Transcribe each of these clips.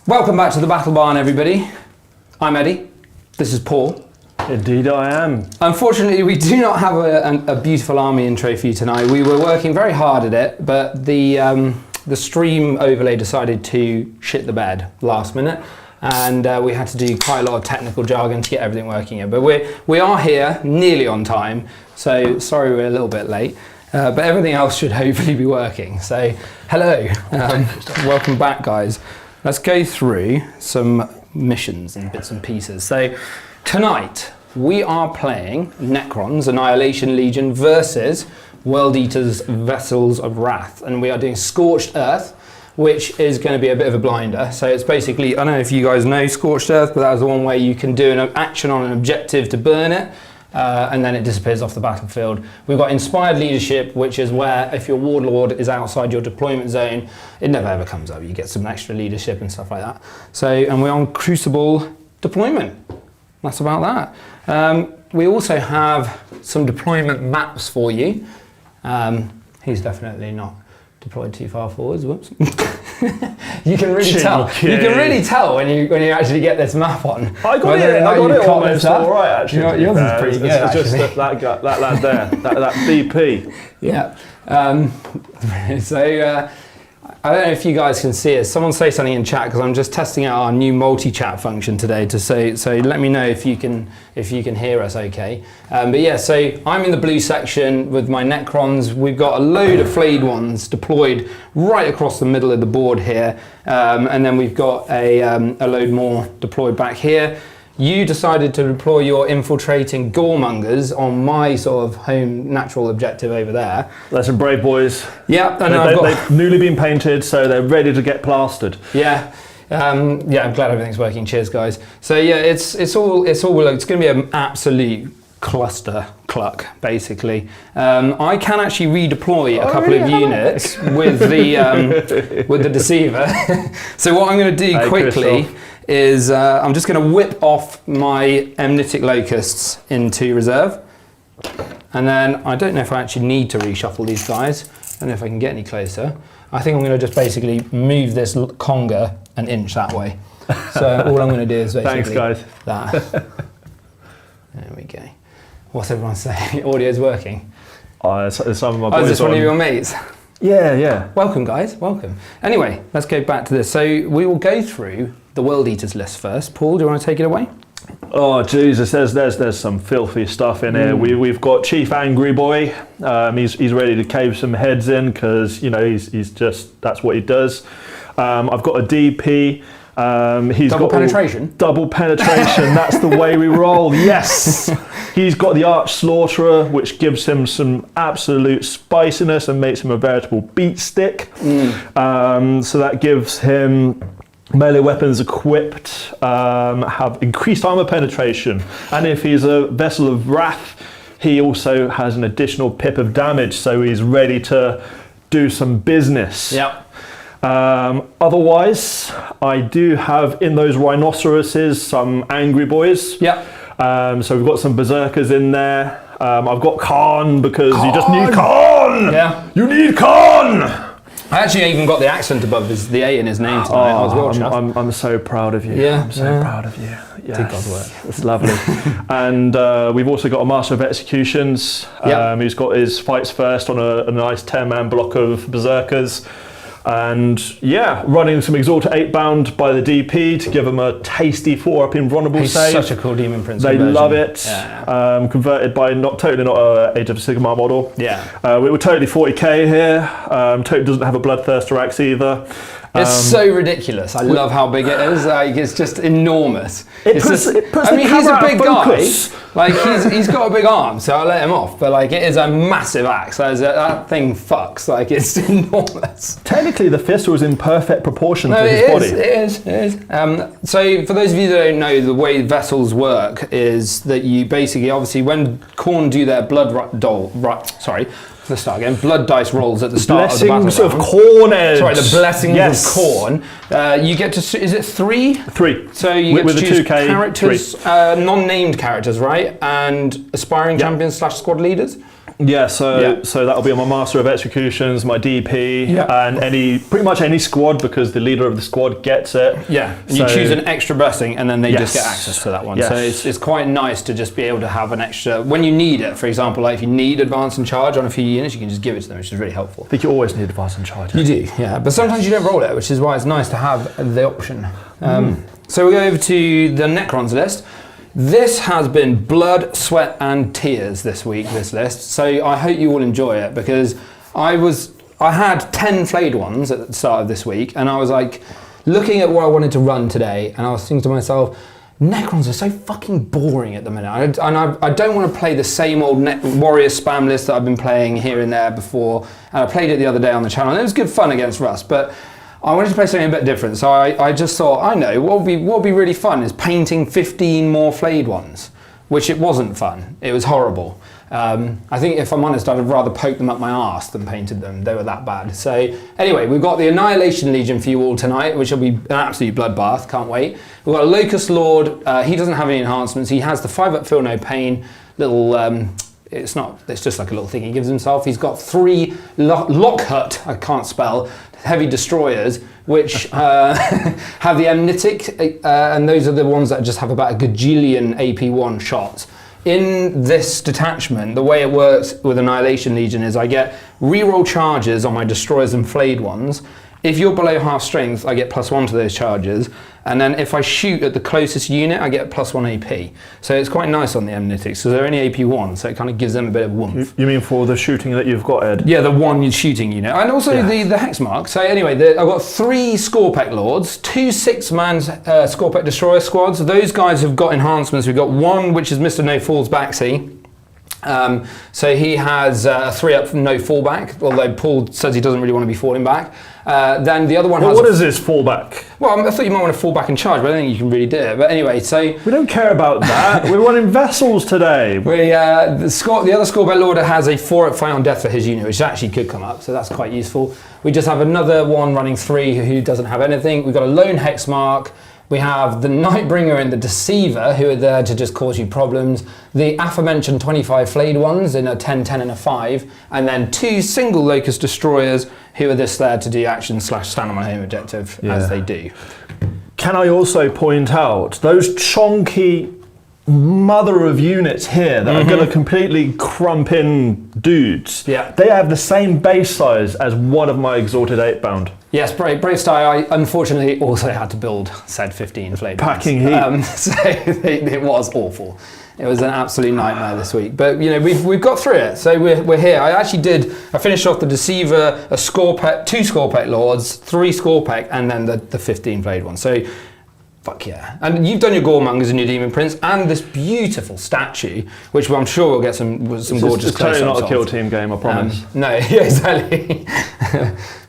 Welcome back to the Battle Barn, everybody. I'm Eddie. This is Paul. Indeed I am. Unfortunately, we do not have a beautiful army intro for you tonight. We were working very hard at it, but the stream overlay decided to shit the bed last minute, and we had to do quite a lot of technical jargon to get everything working here. But we are here, nearly on time, so sorry we're a little bit late. But everything else should hopefully be working. So, hello, welcome back, guys. Let's go through some missions and bits and pieces. So, tonight we are playing Necrons, Annihilation Legion versus World Eaters, Vessels of Wrath, and we are doing Scorched Earth, which is going to be a bit of a blinder. So it's basically, I don't know if you guys know Scorched Earth, but that was the one where you can do an action on an objective to burn it, and then it disappears off the battlefield. We've got Inspired Leadership, which is where if your warlord is outside your deployment zone, it never ever comes up. You get some extra leadership and stuff like that. So, and we're on Crucible Deployment. That's about that. We also have some deployment maps for you. He's definitely not deployed too far forwards. Whoops. You can really tell. You can really tell when you actually get this map on. I got it almost all right, actually. Yours is pretty good. It's just that lad there, that DP. Yeah. I don't know if you guys can see it. Someone say something in chat, because I'm just testing out our new multi-chat function today to say, so let me know if you can hear us okay. But yeah, so I'm in the blue section with my Necrons. We've got a load of flayed ones deployed right across the middle of the board here. And then we've got a load more deployed back here. You decided to deploy your infiltrating goremongers on my sort of home natural objective over there. They're some brave boys. Yeah, they've newly been painted, so they're ready to get plastered. Yeah, I'm glad everything's working. Cheers, guys. So yeah, it's going to be an absolute cluster cluck, basically. I can actually redeploy a couple of units with the Deceiver. So what I'm going to do quickly is I'm just going to whip off my Amnitic Locusts into reserve, and then I don't know if I actually need to reshuffle these guys. I don't know if I can get any closer. I think I'm going to just basically move this conga an inch that way. So all I'm going to do is basically that. There we go. What's everyone saying? Audio's working. Some of my boys is this one of your mates? Yeah. Welcome, guys. Welcome. Anyway, let's go back to this. So we will go through the World Eaters list first. Paul, do you want to take it away? Oh Jesus, there's some filthy stuff in here. We've got Chief Angry Boy. He's ready to cave some heads in, because he's just, that's what he does. I've got a DP. He's double got penetration. Double penetration. That's the way we roll. Yes. He's got the Arch Slaughterer, which gives him some absolute spiciness and makes him a veritable beat stick. So that gives him melee weapons equipped, have increased armor penetration, and if he's a Vessel of Wrath, he also has an additional pip of damage, so he's ready to do some business. Yep. Otherwise, I do have in those rhinoceroses some angry boys. Yep. So we've got some berserkers in there. I've got Khan, because you just need Khan. Yeah. You need Khan. I actually even got the accent above the A in his name tonight. I was well chuffed. I'm so proud of you. Yeah. I'm so proud of you. Yes. Did God's work. It's lovely. And we've also got a Master of Executions. Who's got his fights first on a nice 10-man block of berserkers. And yeah, running some Exalted 8-bound by the DP to give them a tasty 4-up invulnerable save. Such a cool Demon Prince They conversion. love it. Yeah. Converted by totally not a Age of Sigmar model. Yeah. We were totally 40k here. Totally doesn't have a Bloodthirster axe either. It's so ridiculous. I love how big it is. Like, it's just enormous. It puts he's the a big focus. guy. Like he's got a big arm, so I'll let him off. But like, it is a massive axe. That thing fucks. Like, it's enormous. Technically, the fist was in perfect proportion to his body. It is. So for those of you that don't know, the way vessels work is that you basically, obviously, when Khorne do their the start again. Blood dice rolls at the start of the battle Blessings of round. Cornage. Sorry, the Blessings Yes. of Corn. You get to, is it 3? 3. So you get With to the choose 2K, characters, non-named characters, right? And aspiring champions / squad leaders. Yeah, so that'll be my Master of Executions, my DP, and pretty much any squad, because the leader of the squad gets it. Yeah, you choose an extra blessing and then they just get access to that one. So it's quite nice to just be able to have an extra, when you need it, for example, like if you need advance and charge on a few units, you can just give it to them, which is really helpful. I think you always need advance and charge. You do, yeah, but sometimes you don't roll it, which is why it's nice to have the option. So we go over to the Necrons list. This has been blood, sweat and tears this week, this list. So I hope you all enjoy it, because I had 10 flayed ones at the start of this week, and I was like looking at what I wanted to run today, and I was thinking to myself, Necrons are so fucking boring at the minute. I don't want to play the same old warrior spam list that I've been playing here and there before. And I played it the other day on the channel, and it was good fun against Rust, but I wanted to play something a bit different, so I just thought, I know, what would be really fun is painting 15 more flayed ones, which it wasn't fun. It was horrible. I think, if I'm honest, I'd have rather poked them up my arse than painted them. They were that bad. So anyway, we've got the Annihilation Legion for you all tonight, which will be an absolute bloodbath. Can't wait. We've got a Locust Lord. He doesn't have any enhancements. He has the 5-up Feel No Pain little... it's just like a little thing he gives himself. He's got 3 Lockhut, I can't spell, heavy destroyers, which have the amnitic, and those are the ones that just have about a gajillion AP1 shots. In this detachment, the way it works with Annihilation Legion is I get reroll charges on my destroyers and flayed ones. If you're below half strength, I get +1 to those charges. And then if I shoot at the closest unit, I get +1 AP. So it's quite nice on the amnitics, so they're only AP1, so it kind of gives them a bit of warmth. You mean for the shooting that you've got, Ed? Yeah, the one shooting unit. And also the hex mark. So anyway, I've got 3 Scorpec Lords, 2 6-man Scorpec Destroyer squads. Those guys have got enhancements. We've got one, which is Mr. No Falls Backsy. So he has a 3-up no fallback, although Paul says he doesn't really want to be falling back. Then the other one has... What is this fallback? Well, I thought you might want to fall back and charge, but I don't think you can really do it. But anyway, so... We don't care about that. We're running vessels today. The other Scorpec Lord has a 4-up Fight on Death for his unit, which actually could come up, so that's quite useful. We just have another one running 3 who doesn't have anything. We've got a lone hex mark. We have the Nightbringer and the Deceiver, who are there to just cause you problems. The aforementioned 25 flayed ones in a 10, 10 and a 5. And then 2 single Locust Destroyers, who are just there to do action / stand on my home objective, as they do. Can I also point out, those chonky mother of units here that are going to completely crump in dudes, they have the same base size as one of my Exalted 8-bound. Yes, Brave Sty, I unfortunately also had to build said 15 flayed Packing heat. So it was awful. It was an absolute nightmare this week. But you know, we've got through it. So we're here. I finished off the Deceiver, a Scorpec, 2 Scorpec Lords, 3 Scorpec, and then the 15 flayed one. So fuck yeah. And you've done your Goremongers and your Demon Prince and this beautiful statue, which I'm sure we'll get some gorgeous close-ups. It's totally not a kill team game, I promise. No, yeah, exactly.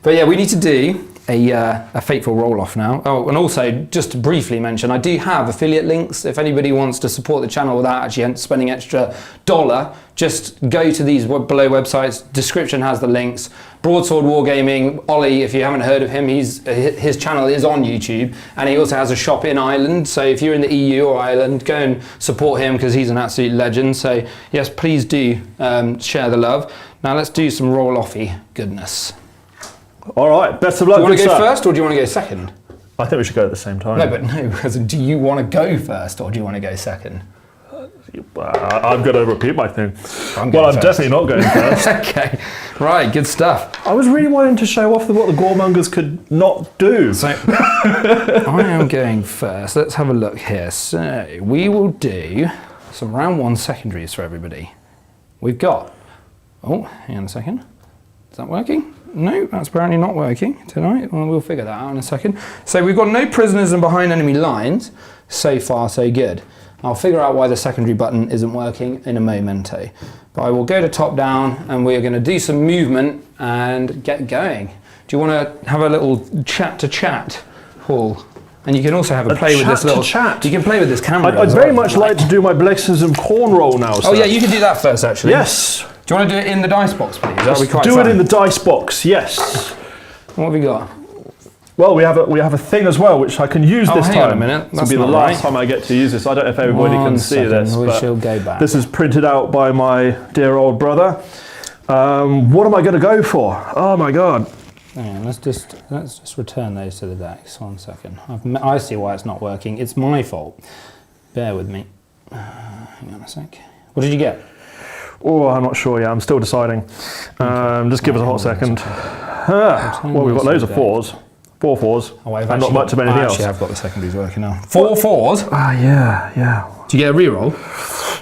But yeah, we need to do a fateful roll-off now. Oh, and also, just to briefly mention, I do have affiliate links. If anybody wants to support the channel without actually spending extra $1, just go to these below websites. Description has the links. Broadsword Wargaming, Ollie, if you haven't heard of him, his channel is on YouTube, and he also has a shop in Ireland. So if you're in the EU or Ireland, go and support him because he's an absolute legend. So yes, please do share the love. Now let's do some roll-offy goodness. All right, best of luck. Do you want to go first or do you want to go second? I think we should go at the same time. No, but no, because do you want to go first or do you want to go second? I'm going to repeat my thing. I'm first. Definitely not going first. Okay, right, good stuff. I was really wanting to show off what the Goremongers could not do. So I am going first. Let's have a look here. So we will do some round 1 secondaries for everybody. We've got, oh, hang on a second. Is that working? No, that's apparently not working tonight. Well, we'll figure that out in a second. So we've got no prisoners and behind enemy lines. So far, so good. I'll figure out why the secondary button isn't working in a momento. But I will go to top down and we're going to do some movement and get going. Do you want to have a little chat to chat, Paul? And you can also have a play with this little chat. You can play with this camera. I'd very much like to do my Blessings of Corn roll now. Oh yeah, you can do that first actually. Yes. Do Do you want to do it in the dice box, please? Let's do it in the dice box, yes. What have we got? Well, we have a thing as well, which I can use this time. Hang on a minute. This will be the last time I get to use this. I don't know if everybody can see this, but this is printed out by my dear old brother. What am I going to go for? Oh my god. Hang on, let's just return those to the decks. 1 second. I see why it's not working. It's my fault. Bear with me. Hang on a sec. What did you get? Oh, I'm not sure yet. I'm still deciding. Just give us a hot second. Well, we've got loads of 4s. 4 4s. Oh, and not much of anything else. Actually, I've got the secondaries working now. 4 4s? Ah, yeah. Do you get a reroll?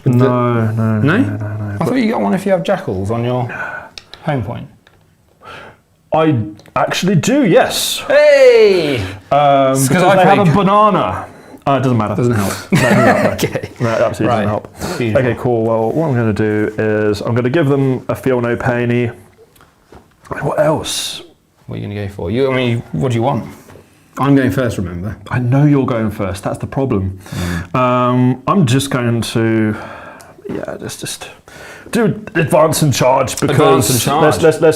No. I thought you got one if you have jackals on your home point. I actually do, yes. Hey! Because I have a banana. It doesn't matter. Doesn't help. Okay. No, it absolutely doesn't help. Beautiful. Okay, cool. Well, what I'm going to do is I'm going to give them a feel no painy. What else? What are you going to go for? What do you want? I'm going first, remember? I know you're going first. That's the problem. I'm just going to, just do advance and charge because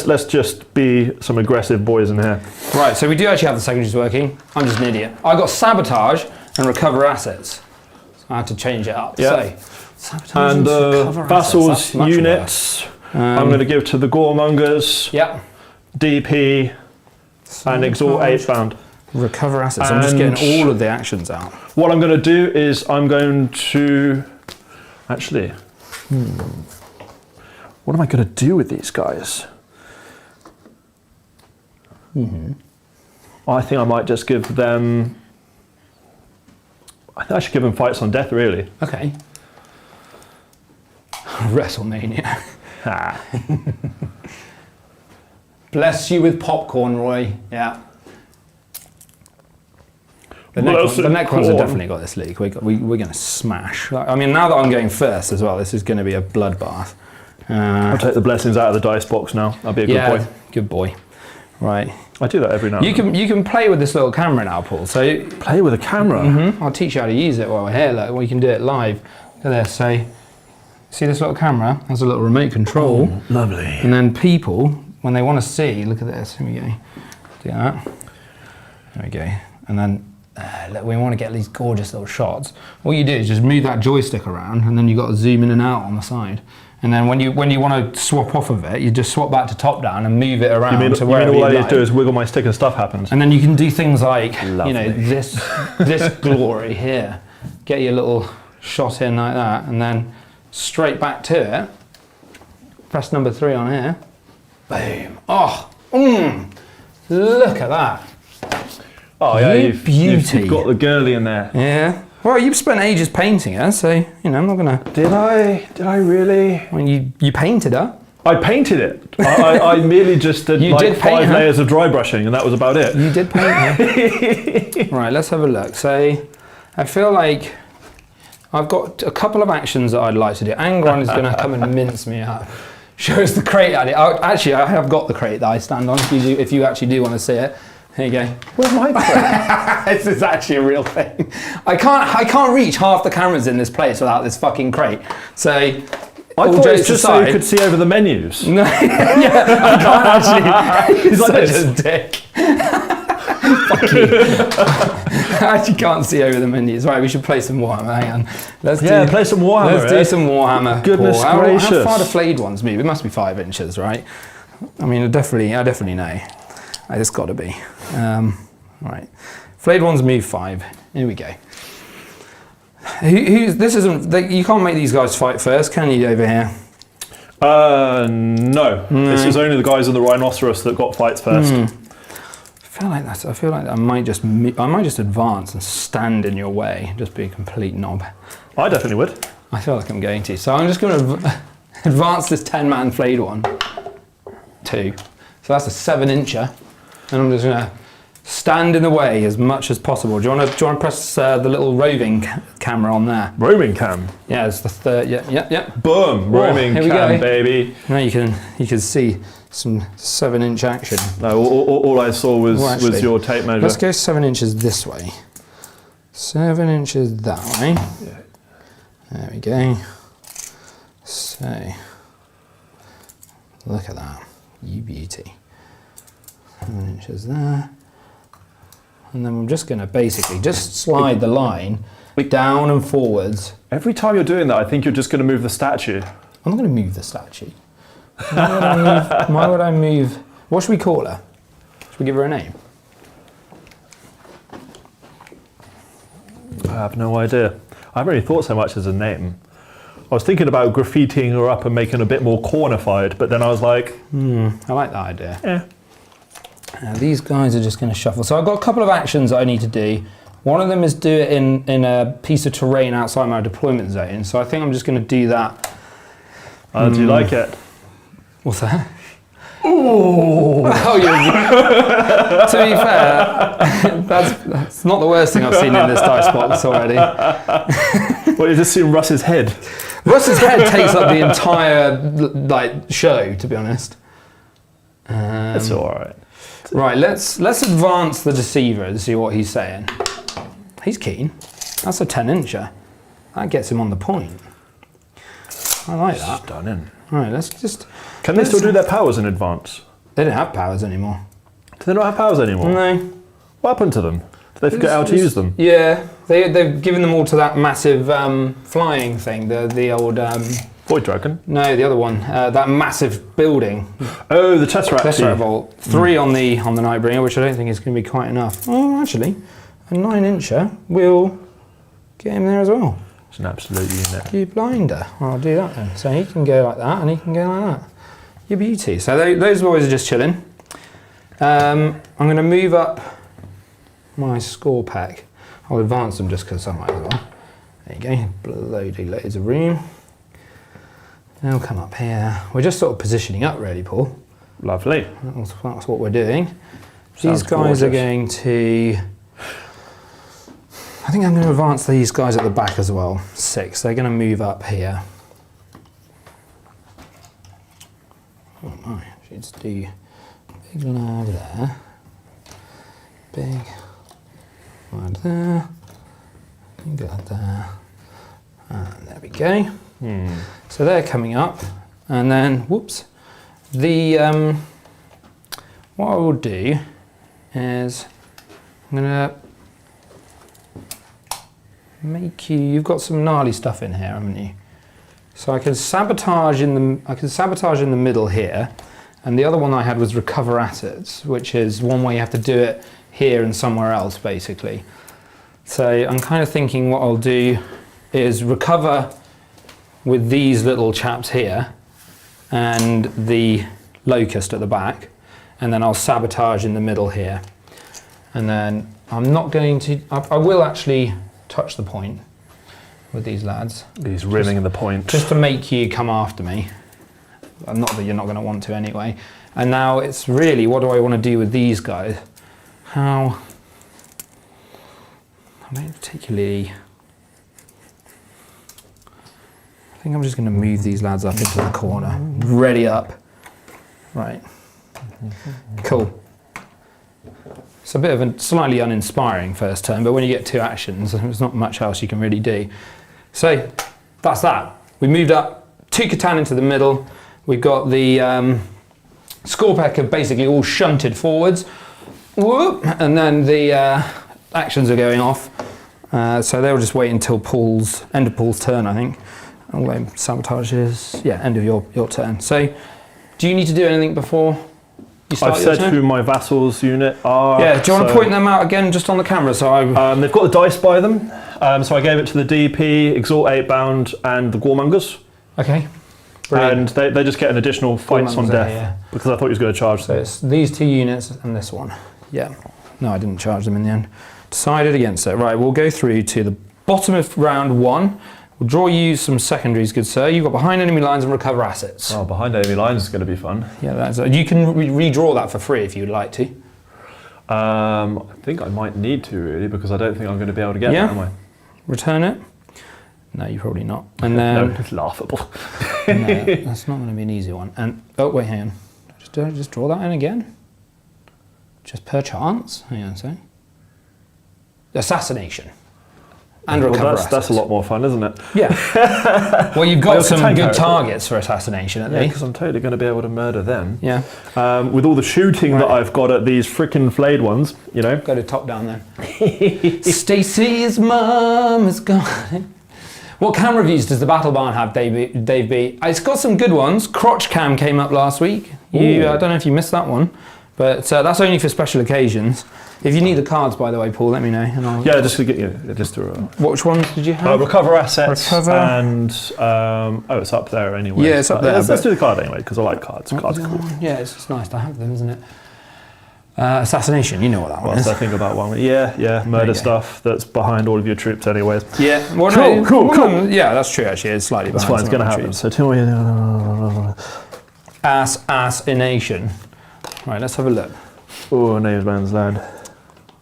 let's just be some aggressive boys in here. Right. So we do actually have the secondaries working. I'm just an idiot. I got sabotage and recover assets. So I had to change it up. Yeah. So, sabotage and recover vassals assets. units. I'm going to give to the Goremongers. Yep. DP. And exalt 8-bound. Recover assets. I'm just getting all of the actions out. What I'm going to do is I'm going to actually. What am I going to do with these guys? I think I might just give them. I think I should give them fights on death, really. Okay. WrestleMania. Bless you with popcorn, Roy. Yeah. The Necrons have definitely got this league. We're going to smash. I mean, now that I'm going first as well, this is going to be a bloodbath. I'll take the blessings out of the dice box now. I'll be a good boy. Good boy. Right. I do that every now and then. You can play with this little camera now, Paul. So play with a camera? I'll teach you how to use it while we're here. Look, we can do it live. Look at this. So, see this little camera? There's a little remote control. Oh, lovely. And then people, when they want to see, look at this. Here we go. Do that. There we go. And then look, we want to get these gorgeous little shots. All you do is just move that joystick around, and then you've got to zoom in and out on the side. And then when you want to swap off of it, you just swap back to top down and move it around to wherever you like. All I need to do is wiggle my stick and stuff happens. And then you can do things like, Lovely. this glory here. Get your little shot in like that, and then straight back to it. Press number 3 on here. Boom. Oh, look at that. Oh yeah, beauty. You've got the girly in there. Yeah. Well, you've spent ages painting her, so I'm not gonna. Did I really? I mean, you painted her. I painted it. I merely just did like 5 layers of dry brushing, and that was about it. You did paint her. Right. Let's have a look. So, I feel like I've got a couple of actions that I'd like to do. Angron is going to come and mince me up. Show us the crate. Actually, I have got the crate that I stand on. If you actually do want to see it. There you go. Where's my crate? This is actually a real thing. I can't reach half the cameras in this place without this fucking crate. So I thought it was just so you could see over the menus. No, yeah, I can't actually. He's like such a dick. Fuck you. I actually can't see over the menus. Right, we should play some Warhammer. Hang on. Play some Warhammer. Let's do some Warhammer. Goodness gracious. How far do flayed ones move? It must be 5 inches, right? I mean, I definitely know. It's got to be. Right. Flayed ones move 5. Here we go. This isn't. You can't make these guys fight first, can you? Over here. No. This is only the guys in the rhinoceros that got fights first. I feel like I might just advance and stand in your way. Just be a complete knob. I definitely would. I feel like I'm going to. So I'm just going to advance this 10-man flayed one. 2. So that's a 7-incher. And I'm just going to stand in the way as much as possible. Do you want to press the little roving camera on there? Roving cam? Yeah, it's the third. Yeah. Boom! Roving cam, baby. Now you can see some 7-inch action. No, all I saw was your tape measure. Let's go 7 inches this way. 7 inches that way. Yeah. There we go. So Look at that. You beauty. 7 inches there. And then I'm just going to basically just slide the line down and forwards. Every time you're doing that, I think you're just going to move the statue. I'm not going to move the statue. Why would I move? What should we call her? Should we give her a name? I have no idea. I haven't really thought so much as a name. I was thinking about graffitiing her up and making her a bit more cornified, but then I was like... I like that idea. Yeah. These guys are just going to shuffle. So I've got a couple of actions that I need to do. One of them is do it in a piece of terrain outside my deployment zone. So I think I'm just going to do that. Do you like it? What's that? Ooh! Oh, to be fair, that's not the worst thing I've seen in this dice box already. Well, you just see Russ's head. Russ's head takes up the entire show, to be honest. It's all right. Right, let's advance the Deceiver and see what he's saying. He's keen. That's a 10-incher. That gets him on the point. I like that. Stunning. Right, let's just... Can they still do their powers in advance? They don't have powers anymore. Do they not have powers anymore? No. What happened to them? Did they forget how to use them? Yeah, they've given them all to that massive flying thing, the old... Void Dragon? No, the other one. That massive building. Oh, the Tesseract Vault. 3 on the Nightbringer, which I don't think is going to be quite enough. Oh, actually, a 9-incher will get him there as well. It's an absolute unit. You blinder. I'll do that then. So he can go like that, and he can go like that. You beauty. So those boys are just chilling. I'm going to move up my score pack. I'll advance them just because I might as well. There you go. Bloody loads of room. They'll come up here. We're just sort of positioning up, really, Paul. Lovely. That's what we're doing. Sounds These guys gorgeous. are going to... I think I'm going to advance these guys at the back as well. 6. They're going to move up here. Oh my, let's do big lad there. Big lad there. Big lad there. And there we go. So they're coming up, and then whoops, the what I will do is I'm gonna make you. You've got some gnarly stuff in here, haven't you? So I can sabotage in the middle here, and the other one I had was recover assets, which is one way you have to do it here and somewhere else, basically. So I'm kind of thinking what I'll do is recover with these little chaps here and the locust at the back, and then I'll sabotage in the middle here. And then I'm not going to, I will actually touch the point with these lads. He's rimming the point. Just to make you come after me. Not that you're not going to want to anyway. And now it's really, what do I want to do with these guys? I don't particularly... I think I'm just going to move these lads up into the corner. Ready up. Right. Cool. It's a bit of a slightly uninspiring first turn, but when you get 2 actions, there's not much else you can really do. So that's that. We moved up 2 Catan into the middle. We've got the score pack are basically all shunted forwards. Whoop, and then the actions are going off. So they'll just wait until end of Paul's turn, I think. Although sabotage is, end of your turn. So, do you need to do anything before you start I've your said turn? who my vassals unit are. Yeah, do you want to point them out again just on the camera? So they've got the dice by them. So I gave it to the DP, Exalt 8-bound, and the Goremongers. Okay. Brilliant. And they just get an additional fights on Goremongers death there, yeah. because I thought he was going to charge So them. it's these 2 units and this one. Yeah. No, I didn't charge them in the end. Decided against it. Right, we'll go through to the bottom of round 1. We'll draw you some secondaries, good sir. You've got behind enemy lines and recover assets. Oh, behind enemy lines is going to be fun. Yeah, that's you can redraw that for free if you would like to. I think I might need to really because I don't think I'm going to be able to get that, am I? Return it. No, you're probably not. And then No, it's laughable. no, that's not going to be an easy one. And oh wait, hang on. Just draw that in again. Just per chance. Hang on a sec. Assassination. And recover that's a lot more fun, isn't it? Yeah. Well, you've got also some tank good character. targets for assassination at least. Because I'm totally going to be able to murder them. Yeah. With all the shooting that I've got at these freaking flayed ones, you know. Go to top down then. Stacy's mum is gone. What cam reviews does the Battle Barn have, Dave B? It's got some good ones. Crotch cam came up last week. I don't know if you missed that one, but that's only for special occasions. If you need the cards, by the way, Paul, let me know. And I'll Just to get just to. Which ones did you have? Recover assets Recover. And it's up there anyway. Yeah, it's up there. Let's do the card anyway because I like cards. Cards are cool. Yeah, it's just nice to have them, isn't it? Assassination, you know what that one is. I think about one. Yeah, murder stuff that's behind all of your troops, anyways. Yeah, well, cool. Yeah, that's true. Actually, it's slightly behind. That's fine. It's going to happen. So two more. Assassination. Right, let's have a look. Oh, names man's land.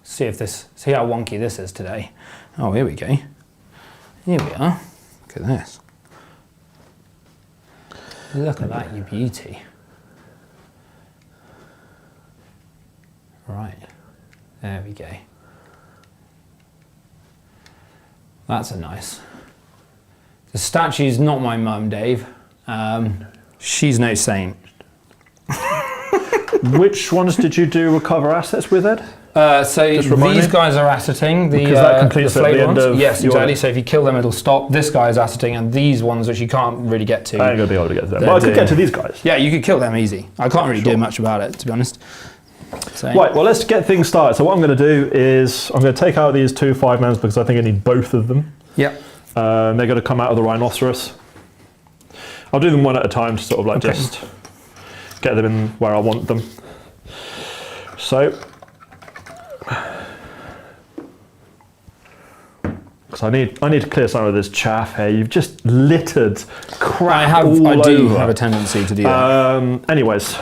See how wonky this is today. Oh, here we go. Here we are. Look at this. Look at that, you beauty. Right, there we go. That's a nice. The statue's not my mum, Dave. She's no saint. Which ones did you do recover assets with, Ed? So these guys are asseting the that completes the at the flayed end ones. of Yes, your- exactly. So if you kill them, it'll stop. This guy is asseting, and these ones which you can't really get to. I ain't going to be able to get to them. Well, I could get to these guys. Yeah, you could kill them easy. I can't really do much about it, to be honest. So. Right, well, let's get things started. So what I'm going to do is I'm going to take out these 2 5-mans because I think I need both of them. Yep. They're going to come out of the rhinoceros. I'll do them one at a time to sort of just get them in where I want them. So, because I need to clear some of this chaff here. You've just littered crap I do over. have a tendency to do that. Anyways,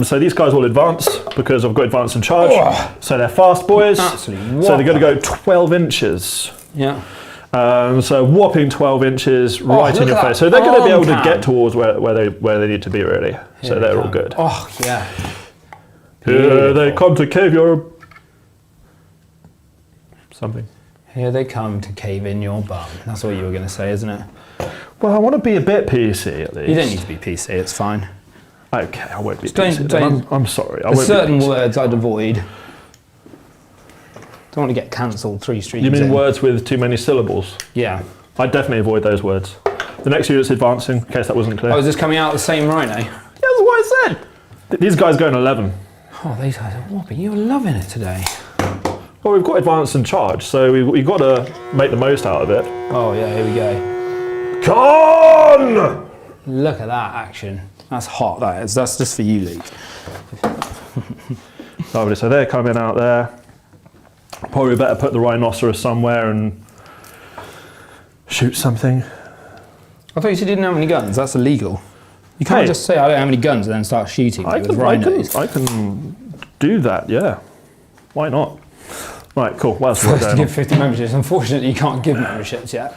so these guys will advance because I've got advance and charge. Oh. So they're fast boys. Absolutely. So they're going to go 12 inches. Yeah. So whopping 12 inches right in look your at face. that So they're going to be able arm to cam. get towards where they need to be really. So they're all good. Oh yeah. Here they come to cave your something. Here they come to cave in your bum. That's what you were going to say, isn't it? Well, I want to be a bit PC at least. You don't need to be PC. It's fine. Okay, I won't be Don't- PC. don't- I'm sorry. I There's won't certain be PC. words I'd avoid. Don't want to get cancelled 3 streams You mean in. words with too many syllables? Yeah. I'd definitely avoid those words. The next unit's advancing, in case that wasn't clear. Oh, is this coming out the same rhino? Yeah, that's what I said. These guys go in 11. Oh, these guys are whopping. You're loving it today. Well, we've got advance and charge, so we've got to make the most out of it. Oh, yeah, here we go. Come on! Look at that action. That's hot, that is. That's just for you, Luke. Lovely, so they're coming out there. Probably better put the rhinoceros somewhere and shoot something. I thought you said you didn't have any guns. That's illegal. You can't Hey. just say, I don't have any guns, and then start shooting me with I rhinos. can do that, yeah. Why not? Right, cool. What else we got First to going on? give 50 memberships. Unfortunately, you can't give memberships yet.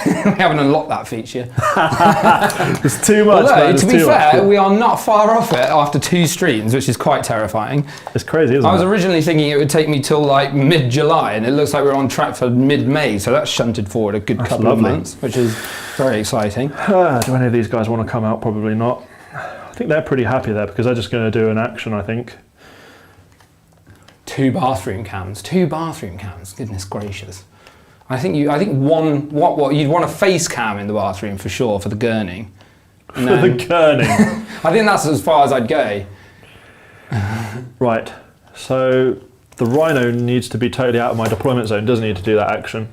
We haven't unlocked that feature. There's too much. Although, man, to there's be too fair, much. we are not far off it after 2 streams, which is quite terrifying. It's crazy, isn't I was it? originally thinking it would take me till like mid-July, and it looks like we're on track for mid-May, so that's shunted forward a good couple lovely. of months, which is very exciting. Do any of these guys want to come out? Probably not. I think they're pretty happy there because they're just going to do an action, I think. 2 bathroom cams. 2 bathroom cams. Goodness gracious. I think one. What you'd want a face cam in the bathroom for sure for the gurning. For the gurning. I think that's as far as I'd go. Right. So the rhino needs to be totally out of my deployment zone, doesn't need to do that action.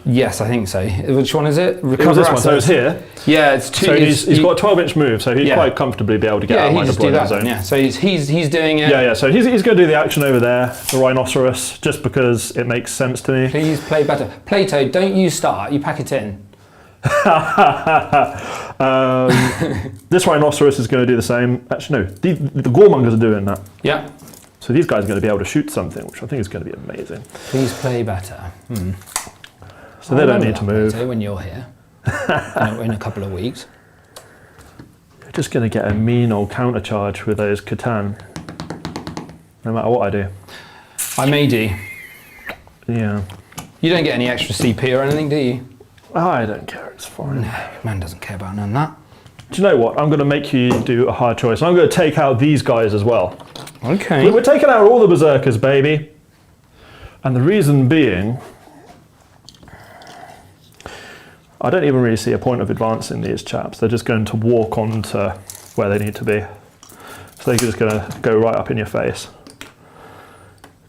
Yes, I think so. Which one is it? It was this one, so it's here. Yeah, it's 2. So he's got a 12-inch move, so he'd quite comfortably be able to get out of he my just do deployment that. zone. Yeah, so he's doing it. Yeah, so he's going to do the action over there, the rhinoceros, just because it makes sense to me. Please play better. Plato, don't you start. You pack it in. This rhinoceros is going to do the same. Actually, no, the goremongers are doing that. Yeah. So these guys are going to be able to shoot something, which I think is going to be amazing. Please play better. So they don't need to move. Plato, when you're here in a couple of weeks. You're just going to get a mean old counter charge with those Catan, no matter what I do. I may do. Yeah. You don't get any extra CP or anything, do you? I don't care, it's fine. No, man doesn't care about none of that. Do you know what? I'm going to make you do a hard choice. I'm going to take out these guys as well. Okay. We're taking out all the berserkers, baby. And the reason being, I don't even really see a point of advancing these chaps. They're just going to walk on to where they need to be. So they're just going to go right up in your face.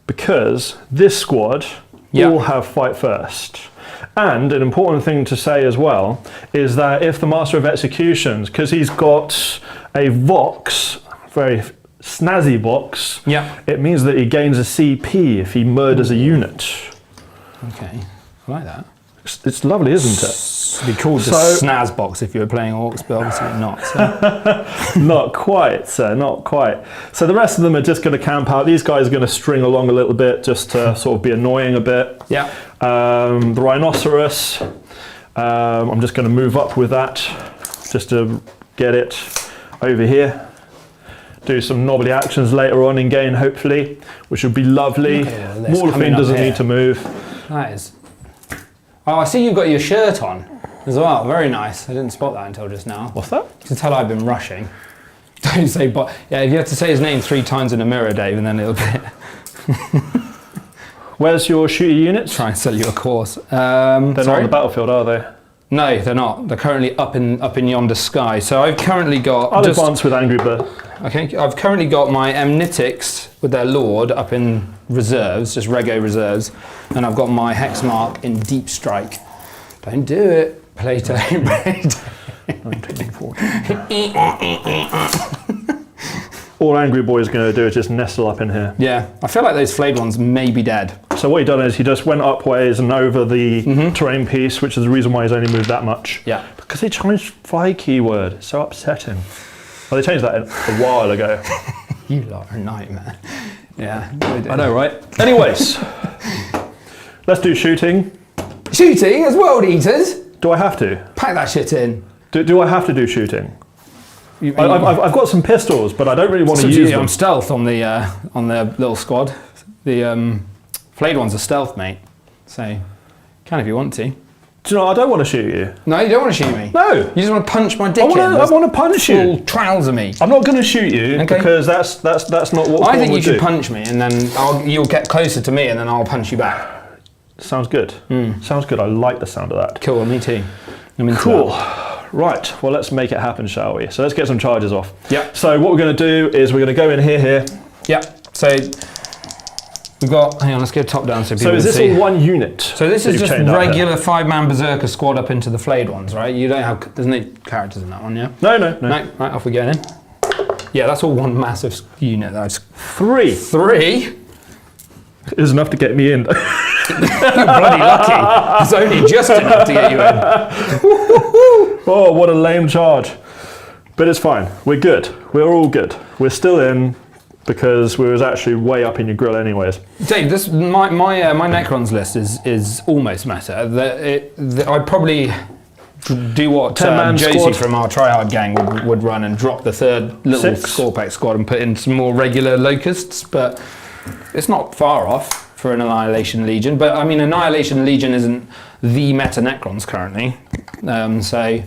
Because this squad all have fight first. And an important thing to say as well is that if the Master of Executions, because he's got a Vox, very snazzy Vox, it means that he gains a CP if he murders a unit. Okay, I like that. It's lovely, isn't it? It'd be called the Snaz box if you were playing Orcs, but obviously not. So. Not quite, sir, not quite. So the rest of them are just going to camp out. These guys are going to string along a little bit just to sort of be annoying a bit. Yeah. The Rhinoceros, I'm just going to move up with that just to get it over here. Do some knobbly actions later on in game, hopefully, which would be lovely. Morphine doesn't need to move. That is. Oh, I see you've got your shirt on as well. Very nice. I didn't spot that until just now. What's that? You can tell I've been rushing. Don't say, but yeah, if you have to say his name 3 times in a mirror, Dave, and then it'll be. Where's your shooter units? Try and sell you a course. They're not on the battlefield, are they? No, they're not. They're currently up in yonder sky. So I've currently got. I'll advance with Angry Bird. Okay, I've currently got my Amnitics with their Lord up in reserves, just Rego reserves, and I've got my Hexmark in Deep Strike. Don't do it, Plato. 1940. All Angry Boy's going to do is just nestle up in here. Yeah, I feel like those flayed ones may be dead. So what he done is he just went upways and over the terrain piece, which is the reason why he's only moved that much. Yeah. Because they changed fly keyword. It's so upsetting. Well, they changed that a while ago. You lot are a nightmare. Yeah, I know, right? Anyways, let's do shooting. Shooting as world eaters? Do I have to? Pack that shit in. Do I have to do shooting? I've got some pistols, but I don't really want to use them. I'm stealth on the little squad. The flayed ones are stealth, mate. So, can if you want to. Do you know, I don't want to shoot you. No, you don't want to shoot me. No. You just want to punch my dick in. I want to punch you. Full trouser me. I'm not going to shoot you because that's not what I think you should punch me, and then you'll get closer to me, and then I'll punch you back. Sounds good. Sounds good. I like the sound of that. Cool. Me too. Cool. Right. Well, let's make it happen, shall we? So let's get some charges off. Yeah. So what we're going to do is we're going to go in here. Yeah. So we've got. Hang on. Let's go top down so people can see. So is this all one unit? So this is just regular 5-man berserker squad up into the flayed ones, right? You don't have. There's no characters in that one, yeah? No. Right. Off we go in. Yeah, that's all one massive unit. That's 3. 3. Is enough to get me in. You're bloody lucky. It's only just enough to get you in. Oh, what a lame charge. But it's fine. We're good. We're all good. We're still in because we was actually way up in your grill anyways. Dave, my Necrons list is almost meta. I'd probably do what Josie from our tryhard gang would run and drop the 3rd little Scorpack squad and put in some more regular locusts, but it's not far off for an Annihilation Legion. But I mean, Annihilation Legion isn't the meta Necrons currently, so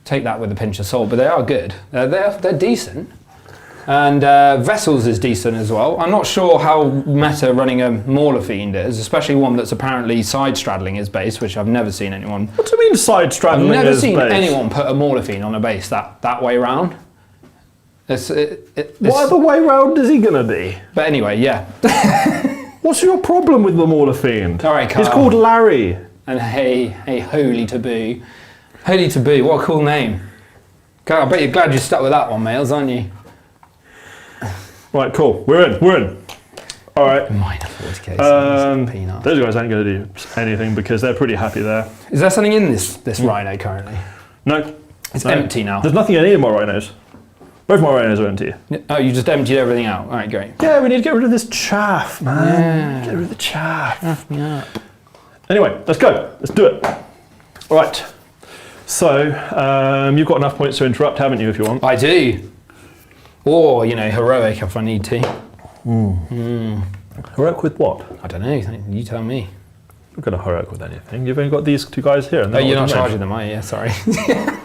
take that with a pinch of salt. But they are good. They're decent, and Vessels is decent as well. I'm not sure how meta running a Mauler Fiend is, especially one that's apparently side straddling his base, which I've never seen anyone. What do you mean side straddling his base? I've never seen anyone put a Mauler Fiend on a base that way round. What other way round is he gonna be? But anyway, yeah. What's your problem with the Mauler Fiend? All right, Carl. He's called Larry. And hey, Holy Taboo. Holy Taboo, what a cool name. God, I bet you're glad you stuck with that one, Males, aren't you? Right, cool. We're in. All right. Minor 40k. Peanuts. Those guys ain't going to do anything because they're pretty happy there. Is there something in this rhino currently? No. It's empty now. There's nothing in any of my rhinos. Both my rhinos are empty. Oh, you just emptied everything out. All right, great. Yeah, we need to get rid of this chaff, man. Yeah. Get rid of the chaff. Chaff me up. Anyway, let's go. Let's do it. All right. So, you've got enough points to interrupt, haven't you, if you want? I do. Or, heroic if I need to. Heroic with what? I don't know. You tell me. not going to hurry up with anything. You've only got these two guys here. And Oh, you're not charging them, are you? Yeah, sorry.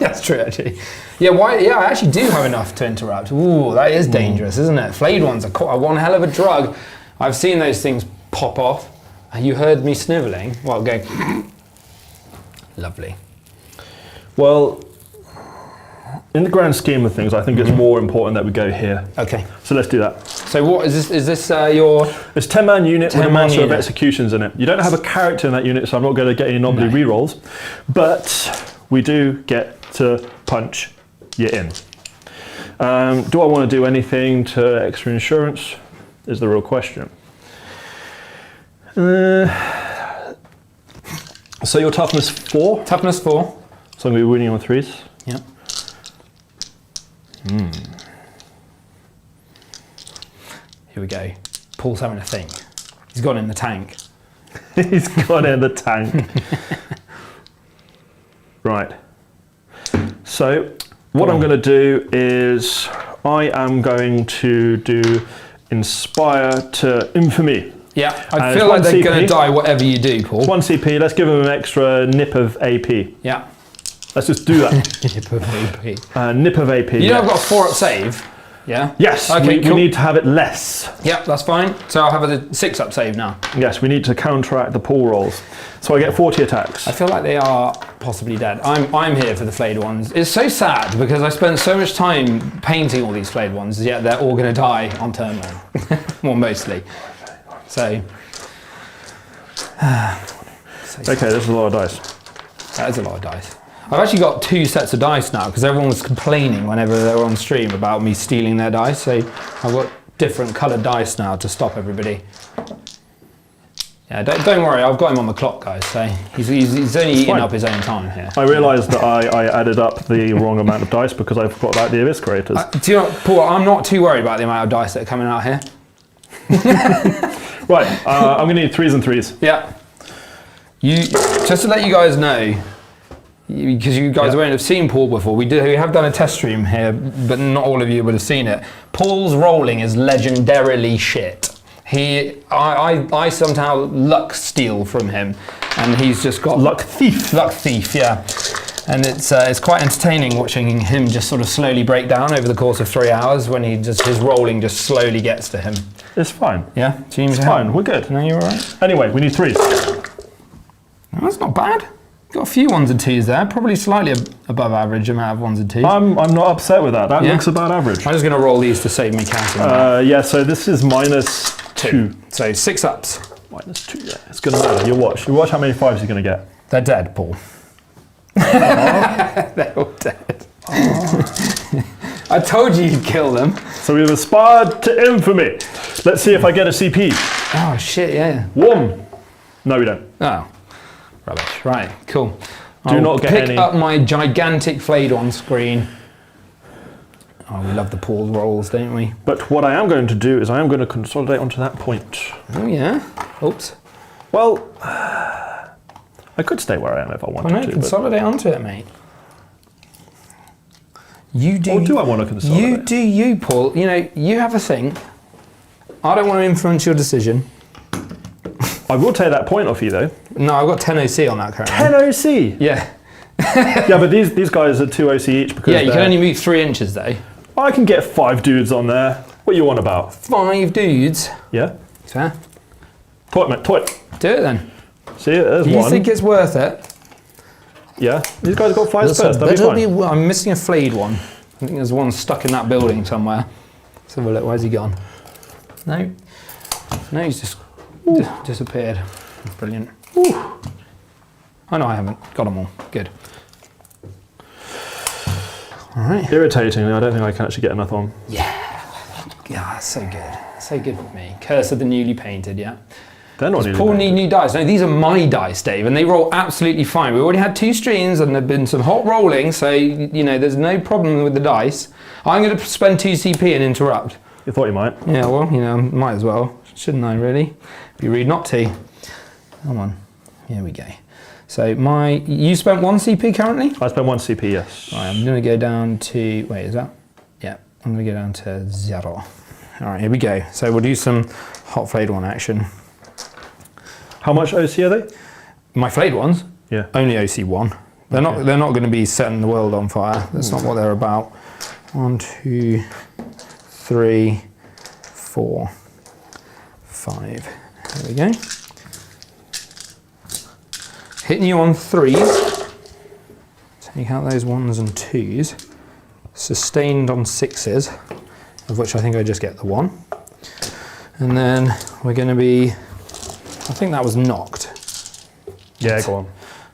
That's true, actually. Yeah, why? Yeah, I actually do have enough to interrupt. Ooh, that is dangerous, isn't it? Flayed ones are one hell of a drug. I've seen those things pop off. You heard me snivelling. Well, going. Lovely. Well, in the grand scheme of things, I think it's more important that we go here. Okay. So let's do that. So what is this? Is this your? It's 10-man unit with a 10-man master of unit. executions in it. You don't have a character in that unit, so I'm not going to get any anomaly rerolls. But we do get to punch you in. Do I want to do anything to extra insurance? Is the real question. So your toughness 4. Toughness 4. So I'm going to be winning on 3s. Yep. Here we go. Paul's having a think. He's gone in the tank. He's gone in the tank. Right. So what I'm going to do is I am going to do Inspire to Infamy. Yeah, I feel like they're going to die whatever you do, Paul. 1 CP, let's give them an extra nip of AP. Yeah. Let's just do that. Nip of AP. Nip of AP. You know I've got a 4-up save? Yeah? Yes, Okay, we need to have it less. Yep, that's fine. So I'll have a 6-up save now. Yes, we need to counteract the pull rolls. So I get 40 attacks. I feel like they are possibly dead. I'm here for the flayed ones. It's so sad because I spent so much time painting all these flayed ones, yet they're all going to die on turn one. Well, mostly. So okay, this is a lot of dice. That is a lot of dice. I've actually got 2 sets of dice now because everyone was complaining whenever they were on stream about me stealing their dice. So I've got different coloured dice now to stop everybody. Yeah, don't worry, I've got him on the clock, guys. So he's only eating up his own time here. I realised that I added up the wrong amount of dice because I forgot about the eviscerators. Do you know, Paul? I'm not too worried about the amount of dice that are coming out here. Right, I'm going to need 3s and 3s. Yeah. Just to let you guys know, because you guys won't have seen Paul before, we have done a test stream here, but not all of you would have seen it. Paul's rolling is legendarily shit. I somehow luck steal from him, and he's just got Luck thief. Luck thief, yeah. And it's quite entertaining watching him just sort of slowly break down over the course of 3 hours when his rolling just slowly gets to him. It's fine. Yeah, it's fine. We're good. No, you're all right. Anyway, we need 3s. No, that's not bad. Got a few 1s and 2s there. Probably slightly above average amount of 1s and 2s. I'm not upset with that. That looks about average. I'm just going to roll these to save me counting. Yeah. So this is -2. So 6 ups. -2. Yeah. It's going to matter. You watch. You watch how many 5s you're going to get. They're dead, Paul. They're all dead. I told you you'd kill them. So we've aspired to infamy. Let's see if I get a CP. Oh shit! Yeah. 1. No, we don't. Oh, rubbish. Right. Cool. Do not get pick any. up my gigantic flayed on screen. Oh, we love the Paul rolls, don't we? But what I am going to do is I am going to consolidate onto that point. Oh yeah. Oops. Well, I could stay where I am if I wanted to. Consolidate onto it, mate. You do. Or do I want to consolidate? You do you, Paul. You know, you have a think. I don't want to influence your decision. I will take that point off you, though. No, I've got 10 OC on that currently. 10 OC? Yeah. Yeah, but these guys are 2 OC each because yeah, you can only move 3 inches, though. I can get 5 dudes on there. What you on about? 5 dudes? Yeah. Fair. Toit, mate, toit. Do it then. See, there's Do you one. think it's worth it? Yeah. These guys have got 5 spares. That'll be fine. I'm missing a flayed one. I think there's one stuck in that building somewhere. Let's have a look. Where's he gone? No. No, he's just disappeared. Brilliant. Ooh. Oh no, I haven't. Got them all. Good. All right. Irritatingly, I don't think I can actually get enough on. Yeah. Yeah, so good. So good for me. Curse of the newly painted, yeah. They're not newly Paul painted. need new dice. No, these are my dice, Dave, and they roll absolutely fine. We already had 2 streams and there've been some hot rolling, so, you know, there's no problem with the dice. I'm going to spend 2 CP and interrupt. You thought you might. Yeah, well, you know, might as well. Shouldn't I, really? Be rude not to. Come on. Here we go. So you spent 1 CP currently? I spent 1 CP, yes. Right, I'm going to go down to, wait, is that? Yeah, I'm going to go down to 0. All right, here we go. So we'll do some hot flayed one action. How much OC are they? My flayed ones? Yeah. Only OC1. They're not going to be setting the world on fire. That's not what they're about. 1, 2, 3, 4, 5. There we go. Hitting you on 3s. Take out those 1s and 2s. Sustained on 6s, of which I think I just get the 1. And then we're going to be, I think that was knocked. Yeah, go on.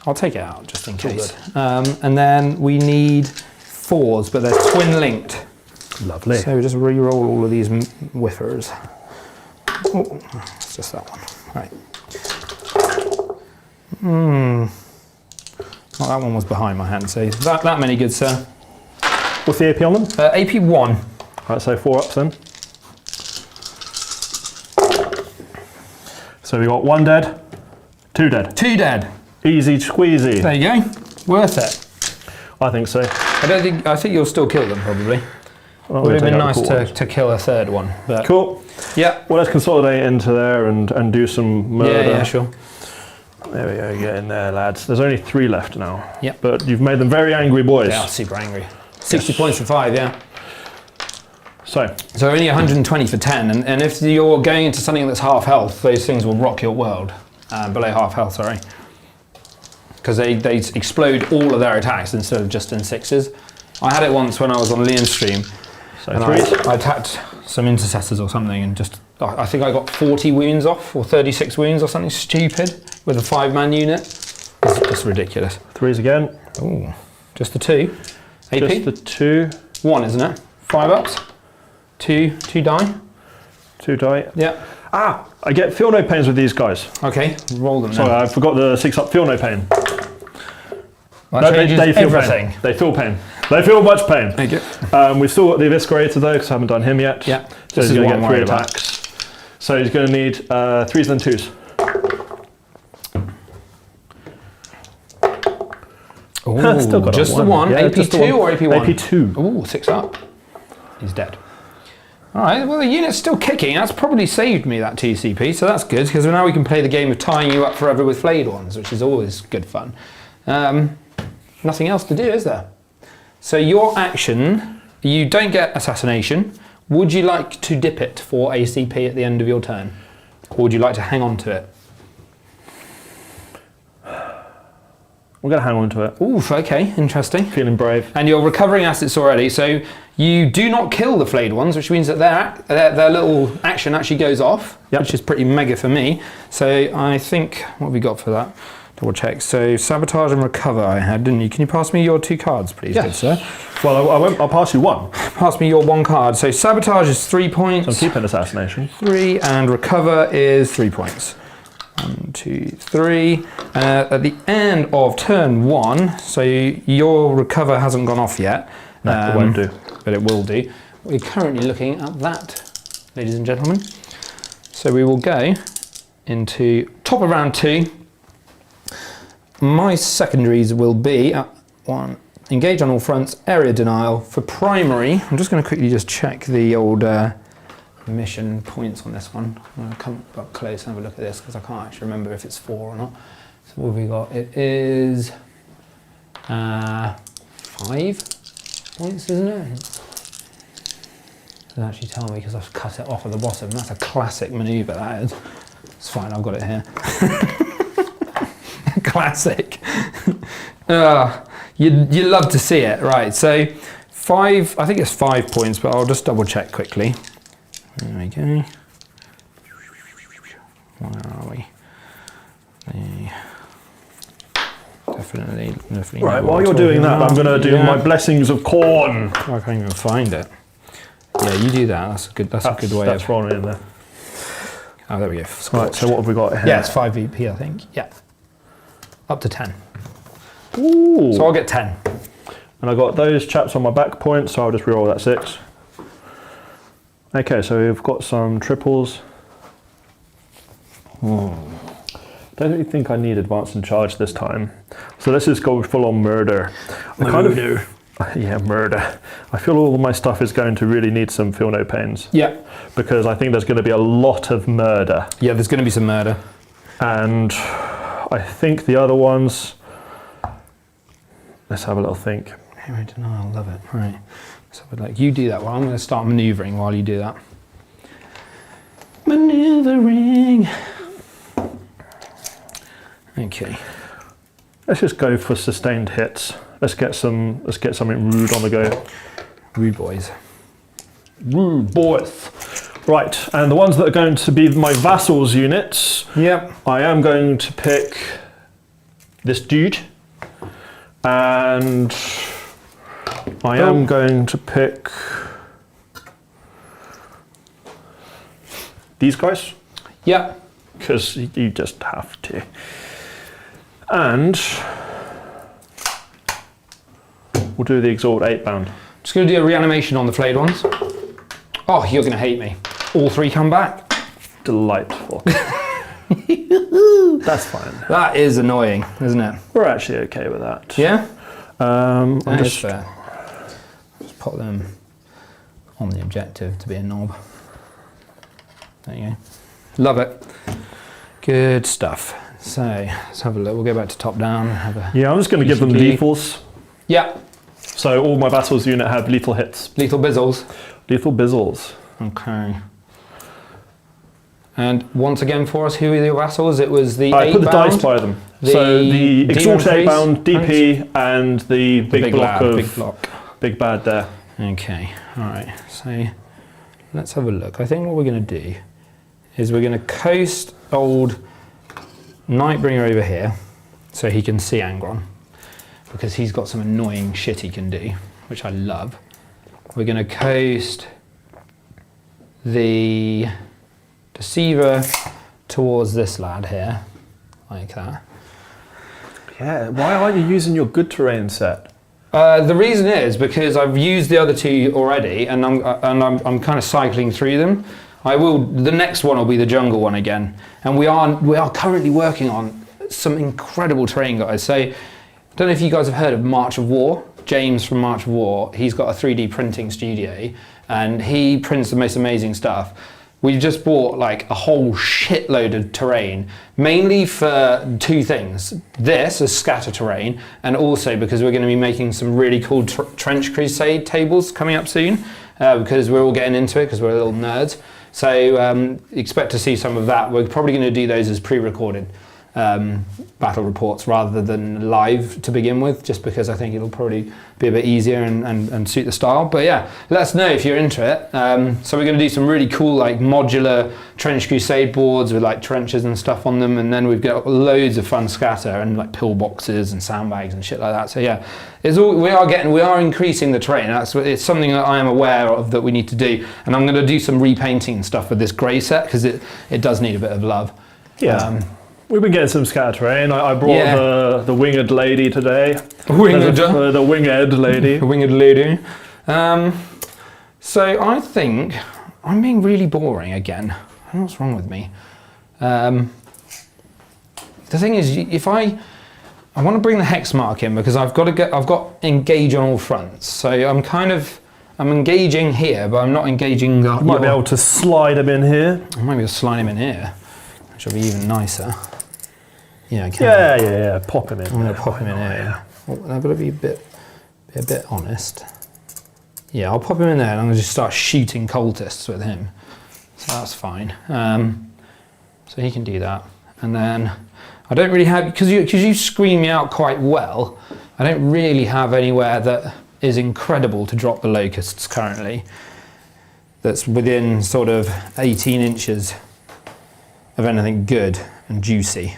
I'll take it out just in case. And then we need 4s, but they're twin linked. Lovely. So we just re-roll all of these whiffers. Oh, it's just that one. Right. Well, that one was behind my hand, so that many good, sir. What's the AP on them? AP 1. Right, so 4 ups then. So we got 1 dead, 2 dead. 2 dead. Easy squeezy. There you go. Worth it. I think so. I think you'll still kill them probably. Well, would have been nice to kill a 3rd one. But cool. Yeah. Well, let's consolidate into there and do some murder. Yeah, sure. There we go, get in there, lads. There's only 3 left now. Yep. But you've made them very angry boys. They are super angry. 60 points for 5, yeah. So only 120 for 10, and if you're going into something that's half health, those things will rock your world. Below half health, sorry. Because they explode all of their attacks instead of just in 6s. I had it once when I was on Leon's stream. So and I attacked some intercessors or something, and I think I got 40 wounds off, or 36 wounds or something stupid, with a 5-man unit. It's just ridiculous. 3s again. Ooh, just the 2. AP? Just the 2. 1, isn't it? 5 ups. 2 die. 2 die. Yeah. Ah, I get feel no pains with these guys. Okay, roll them now. Sorry, I forgot the 6 up feel no pain. Well, No, they feel everything. pain. They feel pain. They feel much pain. Thank you. We've still got the Eviscerator though, because I haven't done him yet. Yeah. So he's going to get 3 attacks. So he's going to need 3s and 2s. Ooh, Still got just a the 1. Yeah, just the AP2 or AP1? AP2. Ooh, 6 up. He's dead. All right, well, the unit's still kicking. That's probably saved me that TCP, so that's good, because now we can play the game of tying you up forever with flayed ones, which is always good fun. Nothing else to do, is there? So your action, you don't get assassination. Would you like to dip it for ACP at the end of your turn? Or would you like to hang on to it? We're going to hang on to it. Oof, okay, interesting. Feeling brave. And you're recovering assets already, so you do not kill the flayed ones, which means that their little action actually goes off, which is pretty mega for me. So I think, what have we got for that? Double check. So sabotage and recover I had, didn't you? Can you pass me your 2 cards, please, good sir? Well, I'll pass you 1. Pass me your 1 card. So sabotage is 3 points. So I'm keeping assassination. 3, and recover is 3 points. 1, 2, 3. At the end of turn 1, so your recover hasn't gone off yet. No, it won't do. But it will do. We're currently looking at that, ladies and gentlemen. So we will go into top of round 2. My secondaries will be 1, engage on all fronts, area denial. For primary, I'm just going to quickly just check the old mission points on this one. I'm going to come up close and have a look at this because I can't actually remember if it's 4 or not. So what have we got? It is 5 points, isn't it? It doesn't actually tell me because I've cut it off at the bottom. That's a classic manoeuvre, that is. It's fine, I've got it here. Classic. You love to see it. Right, so 5, I think it's 5 points, but I'll just double check quickly. There we go. Where are we? Definitely. Right, while you're doing that, I'm going to do my blessings of corn. Oh, I can't even find it. Yeah, you do that. That's a good way. That's rolling in there. Oh, there we go. Right, so what have we got here? Yeah, it's 5 VP, I think. Yeah. Up to 10. Ooh. So I'll get 10. And I got those chaps on my back point, so I'll just reroll that 6. Okay, so we've got some triples. Don't really think I need advance and charge this time. So let's just go full on murder. Yeah, murder. I feel all of my stuff is going to really need some feel no pains. Yeah. Because I think there's going to be a lot of murder. Yeah, there's going to be some murder. And I think the other ones, let's have a little think. Hero denial, love it. Right. So like you do that. Well, I'm going to start manoeuvring while you do that. Manoeuvring. Okay. Let's just go for sustained hits. Let's get something rude on the go. Rude boys. Rude boys. Right, and the ones that are going to be my vassals units. Yep. I am going to pick this dude, and I am going to pick these guys. Yep. Because you just have to. And we'll do the Exalt 8-bound. Just going to do a reanimation on the flayed ones. Oh, you're going to hate me. All 3 come back. Delightful. That's fine. That is annoying, isn't it? We're actually okay with that. Yeah? I'm That is just fair. Just pop them on the objective to be a knob. There you go. Love it. Good stuff. So, let's have a look. We'll go back to top down. Yeah, I'm just going to give them lethals. Yeah. So all my vassals unit have lethal hits. Lethal bizzles. Lethal bizzles. Okay. And once again for us, who are your vassals? It was the I put the 8-bound, dice by them. So the Exalt 8-bound, DP, and the big block lad, of big block. Big bad there. Okay. All right. So let's have a look. I think what we're going to do is we're going to coast old Nightbringer over here so he can see Angron, because he's got some annoying shit he can do, which I love. We're going to coast the Deceiver towards this lad here, like that. Yeah, why aren't you using your good terrain set? The reason is because I've used the other 2 already, and I'm kind of cycling through them. The next one will be the jungle one again, and we are currently working on some incredible terrain, guys. So, I don't know if you guys have heard of March of War. James from March of War, he's got a 3D printing studio, and he prints the most amazing stuff. We've just bought like a whole shitload of terrain, mainly for 2 things. This is scatter terrain, and also because we're going to be making some really cool Trench Crusade tables coming up soon, because we're all getting into it because we're little nerds. So expect to see some of that. We're probably going to do those as pre-recorded battle reports rather than live to begin with, just because I think it'll probably be a bit easier and suit the style. But yeah, let us know if you're into it. So we're going to do some really cool like modular Trench Crusade boards with like trenches and stuff on them, and then we've got loads of fun scatter and like pillboxes and sandbags and shit like that. So yeah, we are increasing the terrain. It's something that I am aware of that we need to do, and I'm going to do some repainting and stuff with this grey set because it does need a bit of love. Yeah. We've been getting some scatter terrain. I brought the winged lady today. The winged lady. The winged lady. So I think I'm being really boring again. I don't know what's wrong with me. The thing is, if I want to bring the hex mark in because I've got engage on all fronts. So I'm engaging here, but I'm not engaging. You might be able to slide him in here. I might be able to slide him in here, which will be even nicer. Yeah, I can. Yeah. Pop him in. I'm going to pop him in here. Well, I've got to be a bit honest. Yeah, I'll pop him in there and I'm going to just start shooting cultists with him. So that's fine. So he can do that. And then I don't really have, because you screen me out quite well, I don't really have anywhere that is incredible to drop the locusts currently. That's within sort of 18 inches of anything good and juicy.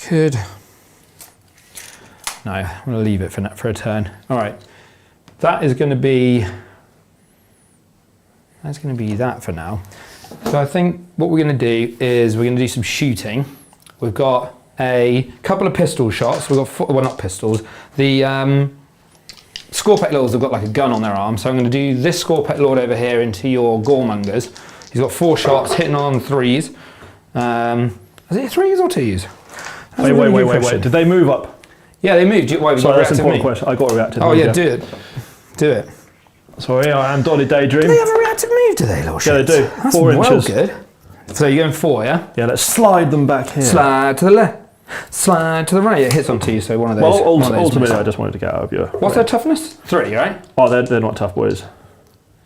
Could. No, I'm going to leave it for a turn. All right, that is going to be. That's going to be that for now. So I think what we're going to do is we're going to do some shooting. We've got a couple of pistol shots. We've got well, not pistols. The Scorpec Lords have got like a gun on their arm. So I'm going to do this Scorpec Lord over here into your Goremongers. He's got 4 shots hitting on 3s. Is it 3s or 2s? Wait. Did they move up? Yeah, they moved. Why, sorry, that's an important question. I got a reactive move. Oh yeah, do it. Sorry, I am Dolly Daydream. Do they have a reactive move, do they, Lord? Yeah, they do. That's 4 inches. Well good. So you're going 4, yeah? Yeah, let's slide them back here. Slide to the left, slide to the right. It hits on 2, so one of those. Well, one of those ultimately, misses. I just wanted to get out of your... What's their toughness? 3, right? Oh, they're not tough boys.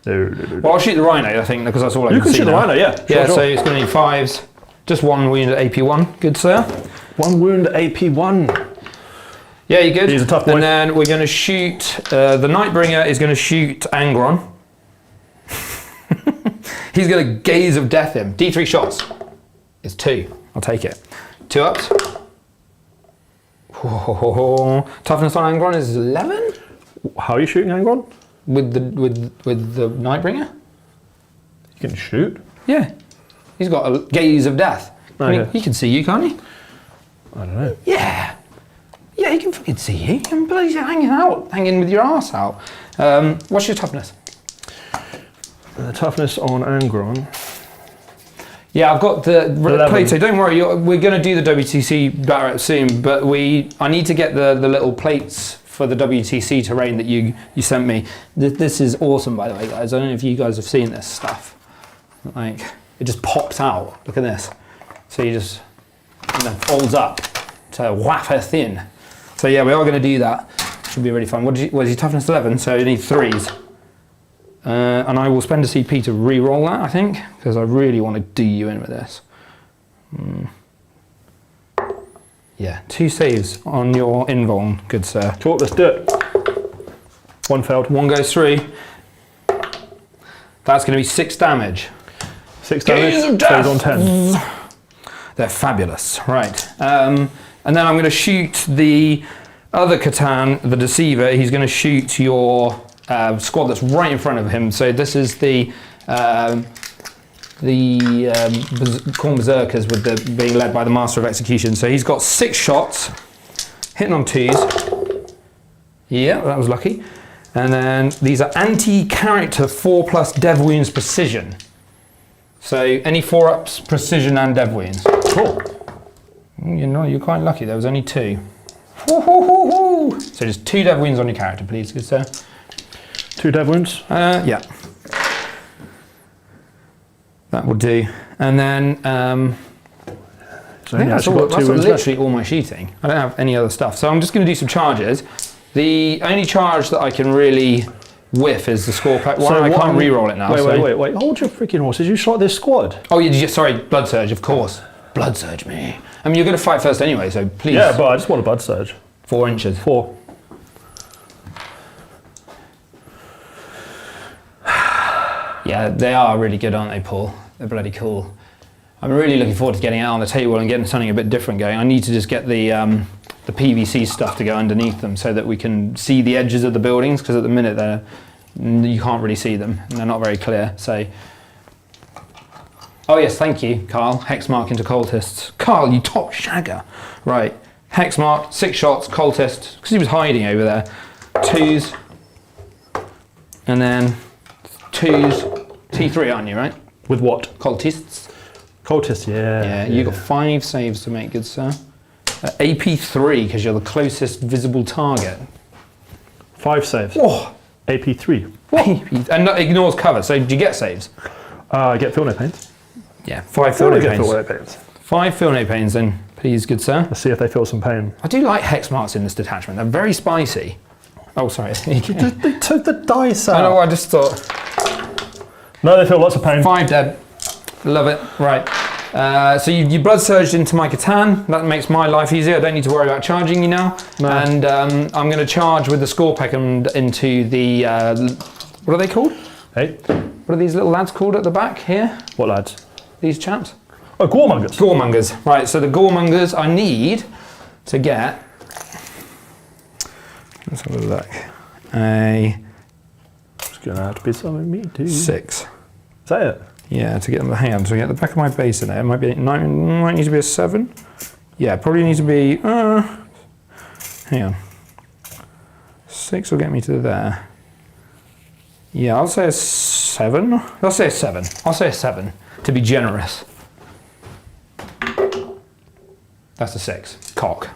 No. Well, I'll shoot the rhino, I think, because that's all I You can see shoot the now. rhino, yeah. Yeah, Sure. so it's going to need 5s. Just 1 wound at AP1. Good, sir. 1 wound, AP1. Yeah, you good? He's a tough boy. And then we're going to shoot... the Nightbringer is going to shoot Angron. He's going to Gaze of Death him. D3 shots. It's 2. I'll take it. 2 ups. Toughness on Angron is 11? How are you shooting Angron? With the Nightbringer? You can shoot. Yeah. He's got a Gaze of Death. I mean, Okay. he can see you, can't he? I don't know. Yeah. Yeah, he can fucking see you. You can bloody hanging with your arse out. What's your toughness? The toughness on Angron. Yeah, I've got the 11. plate. So don't worry, we're going to do the WTC Barrett soon, but I need to get the little plates for the WTC terrain that you sent me. This is awesome, by the way, guys. I don't know if you guys have seen this stuff. Like, it just pops out. Look at this. So you just, and then folds up to wafer thin. So yeah, we are going to do that. Should be really fun. What is your toughness 11? So you need 3s. And I will spend a CP to re-roll that, I think, because I really want to do you in with this. Yeah, 2 saves on your invuln, good sir. Cool, let's do it. 1 failed. 1 goes 3. That's going to be 6 damage. 6 damage, stays on 10. They're fabulous, right. And then I'm going to shoot the other Catan, the Deceiver. He's going to shoot your squad that's right in front of him. So this is the Khorne Berserkers with being led by the Master of Execution. So he's got 6 shots, hitting on 2s. Yeah, that was lucky. And then these are anti-character 4+ Dev Wounds Precision. So any 4-ups, Precision and Dev Wounds. Cool. You know, you're quite lucky. There was only 2. So just 2 Dev Wounds on your character, please, good sir. 2 dev wounds? Yeah. That will do. And then So I think that's got 2 wounds left. literally all my shooting. I don't have any other stuff. So I'm just going to do some charges. The only charge that I can really whiff is the score pack one. I can't re-roll it now. Wait. Hold your freaking horses. You shot this squad. Oh, sorry, Blood Surge, of course. Blood Surge me. I mean, you're going to fight first anyway, so please. Yeah, but I just want a blood surge. 4 inches. 4. Yeah, they are really good, aren't they, Paul? They're bloody cool. I'm really looking forward to getting out on the table and getting something a bit different going. I need to just get the PVC stuff to go underneath them so that we can see the edges of the buildings, because at the minute you can't really see them and they're not very clear. So, oh yes, thank you, Carl. Hex mark into cultists. Carl, you top shagger. Right, hex mark, 6 shots, cultist, because he was hiding over there. 2s, and then 2s. T3, aren't you, right? With what? Cultists. Cultist, yeah. Yeah, you got 5 saves to make, good sir. AP3, because you're the closest visible target. 5 saves. Oh, AP3. and that ignores cover. So, do you get saves? I get feel no pains. Yeah, 5 feel no get pains. feel no pains. 5 feel no pains, then, please, good sir. Let's see if they feel some pain. I do like hex marks in this detachment. They're very spicy. Oh, sorry. They took the dice out. I know. I just thought. No, they feel lots of pain. 5 dead. Love it. Right. So you blood surged into my Catan. That makes my life easier. I don't need to worry about charging you now. No. And I'm going to charge with the score pack into the what are they called? Hey, What are these little lads called at the back here? what lads? These chaps? Oh, Goremongers. Goremongers. Right. So the Goremongers I need to get. Let's have a look. It's gonna have to be something me too. 6. Is that it? Yeah, to get them. Hang on, to get the back of my base in there, it might need to be a 7. Yeah, probably needs to be. Hang on. 6 will get me to there. Yeah, I'll say a 7. I'll say a 7. I'll say a 7 to be generous. That's a 6. Cock.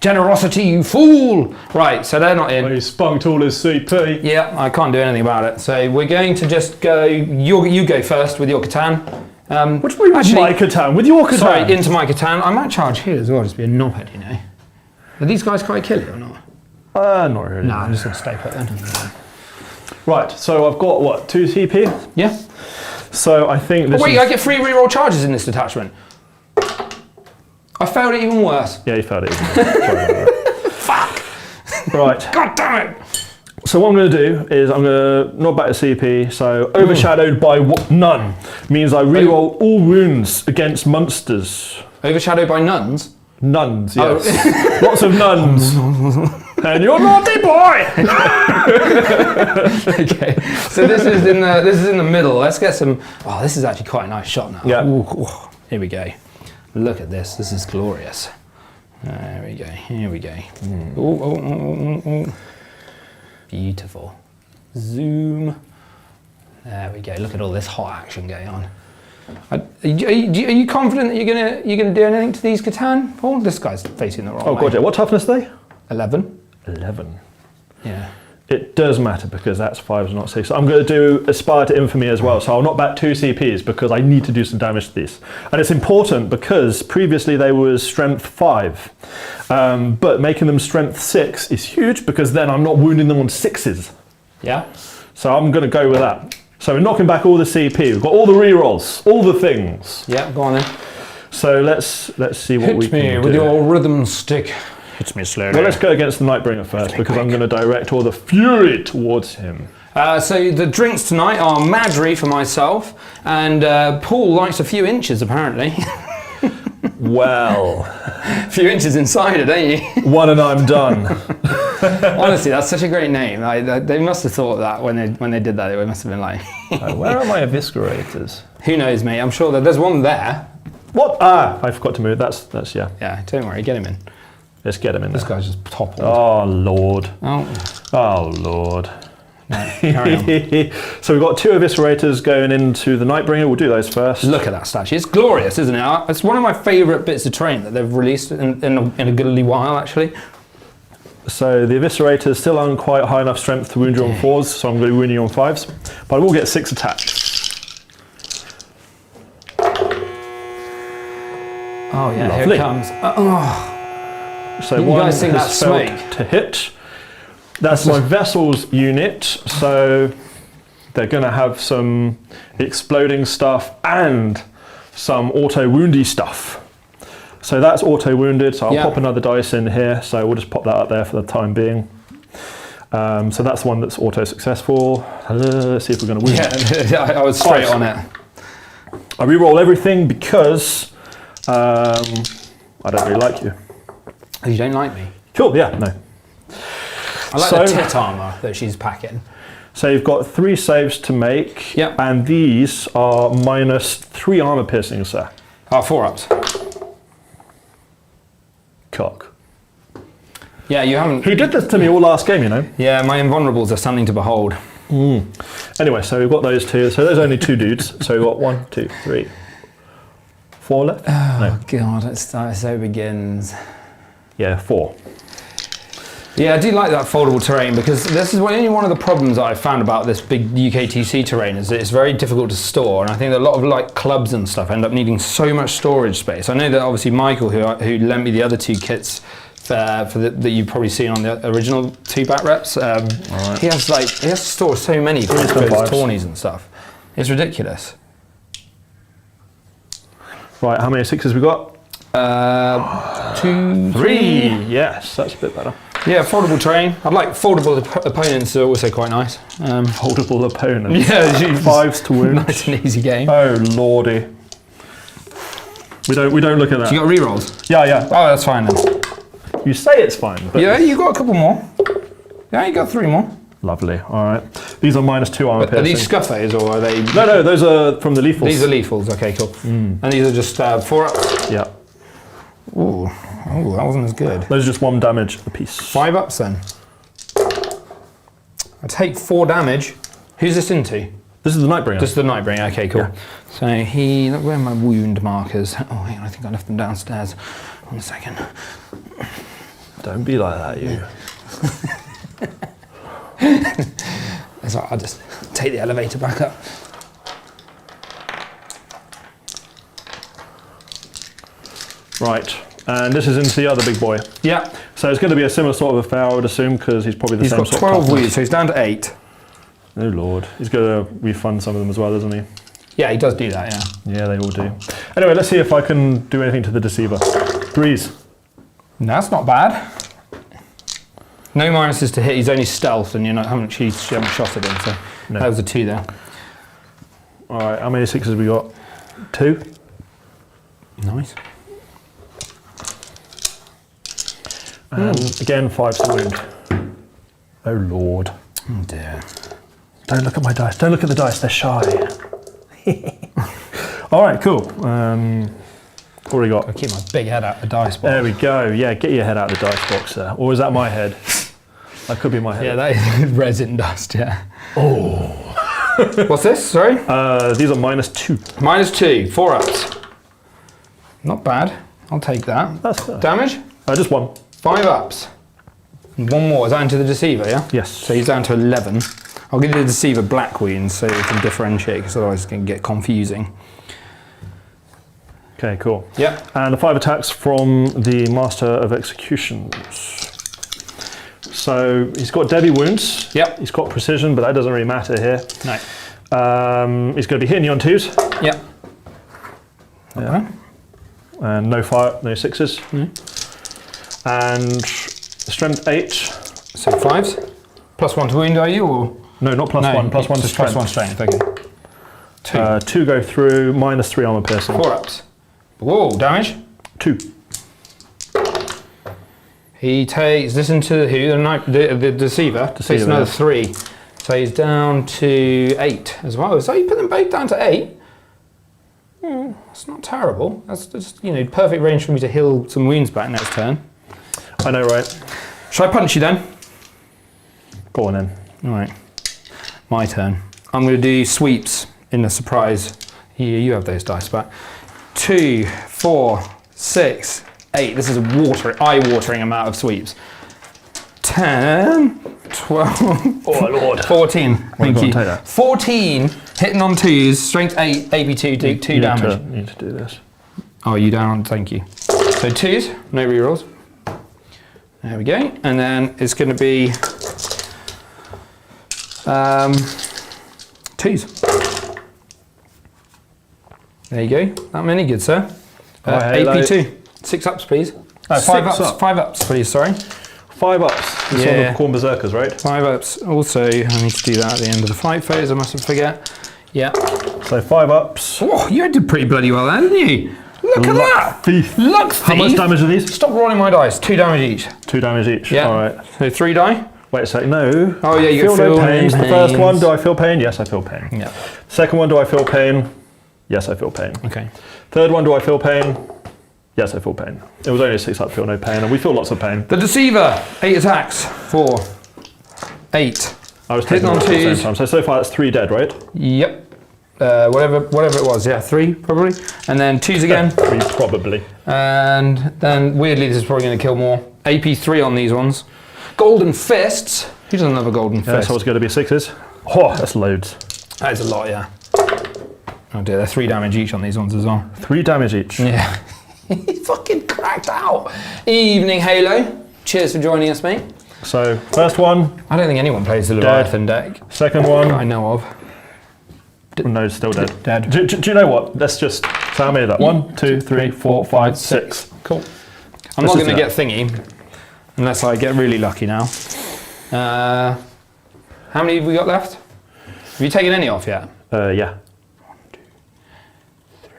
Generosity, you fool! Right, so they're not in. Well, you spunked all his CP. Yeah, I can't do anything about it. So we're going to just go. You go first with your Catan, Which way was my Catan? With your Catan? Sorry, into my Catan. I might charge here as well, just be a knobhead, you know. Are these guys quite killy or not? Not really. No, I'm just going to stay put then. Right, so I've got, what, 2 CP? Yeah. So I think this I get free reroll charges in this detachment. I failed it even worse. Yeah, you failed it even worse. Sorry about that. Fuck! Right. God damn it! So what I'm going to do is I'm going to knock back the CP. So overshadowed by none means I reroll all wounds against monsters. Overshadowed by nuns? Nuns, yes. Lots of nuns. And you're naughty boy! Okay, so this is in the middle. Let's get some. Oh, this is actually quite a nice shot now. Yeah. Ooh, here we go. Look at this. This is glorious. There we go. Here we go. Ooh. Beautiful. Zoom. There we go. Look at all this hot action going on. Are you confident that you're gonna do anything to these Catan, Paul? This guy's facing the wrong way. Oh god, yeah. What toughness are they? 11. 11. Yeah. It does matter because that's 5s, not 6. I'm going to do Aspire to Infamy as well, so I'll knock back 2 CPs because I need to do some damage to these. And it's important because previously they were Strength 5, but making them Strength 6 is huge because then I'm not wounding them on 6s. Yeah. So I'm going to go with that. So we're knocking back all the CP. We've got all the rerolls, all the things. Yeah, go on then. So let's see what we can do. Hit me with your rhythm stick. Hits me slowly. Well, let's go against the Nightbringer first because I'm going to direct all the fury towards him. So the drinks tonight are Madry for myself, and Paul likes a few inches apparently. Well, a few inches inside it, ain't you? One and I'm done. Honestly, that's such a great name. They must have thought that when they did that. It must have been like. Where are my eviscerators? Who knows, mate? I'm sure that there's one there. What? Ah, I forgot to move. That's yeah. Yeah, don't worry, get him in. Let's get him in This there. guy's just toppled. Oh Lord. Oh. Oh Lord. No, carry on. So we've got 2 eviscerators going into the Nightbringer. We'll do those first. Look at that statue. It's glorious, isn't it? It's one of my favourite bits of terrain that they've released in a goodly while, actually. So the eviscerators still aren't quite high enough strength to wound you on 4s, so I'm going to be wounding you on 5s. But I will get 6 attacks. Oh yeah, Lovely. here it comes. So You one guys think has that's failed smoke? to hit. That's my vessel's unit, so they're going to have some exploding stuff and some auto-woundy stuff. So that's auto-wounded, so I'll pop another dice in here, so we'll just pop that up there for the time being. So that's the one that's auto-successful. Let's see if we're going to wound. Yeah, I was straight on it. I re-roll everything because I don't really like you. Oh, you don't like me? Cool, yeah, no. I like the tit armour that she's packing. So you've got 3 saves to make, Yep. and these are -3 armour piercing, sir. 4 ups. Cock. Yeah, you haven't. Who did this to me all last game, you know? Yeah, my invulnerables are something to behold. Anyway, so we've got those 2. So there's only 2 dudes. So we've got 1, 2, 3, 4 left? Oh God, it so begins. Yeah, 4. Yeah, I do like that foldable terrain because this is only one of the problems that I've found about this big UKTC terrain is that it's very difficult to store, and I think that a lot of like clubs and stuff end up needing so much storage space. I know that obviously Michael, who lent me the other 2 kits that you've probably seen on the original 2 back reps, he has to store so many for his tawnies and stuff. It's ridiculous. Right, how many 6s we got? 2, 3. Yes, that's a bit better. Yeah, foldable terrain. I'd like foldable opponents are also quite nice. Foldable opponents. Yeah, 5s to wound. Nice and easy game. Oh lordy. We don't look at that. So you got rerolls? Yeah. Oh, that's fine then. You say it's fine, but Yeah, you got a couple more. Yeah, you got 3 more. lovely. All right. These are -2 armor Are piercing. these scuffers or are they? No, those are from the lethals. These are lethals. Okay, cool. And these are just 4 ups. Yeah. Ooh, that wasn't as good. Those are just 1 damage a piece. 5 ups then. I take 4 damage. Who's this into? This is the Nightbringer. This is the Nightbringer. Okay, cool. Yeah. So where are my wound markers? Oh, hang on, I think I left them downstairs. 1 second. Don't be like that, you. It's like, I'll just take the elevator back up. Right. And this is into the other big boy. Yeah. So it's going to be a similar sort of affair, I would assume, because he's probably the He's same got sort 12 of toughness. wounds, so he's down to 8. Oh lord. He's going to refund some of them as well, isn't he? Yeah, he does do that, yeah. Yeah, they all do. Anyway, let's see if I can do anything to the Deceiver. 3s. No, that's not bad. No minuses to hit, he's only stealth and you haven't shot at him, so No. that was a 2 there. Alright, how many 6s have we got? 2. Nice. And again, 5 to wound. Oh lord. Oh dear. Don't look at my dice. Don't look at the dice, they're shy. Alright, cool. What do we got? I keep my big head out the dice box. There we go. Yeah, get your head out of the dice box there. Or is that my head? That could be my head. Yeah, that is resin dust, yeah. Oh. What's this, sorry? These are -2. -2, 4 ups. Not bad, I'll take that. That's Damage? just 1. 5 ups. And 1 more, is that into the Deceiver, yeah? Yes. So he's down to 11. I'll give you the Deceiver black wounds so you can differentiate, because otherwise it's going to get confusing. Okay, cool. Yep. And the 5 attacks from the Master of Executions. So he's got Debbie wounds. Yep. He's got precision, but that doesn't really matter here. No. He's going to be hitting you on 2s. Yep. Yeah. And no fire, no 6s. And strength 8. So 5s. +1 to wound, are you? Or? No, not +1. +1 to strength. +1 strength, okay. 2. 2 go through, -3 armor piercing. 4 ups. Whoa, damage? 2. He takes this into who? The Deceiver. Takes another 3. So he's down to 8 as well. So you put them both down to 8? That's not terrible. That's just, perfect range for me to heal some wounds back next turn. I know, right? Shall I punch you then? Go on then. All right. My turn. I'm going to do sweeps in the surprise. Here, you have those dice back. 2, 4, 6, 8. This is a eye-watering amount of sweeps. 10, 12, Oh Lord. 14. Thank go on, you. take that. 14, hitting on 2s, strength 8, AP2, do 2 damage. You need to do this. Oh, you down, thank you. So 2s, no rerolls. There we go. And then it's going to be 2s. There you go. That many, good sir. AP2. 6 ups, please. 5 ups. up. 5 ups, please. Sorry. 5 ups. This one of Corn Berserkers, right? 5 ups. Also, I need to do that at the end of the fight phase. I mustn't forget. Yeah. So 5 ups. Oh, you did pretty bloody well there, didn't you? Look at that. Thief. Luck thief. How much damage are these? Stop rolling my dice. 2 damage each. 2 damage each. Yeah. All right. So 3 die. Wait a sec. No. Oh yeah, you feel feel no pains. no The first one, pains. do I feel pain? Yes, I feel pain. Yeah. Second one, do I feel pain? Yes, I feel pain. Okay. Third one, do I feel pain? Yes, I feel pain. It was only a 6 up, feel no pain, and we feel lots of pain. The Deceiver. 8 attacks. 4, 8. I was Hitting taking on on at the same 2s. time. So far that's 3 dead, right? Yep. Whatever it was. Yeah, 3 probably. And then 2s again. 3 probably. And then weirdly, this is probably going to kill more. AP3 on these ones. Golden fists. Who doesn't have a golden Yeah, fist? so it's going to be 6s. Oh, that's loads. That is a lot, yeah. Oh dear, they're 3 damage each on these ones as well. 3 damage each. Yeah. He fucking cracked out. Evening, Halo. Cheers for joining us, mate. So first one, I don't think anyone plays the Leviathan deck second that I one. know of. No, still dead. Dead. Do you know what? Let's just. So how many of that? 1, 2, 3, 4, 5, 6. Cool. I'm not going to get thingy unless I get really lucky now. How many have we got left? Have you taken any off yet? Yeah. 1, 2, 3,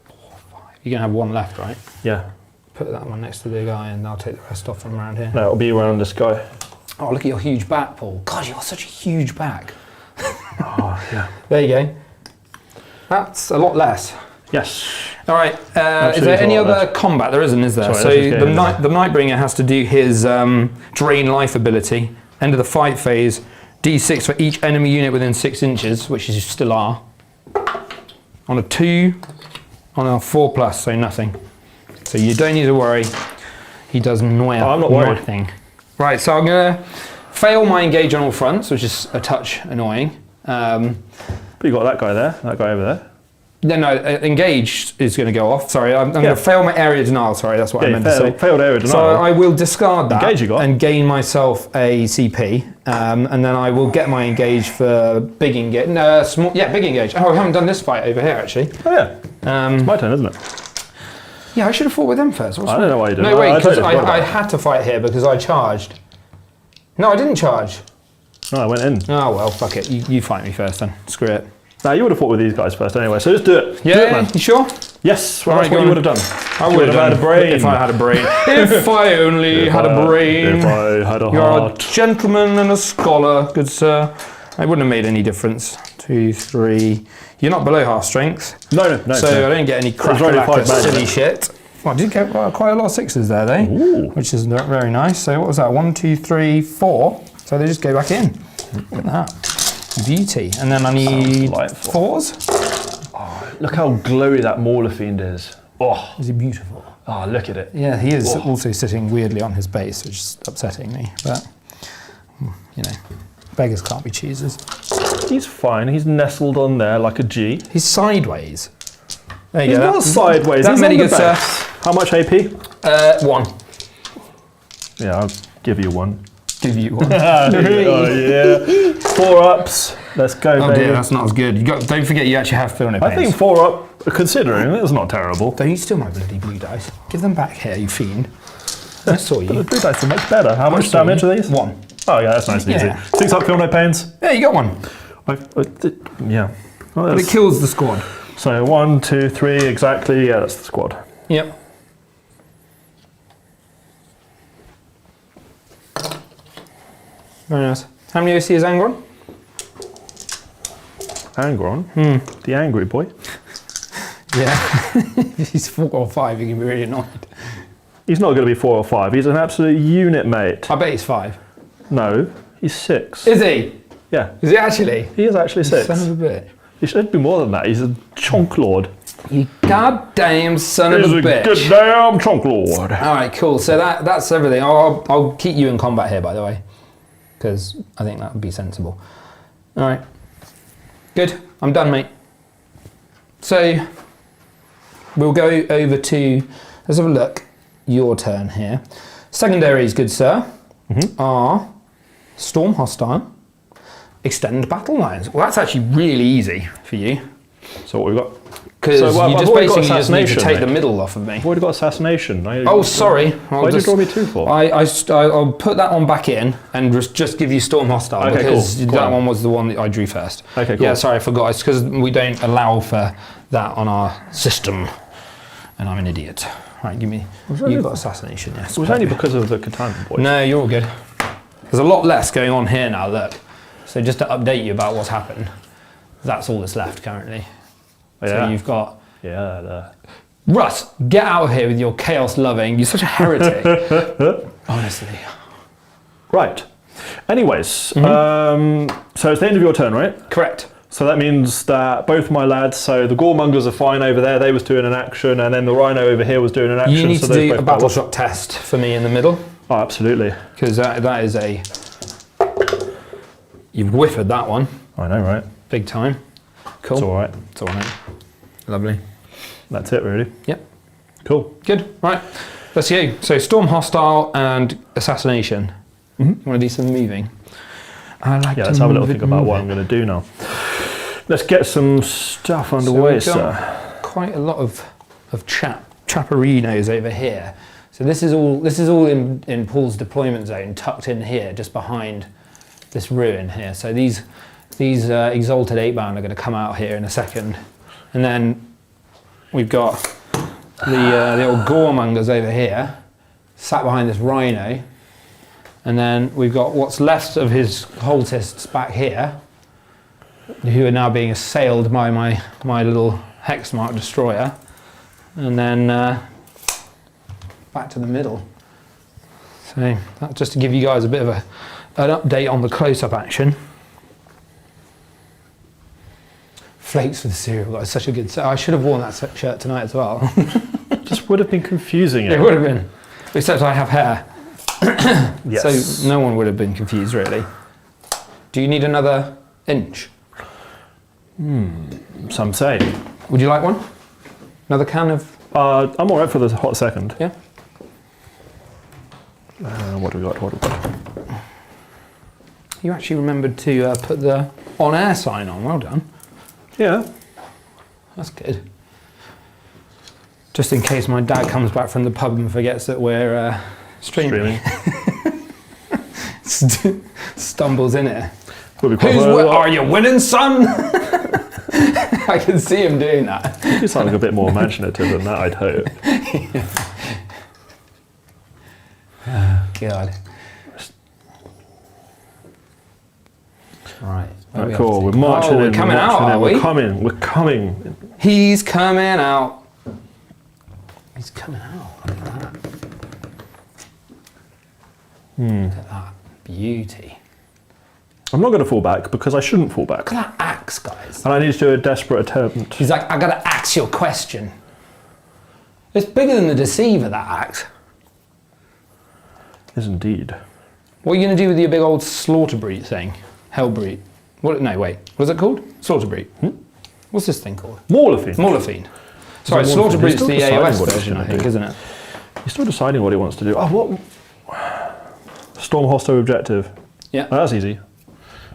4, 5. You're going to have 1 left, right? Yeah. Put that one next to the guy and I'll take the rest off from around here. No, it'll be around this guy. Oh, look at your huge back, Paul. God, you've got such a huge back. Oh, yeah. There you go. That's a lot less. Yes. All right. Is Absolutely there any a lot other combat? There isn't, is there? Sorry, So let's just get the in Nightbringer has to do his drain life ability. End of the fight phase. D6 for each enemy unit within 6 inches, which you still are. On a 2, on a 4+, so nothing. So you don't need to worry. He does I'm not worried. nothing. Right. So I'm gonna fail my engage on all fronts, which is a touch annoying. But you got that guy there, that guy over there. No, engage is going to go off. Sorry, I'm going to fail my area denial. Sorry, that's what I meant to say. Failed area denial. So I will discard that Engage you got. and gain myself a CP, and then I will get my engage for big engage. No, small. Yeah, big engage. Oh, I haven't done this fight over here actually. Oh yeah. It's my turn, isn't it? Yeah, I should have fought with them first. I don't know why you did. No, wait, because I had to fight here because I charged. No, I didn't charge. No, I went in. Oh well, fuck it. You fight me first then. Screw it. Now you would have fought with these guys first anyway, so just do it. Yeah, do it, man. You sure? Yes, well, that's what you would have done. I would have had a brain. If I had a brain. If I only had a brain. If I had a You're heart. a gentleman and a scholar, good sir. It wouldn't have made any difference. 2, 3. You're not below half strength. No. So I don't get any crack silly shit. Well, I did get quite a lot of 6s there, though. Ooh. Which is very nice. So what was that? 1, 2, 3, 4. So they just go back in. Look at that. Beauty. And then I need 4s. Oh, look how glowy that Mauler Fiend is. Oh, Is he beautiful? oh, look at it. Yeah, he is also sitting weirdly on his base, which is upsetting me. But, you know, beggars can't be choosers. He's fine. He's nestled on there like a G. He's sideways. There you He's go. not sideways. That He's many on the good, sir. base. How much AP? 1. Yeah, I'll give you 1. Give you 1. Oh yeah. 4 ups. Let's go, Oh baby. dear, that's not as good. Don't forget you actually have feel no pains. I think 4 up, considering, it's not terrible. Don't you steal my bloody blue dice? Give them back here, you fiend. I saw The you. blue dice are much better. How much damage are these? 1. Oh yeah, that's nice and Yeah. easy. 6 up, feel no pains. Yeah, you got 1. Yeah. Well, But it kills the squad. so 1, 2, 3, exactly. Yeah, that's the squad. Yep. Very nice. How many OC is Angron? Angron, the angry boy. Yeah. If he's 4 or 5, he can be really annoyed. He's not going to be 4 or 5. He's an absolute unit, mate. I bet he's 5. No, he's 6. Is he? Yeah, Is he actually? he is actually 6. Son of a bitch. He should be more than that. He's a chonk lord. You goddamn son of He's a a bitch. good damn chonk lord. All right, cool. So that's everything. I'll keep you in combat here, by the way, because I think that would be sensible. All right. Good. I'm done, mate. So we'll go over to, let's have a look. Your turn here. Secondaries, good sir, are Storm Hostile, Extend Battle Lines. Well, that's actually really easy for you. So what we've got? Because So, well, you I've just already got basically just need to assassination, take the mate. middle off of me. I've already got assassination. Oh, sorry. Why did you draw me 2 for? I'll put that one back in and just give you Storm Hostile Okay, because cool. that one was the one that I drew first. Okay, cool. Yeah, sorry, I forgot. It's because we don't allow for that on our system, and I'm an idiot. Right, give me. You've got assassination. Yes. It was only because of the Catan boys. No, you're all good. There's a lot less going on here now. Look. So just to update you about what's happened, that's all that's left currently. Yeah. So you've got. Yeah. Russ, get out of here with your chaos loving. You're such a heretic. Honestly. Right. Anyways, so it's the end of your turn, right? Correct. So that means that both my lads, so the Goremongers are fine over there, they was doing an action, and then the Rhino over here was doing an action. You need so to those do both a go battle well. shock test for me in the middle, Oh, absolutely. because that is a. You've whiffed that one, I know, right? big time. Cool. It's all right. It's all right. Lovely. That's it, really. Yep. Cool. Good. Right. Let's go. So Storm Hostile and Assassination. You want to do some moving? I like Yeah, to let's have a little move think it, about move what it. I'm going to do now. Let's get some stuff underway, we've got sir. quite a lot of chaparinos over here. So this is all in Paul's deployment zone, tucked in here, just behind this ruin here. So these Exalted 8-bound are going to come out here in a second, and then we've got the old Goremongers over here, sat behind this Rhino, and then we've got what's left of his cultists back here, who are now being assailed by my little Hexmark destroyer, and then back to the middle. So that's just to give you guys a bit of an update on the close-up action. Flakes for the cereal guys, such a good set. I should have worn that shirt tonight as well. Just would have been confusing It it. would have been, except I have hair. Yes. So no one would have been confused really. Do you need another inch? Some say. Would you like one? Another can of... I'm alright for the hot second. Yeah. What do we got? You actually remembered to put the on-air sign on. Well done. Yeah. That's good. Just in case my dad comes back from the pub and forgets that we're streaming. Stumbles in it. Are you winning, son? I can see him doing that. You sound like a bit more imaginative than that, I'd hope. Oh, God. Right. Right, cool. We're marching in. We're coming out, are we? We're coming. He's coming out. He's coming out. Look at that. Look at that beauty. I'm not going to fall back because I shouldn't fall back. Look at that axe, guys. And I need to do a desperate attempt. He's like, I got to axe your question. It's bigger than the Deceiver, that axe. Is indeed. What are you going to do with your big old Slaughterbrute thing? Hellbrute. What? No, wait. What's it called? Slaughterbrute. What's this thing called? Maulerfiend. Maulerfiend. Sorry, Slaughterbrute's the AOS version, I think, isn't it? He's still deciding what he wants to do. Oh, what? Storm hostile objective. Yeah. Oh, that's easy.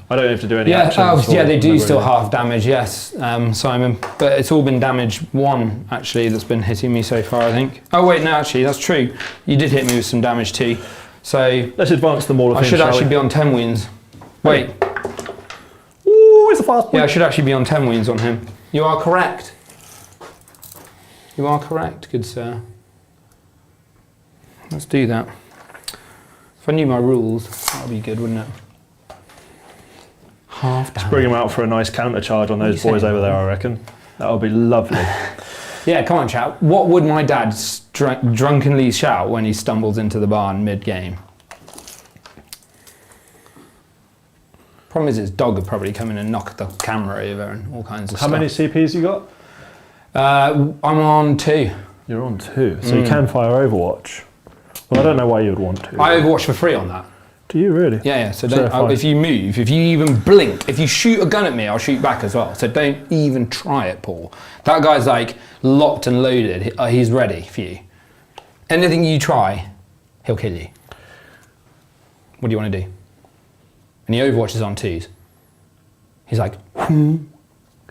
I don't have to do any actions. Yeah, they do still half damage, yes, Simon. But it's all been damage 1, actually, that's been hitting me so far, I think. Oh, wait, no, actually, that's true. You did hit me with some damage too. So let's advance the Maulerfiend. I should actually be on 10 wounds. Wait. Ooh, it's a fast one. Yeah, I should actually be on 10 wounds on him. You are correct. You are correct, good sir. Let's do that. If I knew my rules, that would be good, wouldn't it? Half damage. Let's bring him out for a nice counter charge on those boys over there, I reckon. That would be lovely. Yeah, come on, chat. What would my dad drunkenly shout when he stumbles into the barn mid-game? Problem is, his dog would probably come in and knock the camera over and all kinds of stuff. How many CPs you got? I'm on 2. You're on 2, so you can fire Overwatch. Well, I don't know why you would want to. I Overwatch for free on that. Do you really? Yeah. So don't, if you move, if you even blink, if you shoot a gun at me, I'll shoot back as well. So don't even try it, Paul. That guy's like locked and loaded. He's ready for you. Anything you try, he'll kill you. What do you want to do? And he Overwatches on 2s. He's like,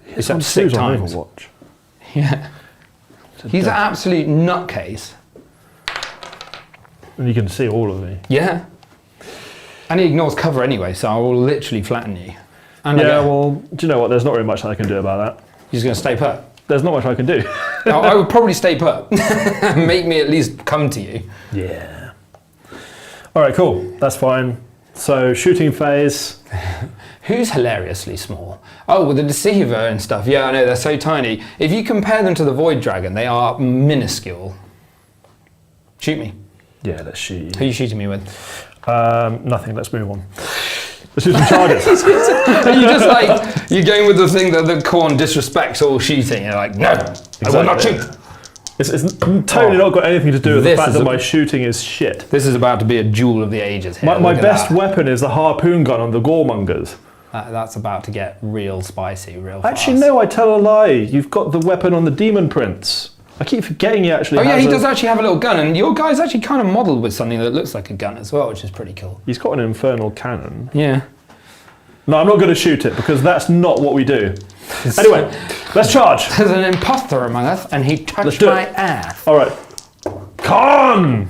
It's on 6 times. Overwatch. Yeah. He's an absolute nutcase. And you can see all of me. Yeah. And he ignores cover anyway, so I will literally flatten you. And yeah, well, do you know what? There's not really much I can do about that. You're just going to stay put? There's not much I can do. I would probably stay put. Make me at least come to you. Yeah. All right, cool. That's fine. So, shooting phase. Who's hilariously small? Oh, with the Deceiver and stuff. Yeah, I know, they're so tiny. If you compare them to the Void Dragon, they are minuscule. Shoot me. Yeah, let's shoot you. Who are you shooting me with? Nothing, let's move on. Let's do some charges. You're just like, you're going with the thing that the Khorne disrespects all shooting. You're like, no, exactly. I will not shoot. It's totally not got anything to do with the fact that my shooting is shit. This is about to be a duel of the ages here. My best weapon is the harpoon gun on the Goremongers. That's about to get real spicy, real fast. Actually, no, I tell a lie. You've got the weapon on the Demon Prince. I keep forgetting he actually has he does actually have a little gun, and your guy's actually kind of modelled with something that looks like a gun as well, which is pretty cool. He's got an infernal cannon. Yeah. No, I'm not going to shoot it, because that's not what we do. Anyway, let's charge. There's an imposter among us, and he touched my ass. All right. Khan!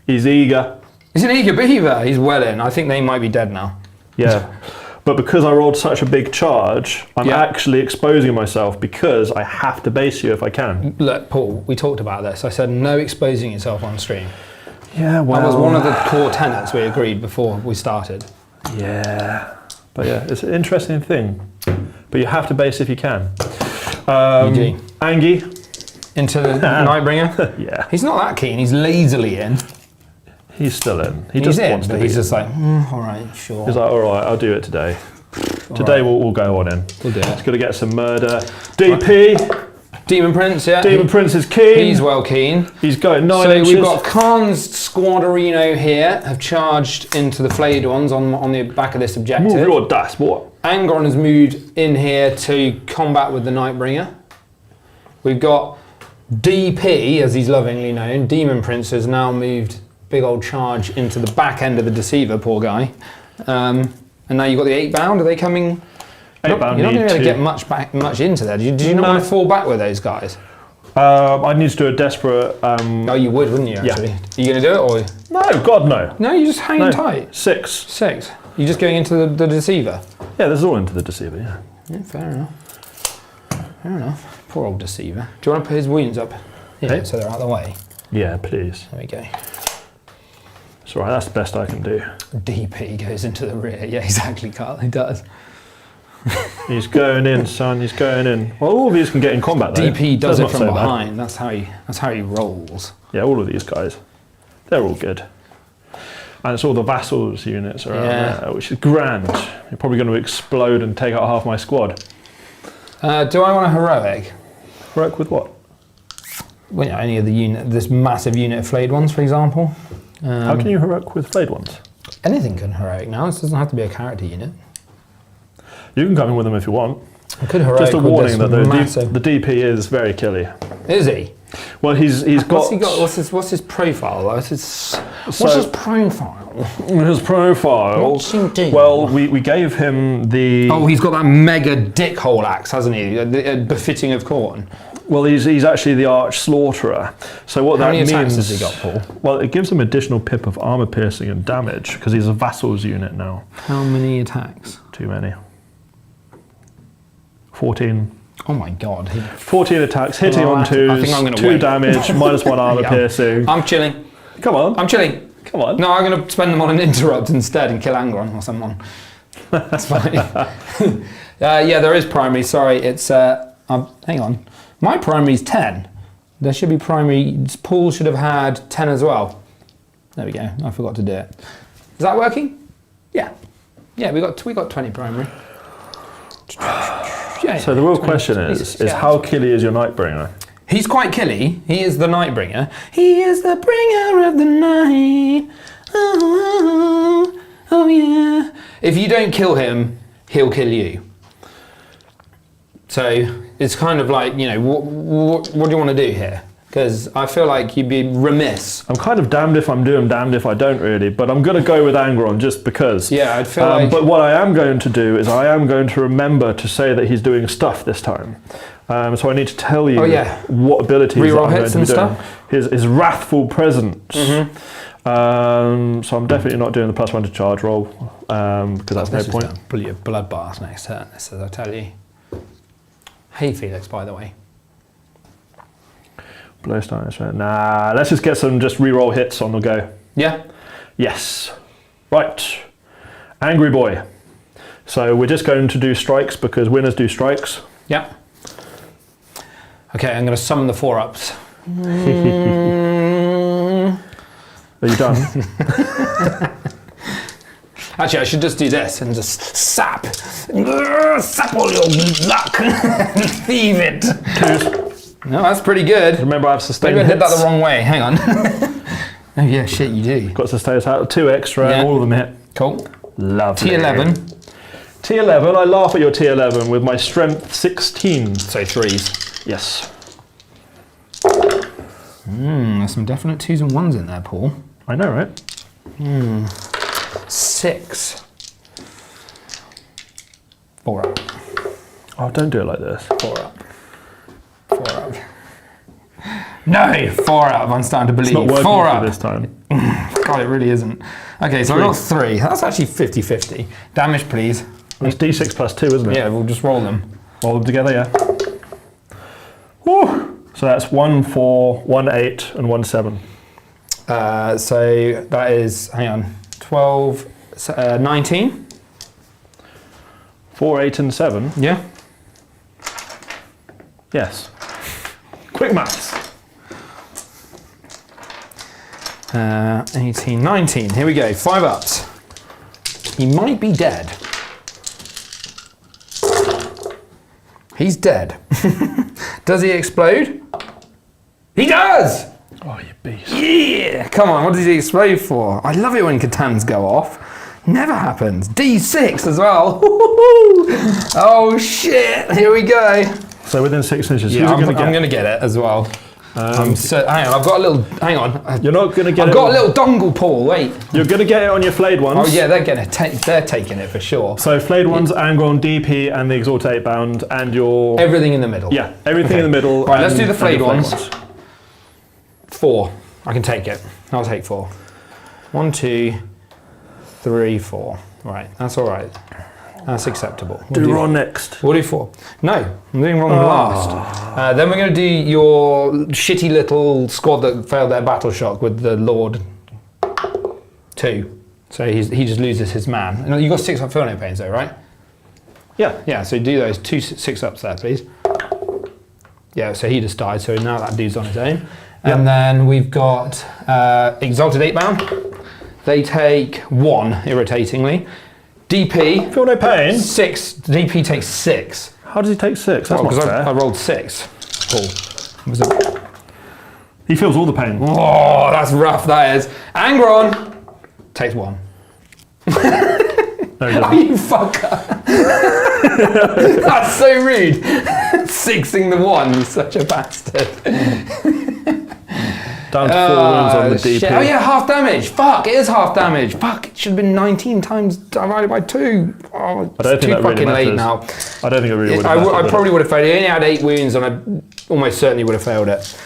He's eager. He's an eager beaver. He's well in. I think they might be dead now. Yeah. But because I rolled such a big charge, I'm actually exposing myself because I have to base you if I can. Look, Paul, we talked about this. I said no exposing yourself on stream. Yeah, well... That was one of the core tenets we agreed before we started. Yeah. But yeah, it's an interesting thing. But you have to base if you can. You do. Angie. Into the Nightbringer? Yeah. He's not that keen. He's lazily in. He's still in. He he's just in, wants to but be he's just in. like, all right, sure. He's like, all right, I'll do it today. Today we'll go on in. We'll do it. It's going to get some murder. DP. Demon Prince, yeah. Demon Prince is keen. He's well keen. He's going 9 inches. So we've got Khan's Squadrino here, have charged into the flayed ones on the back of this objective. Move your dice, boy. Angron has moved in here to combat with the Nightbringer. We've got DP, as he's lovingly known. Demon Prince has now moved big old charge into the back end of the Deceiver, poor guy. And now you've got the 8 bound. Are they coming? 8 bound. You're not going to be able to get much into there. Did you not want to fall back with those guys? I need to do a desperate. Oh, you would, wouldn't you? Actually, Yeah. Are you going to do it or? No, God no. No, you're just hanging tight. 6. 6. You're just going into the Deceiver. Yeah, this is all into the Deceiver. Yeah. Yeah, fair enough. Fair enough. Poor old Deceiver. Do you want to put his wounds up? Yeah, Hey. so they're out of the way. Yeah, please. There we go. It's alright. That's the best I can do. DP goes into the rear. Yeah, exactly, Carl. He does. He's going in, son. He's going in. Well, all of these can get in combat though. DP does That's it not from so bad. behind. That's how he rolls. Yeah, all of these guys. They're all good. And it's all the vassals units around there, which is grand. You're probably going to explode and take out half my squad. Do I want a heroic? Heroic with what? Well, yeah, any of the unit, this massive unit of flayed ones, for example. How can you heroic with flayed ones? Anything can heroic now. This doesn't have to be a character unit. You can come in with them if you want. I could heroic Just a with warning that this the DP is very killy. Is he? Well, he's got. What's he got? What's his profile? What's his profile? His profile. What's he do? Well, we gave him the. Oh, he's got that mega dickhole axe, hasn't he? Befitting of Khorne. Well, he's actually the Arch Slaughterer. So what How that many means? attacks has he got, Paul? Well, it gives him additional pip of armor piercing and damage because he's a vassals unit now. How many attacks? Too many. 14. Oh my god. 14 attacks, hitting Well, on I think 2s, I'm gonna 2 win. damage, -1 armor Yeah. piercing. I'm chilling. Come on. I'm chilling. Come on. No, I'm going to spend them on an interrupt instead and kill Angron or someone. That's fine. Yeah, there is primary. Sorry, it's... hang on. My primary's 10. There should be primary... Paul should have had 10 as well. There we go. I forgot to do it. Is that working? Yeah. Yeah, we got 20 primary. Yeah, So the real 20, question is yeah. how killy is your Nightbringer? He's quite killy. He is the Nightbringer. He is the bringer of the night. Oh, oh yeah. If you don't kill him, he'll kill you. So it's kind of like, you know, what do you want to do here? Because I feel like you'd be remiss. I'm kind of damned if I'm doing, damned if I don't really, but I'm going to go with Angron just because. Yeah, I'd feel like... But what I am going to do is I am going to remember to say that he's doing stuff this time. So I need to tell you what abilities Reroll I'm going hits to be and doing. stuff? His wrathful presence. So I'm definitely not doing the +1 to charge roll because that's no point. Brilliant bloodbath next turn, as I tell you. Hey Felix, by the way. Blow stance, right? Nah, let's just get some reroll hits on the go. Yeah? Yes. Right. Angry Boy. So we're just going to do strikes because winners do strikes. Yeah. Okay, I'm going to summon the 4-ups. Are you done? Actually, I should just do this and just sap. Sap all your luck. Thieve it. 2s. No, that's pretty good. Remember I have sustained Maybe I did that hits. the wrong way. Hang on. Oh yeah, shit, you do. Got sustained out. 2 extra, Yeah. all of them hit. Cool. Lovely. T11. T11, I laugh at your T11 with my strength 16. So 3s. Yes. There's some definite 2s and 1s in there, Paul. I know, right? 6. 4 up. Oh, don't do it like this. 4 up. 4 up. No! 4 up. I'm starting to believe. It's not working 4 for up. this time. God, it really isn't. Okay, so I got 3. That's actually 50-50. Damage, please. It's D6 plus 2, isn't it? Yeah, we'll just roll them. Roll them together, yeah. Woo! So that's 1, 4, 1, 8, and 1, 7. So that is, hang on, 12, 19. 4, 8, and 7. Yeah. Yes. Quick maths. 18, 19. Here we go. 5 ups. He might be dead. He's dead. Does he explode? He does! Oh, you beast. Yeah! Come on, what does he explode for? I love it when Catans go off. Never happens. D6 as well. Oh shit! Here we go. So within 6 inches. Yeah, I'm going to get it as well. Hang on, I've got a little. Hang on. You're not going to get it. I've got a little dongle, Paul. Wait. You're going to get it on your flayed ones. Oh yeah, they're taking it for sure. So flayed ones, Angron, DP, and the Exalted 8-bound, and your everything in the middle. Yeah, everything in the middle. Right, let's do the flayed ones. 4. I can take it. I'll take 4. 1, 2, 3, 4. Right, that's all right. That's acceptable. Do Ron next. We'll do 4. No, I'm doing Ron last. Then we're going to do your shitty little squad that failed their battle shock with the Lord 2. So he just loses his man. You got 6 up Feel No Pains though, right? Yeah. Yeah, so do those 2 6-ups there, please. Yeah, so he just died, so now that dude's on his own. And then we've got Exalted 8-bound. They take 1, irritatingly. DP. Feel No Pain? 6. DP takes 6. How does he take 6? That's not fair. I rolled 6. Paul. He feels all the pain. Oh, that's rough, that is. Angron takes 1. No, oh, you fucker. That's so rude. 6ing the 1, you're such a bastard. Down to 4 wounds on the DP. Shit. Oh yeah, half damage. Fuck, it is half damage. Fuck, it should have been 19 times divided by 2. Oh, I don't think too that fucking really late now. I don't think it really would have I probably would have failed it. He only had 8 wounds and I almost certainly would have failed it.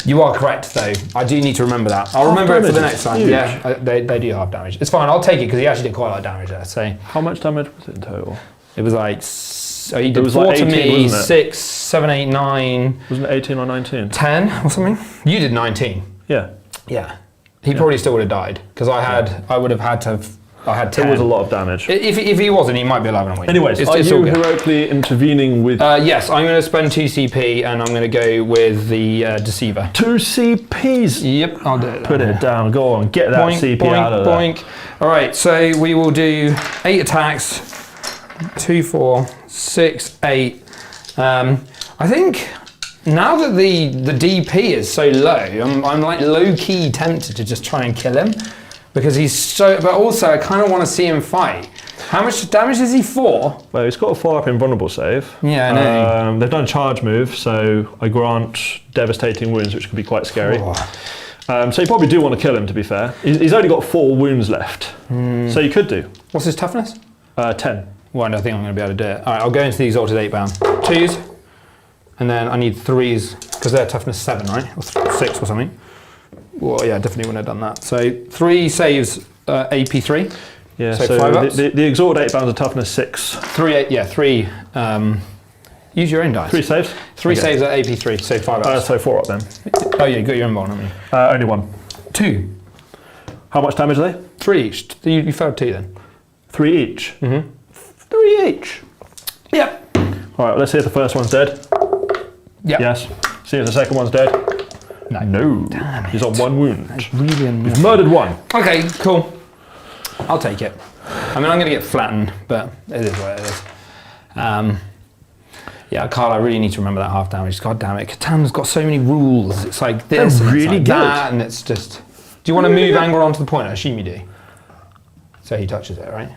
You are correct though. I do need to remember that. I'll remember it for the next time. Huge. Yeah, they do half damage. It's fine, I'll take it because he actually did quite a lot of damage there. So how much damage was it in total? it was like, so he did 4 like to 18, me, wasn't it? 6, 7, 8, 9. Wasn't it 18 or 19? 10 or something? You did 19. Yeah. Yeah. He probably still would have died because I would have had to have, I had 10. It was a lot of damage. If he wasn't, he might be alive and win. Anyways, it's are all you good. heroically intervening with... yes, I'm going to spend 2 CP and I'm going to go with the Deceiver. 2 CPs? Yep, I'll do it. Put it down, go on, get that Boink, CP boink, out of there. boink. All right, so we will do 8 attacks, 2, 4, 6, 8. I think now that the DP is so low, I'm like low-key tempted to just try and kill him because he's so, but also I kind of want to see him fight. How much damage is he 4? Well, he's got a 4-up invulnerable save. Yeah, I know. They've done a charge move, so I grant devastating wounds, which could be quite scary. Oh. So you probably do want to kill him, to be fair. He's only got 4 wounds left, so you could do. What's his toughness? 10. Well, I don't think I'm going to be able to do it. All right, I'll go into the Exalted 8-bound. 2s, and then I need 3s, because they're toughness 7, right? Or 6 or something. Well, yeah, definitely wouldn't have done that. So 3 saves AP 3. Yeah, so so 5 ups. the Exalted 8-bounds are toughness 6. 3, 8, yeah, 3. Use your own dice. 3 saves? 3 saves at AP 3, so 5 ups. So 4 up then. Oh, yeah, you got your own bone, haven't you? Only 1. 2. How much damage are they? 3 each. You failed 2 then. 3 each? Mm-hmm. 3 each? Yep. Alright, let's see if the first one's dead. Yep. Yes. See if the second one's dead. No. Damn it. He's on 1 wound. That's really annoying. He's murdered 1. Okay, cool. I'll take it. I mean, I'm going to get flattened, but it is what it is. Yeah, Carl, I really need to remember that half damage. God damn it. Catan's got so many rules. It's like this, They're and really it's like good. that, and it's just... Do you want to move Angron onto the point? I assume you do. So he touches it, right?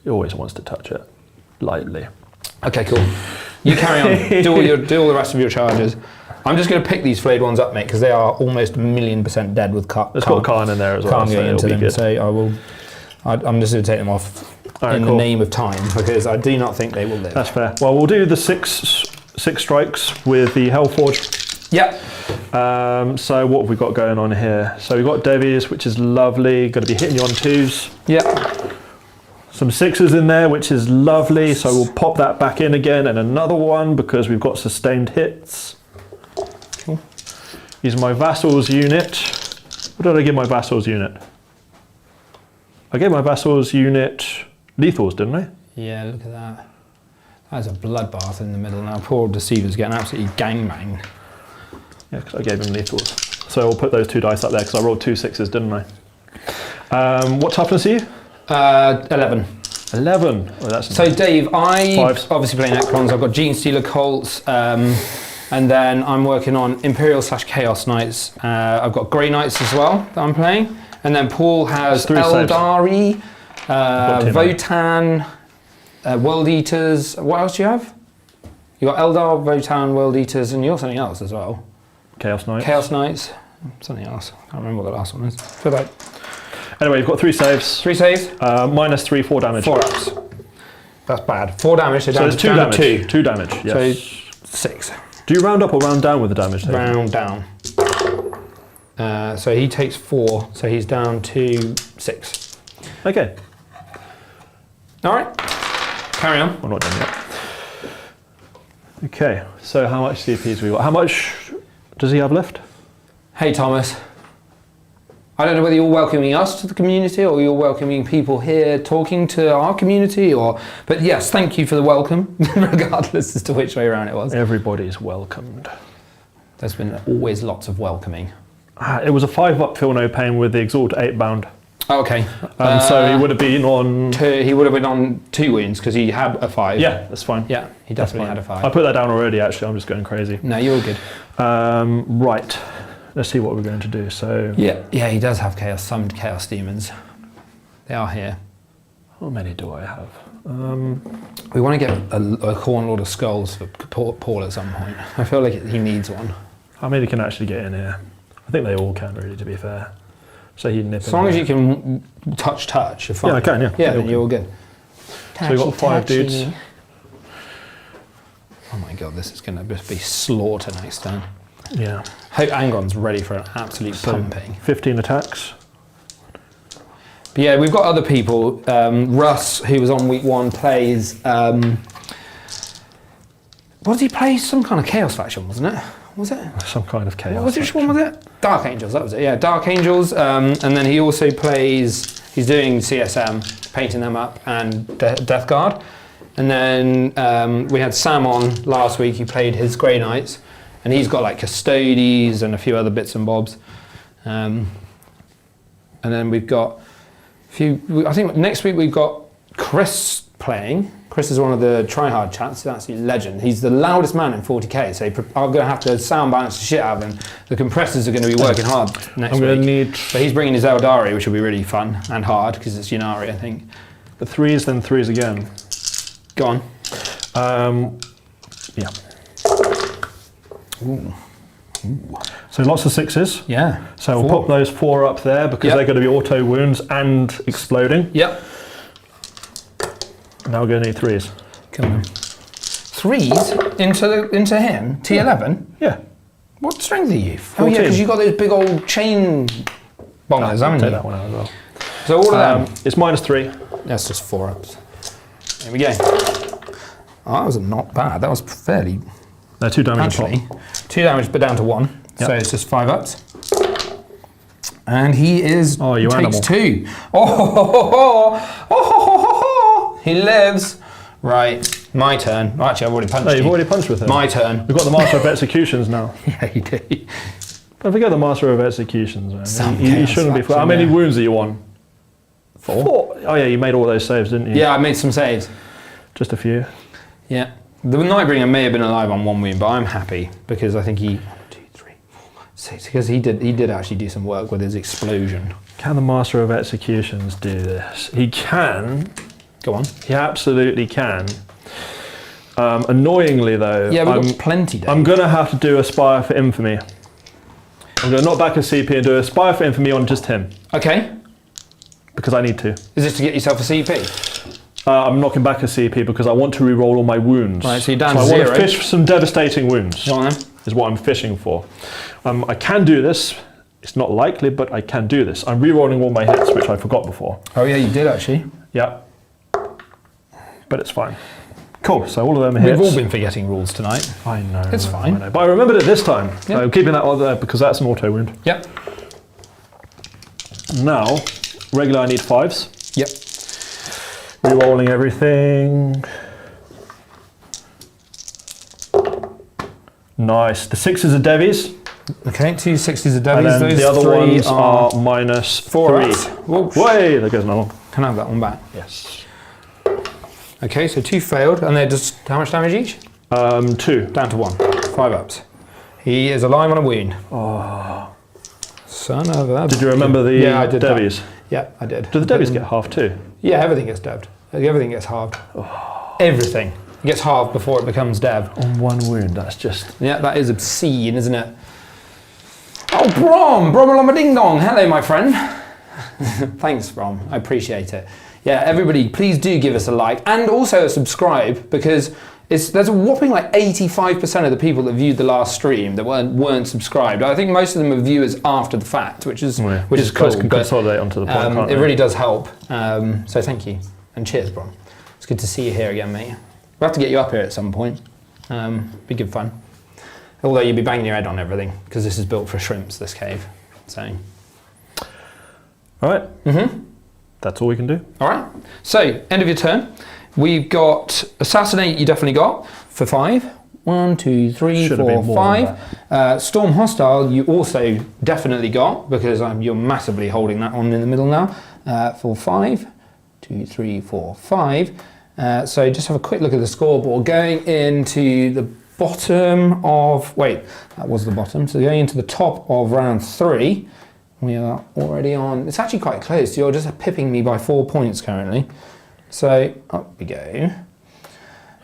He always wants to touch it. Lightly. Okay, cool. You carry on. do all the rest of your charges. I'm just going to pick these flayed ones up, mate, because they are almost 1,000,000% dead with There's got Khan in there as well, Khan so going into it'll be them. good. So I'm just going to take them off Alright, in cool. the name of time, because I do not think they will live. That's fair. Well, we'll do the six strikes with the Hellforge. Yep. So what have we got going on here? So we've got Devies, which is lovely. Going to be hitting you on 2s. Yep. Some 6s in there, which is lovely. So we'll pop that back in again, and another one because we've got sustained hits. Cool. Use my Vassals unit. What did I give my Vassals unit? I gave my Vassals unit lethals, didn't I? Yeah, look at that. That's a bloodbath in the middle now. Poor Deceiver's getting absolutely gangbanged. Yeah, because I gave him lethals. So we'll put those 2 dice up there because I rolled 2 6s, didn't I? What toughness are you? 11. 11. Oh, that's So Dave, I 5s. obviously play Necrons. I've got Gene Stealer Colts, and then I'm working on Imperial/Chaos Knights. I've got Grey Knights as well that I'm playing, and then Paul has 3 saves. Eldari, got 2 now. Votan, World Eaters. What else do you have? You got Eldar, Votan, World Eaters, and you're something else as well. Chaos Knights. Chaos Knights, something else. I can't remember what the last one is. Feel like Anyway, you've got 3 saves. 3 saves. -3, 4 damage. 4 ups. That's bad. 4 damage. So it's 2 damage. 2. 2 damage. Yes. So 6. Do you round up or round down with the damage? Round down. So he takes 4. So he's down to 6. Okay. All right. Carry on. We're not done yet. Okay. So how much CPs we got? How much does he have left? Hey Thomas. I don't know whether you're welcoming us to the community or you're welcoming people here talking to our community, but yes, thank you for the welcome, regardless as to which way around it was. Everybody's welcomed. There's been always lots of welcoming. It was a 5-up Feel No Pain with the Exalt 8 bound. Oh, okay. So he would have been on... He would have been on 2 wounds because he had a 5. Yeah, that's fine. Yeah, he definitely had a 5. I put that down already, actually. I'm just going crazy. No, you're good. Right. Let's see what we're going to do. So yeah, he does have some chaos demons. They are here. How many do I have? We want to get a Corn Lord of Skulls for Paul at some point. I feel like he needs one. How many can actually get in here? I think they all can, really, to be fair. So he'd nip as long as you can touch, you're fine. Yeah, I can, yeah. Yeah, then you're all good. So we've got 5 dudes. Oh my god, this is going to be slaughter next turn. Yeah. Hope Angon's ready for an absolute pumping. 15 attacks. But yeah, we've got other people. Russ, who was on week 1, plays... what did he play? Some kind of Chaos faction, wasn't it? Was it? Some kind of Chaos Which one was it? Dark Angels, that was it. Yeah, Dark Angels. And then he also plays... He's doing CSM, painting them up, and Death Guard. And then we had Sam on last week. He played his Grey Knights. And he's got like Custodies and a few other bits and bobs. And then we've got a few... I think next week we've got Chris playing. Chris is one of the try-hard chats. He's actually a legend. He's the loudest man in 40k, so I'm going to have to sound balance the shit out of him. The compressors are going to be working hard next week. But he's bringing his Eldari, which will be really fun and hard, because it's Ynnari, I think. The 3s, then 3s again. Go on. Yeah. Ooh. So lots of 6s. Yeah. So we'll pop those 4 up there because they're going to be auto wounds and exploding. Yep. Now we're going to need 3s. Come on. 3s into him? T11? Yeah. What strength are you? 14. Oh yeah, because you've got those big old chain bongers, haven't you? Take that one out as well. So all of them? It's -3. That's just 4 ups. There we go. Oh, that was not bad. That was fairly... No, 2 damage. Actually, 2 damage, but down to 1. Yep. So it's just 5 ups. And he is... Oh, you takes animal. 2. Oh, he lives. Right, my turn. Actually, I've already punched you've already punched with him. My turn. We've got the Master of Executions now. Yeah, you do. Don't forget the Master of Executions, man. Some You shouldn't be... How many wounds are you on? 4. Oh yeah, you made all those saves, didn't you? Yeah, I made some saves. Just a few. Yeah. The Nightbringer may have been alive on 1 wound, but I'm happy because I think he... 1, 2, 3, 4, 6. Because he did actually do some work with his explosion. Can the Master of Executions do this? He can. Go on. He absolutely can. Annoyingly though, yeah, we've got plenty. Dave. I'm going to have to do a Spire for Infamy. I'm going to knock back a CP and do a Spire for Infamy on just him. Okay. Because I need to. Is this to get yourself a CP? I'm knocking back a CP because I want to re-roll all my wounds. Right, so you're down to 0. I want to fish for some devastating wounds. Go on then. Is what I'm fishing for. I can do this. It's not likely, but I can do this. I'm re-rolling all my hits, which I forgot before. Oh yeah, you did actually. Yeah. But it's fine. Cool, so all of them hits. We've all been forgetting rules tonight. I know. It's fine. I know. But I remembered it this time. Yep. So I'm keeping that on there because that's an auto wound. Yep. Now, regular I need 5s. Yep. Re-rolling everything. Nice. The 6s are Devies. Okay, 2 60s of And Devies. then Those the other 3 ones are -3. Way, there goes another one. Can I have that one back? Yes. Okay, so 2 failed, and they're just how much damage each? 2. Down to 1. 5 ups. He is alive on a wound. Oh. Son of a... Did you remember the Devies? Yeah, I did. Do the Devies get half too? Yeah, everything gets dabbed. Everything gets halved. Oh. Everything. It gets halved before it becomes dev. On 1 wound, that's just... Yeah, that is obscene, isn't it? Oh, Brom Ding Dong. Hello, my friend. Thanks, Brom. I appreciate it. Yeah, everybody, please do give us a like and also a subscribe, because there's a whopping like 85% of the people that viewed the last stream that weren't subscribed. I think most of them are viewers after the fact, which is cool. Can consolidate onto the point, can't it they? really does help. So thank you and cheers, Brom. It's good to see you here again, mate. We'll have to get you up here at some point. Be good fun. Although you'd be banging your head on everything, because this is built for shrimps, this cave. So. All right. That's all we can do. All right. So, end of your turn. We've got Assassinate, you definitely got, for 5. 1, 2, 3, 4, 5. Storm Hostile, you also definitely got, because you're massively holding that on in the middle now, for 5. 2, 3, 4, 5. So just have a quick look at the scoreboard. Going into the bottom of, that was the bottom. So going into the top of round 3, we are already on, it's actually quite close. You're just pipping me by 4 points currently. So up we go.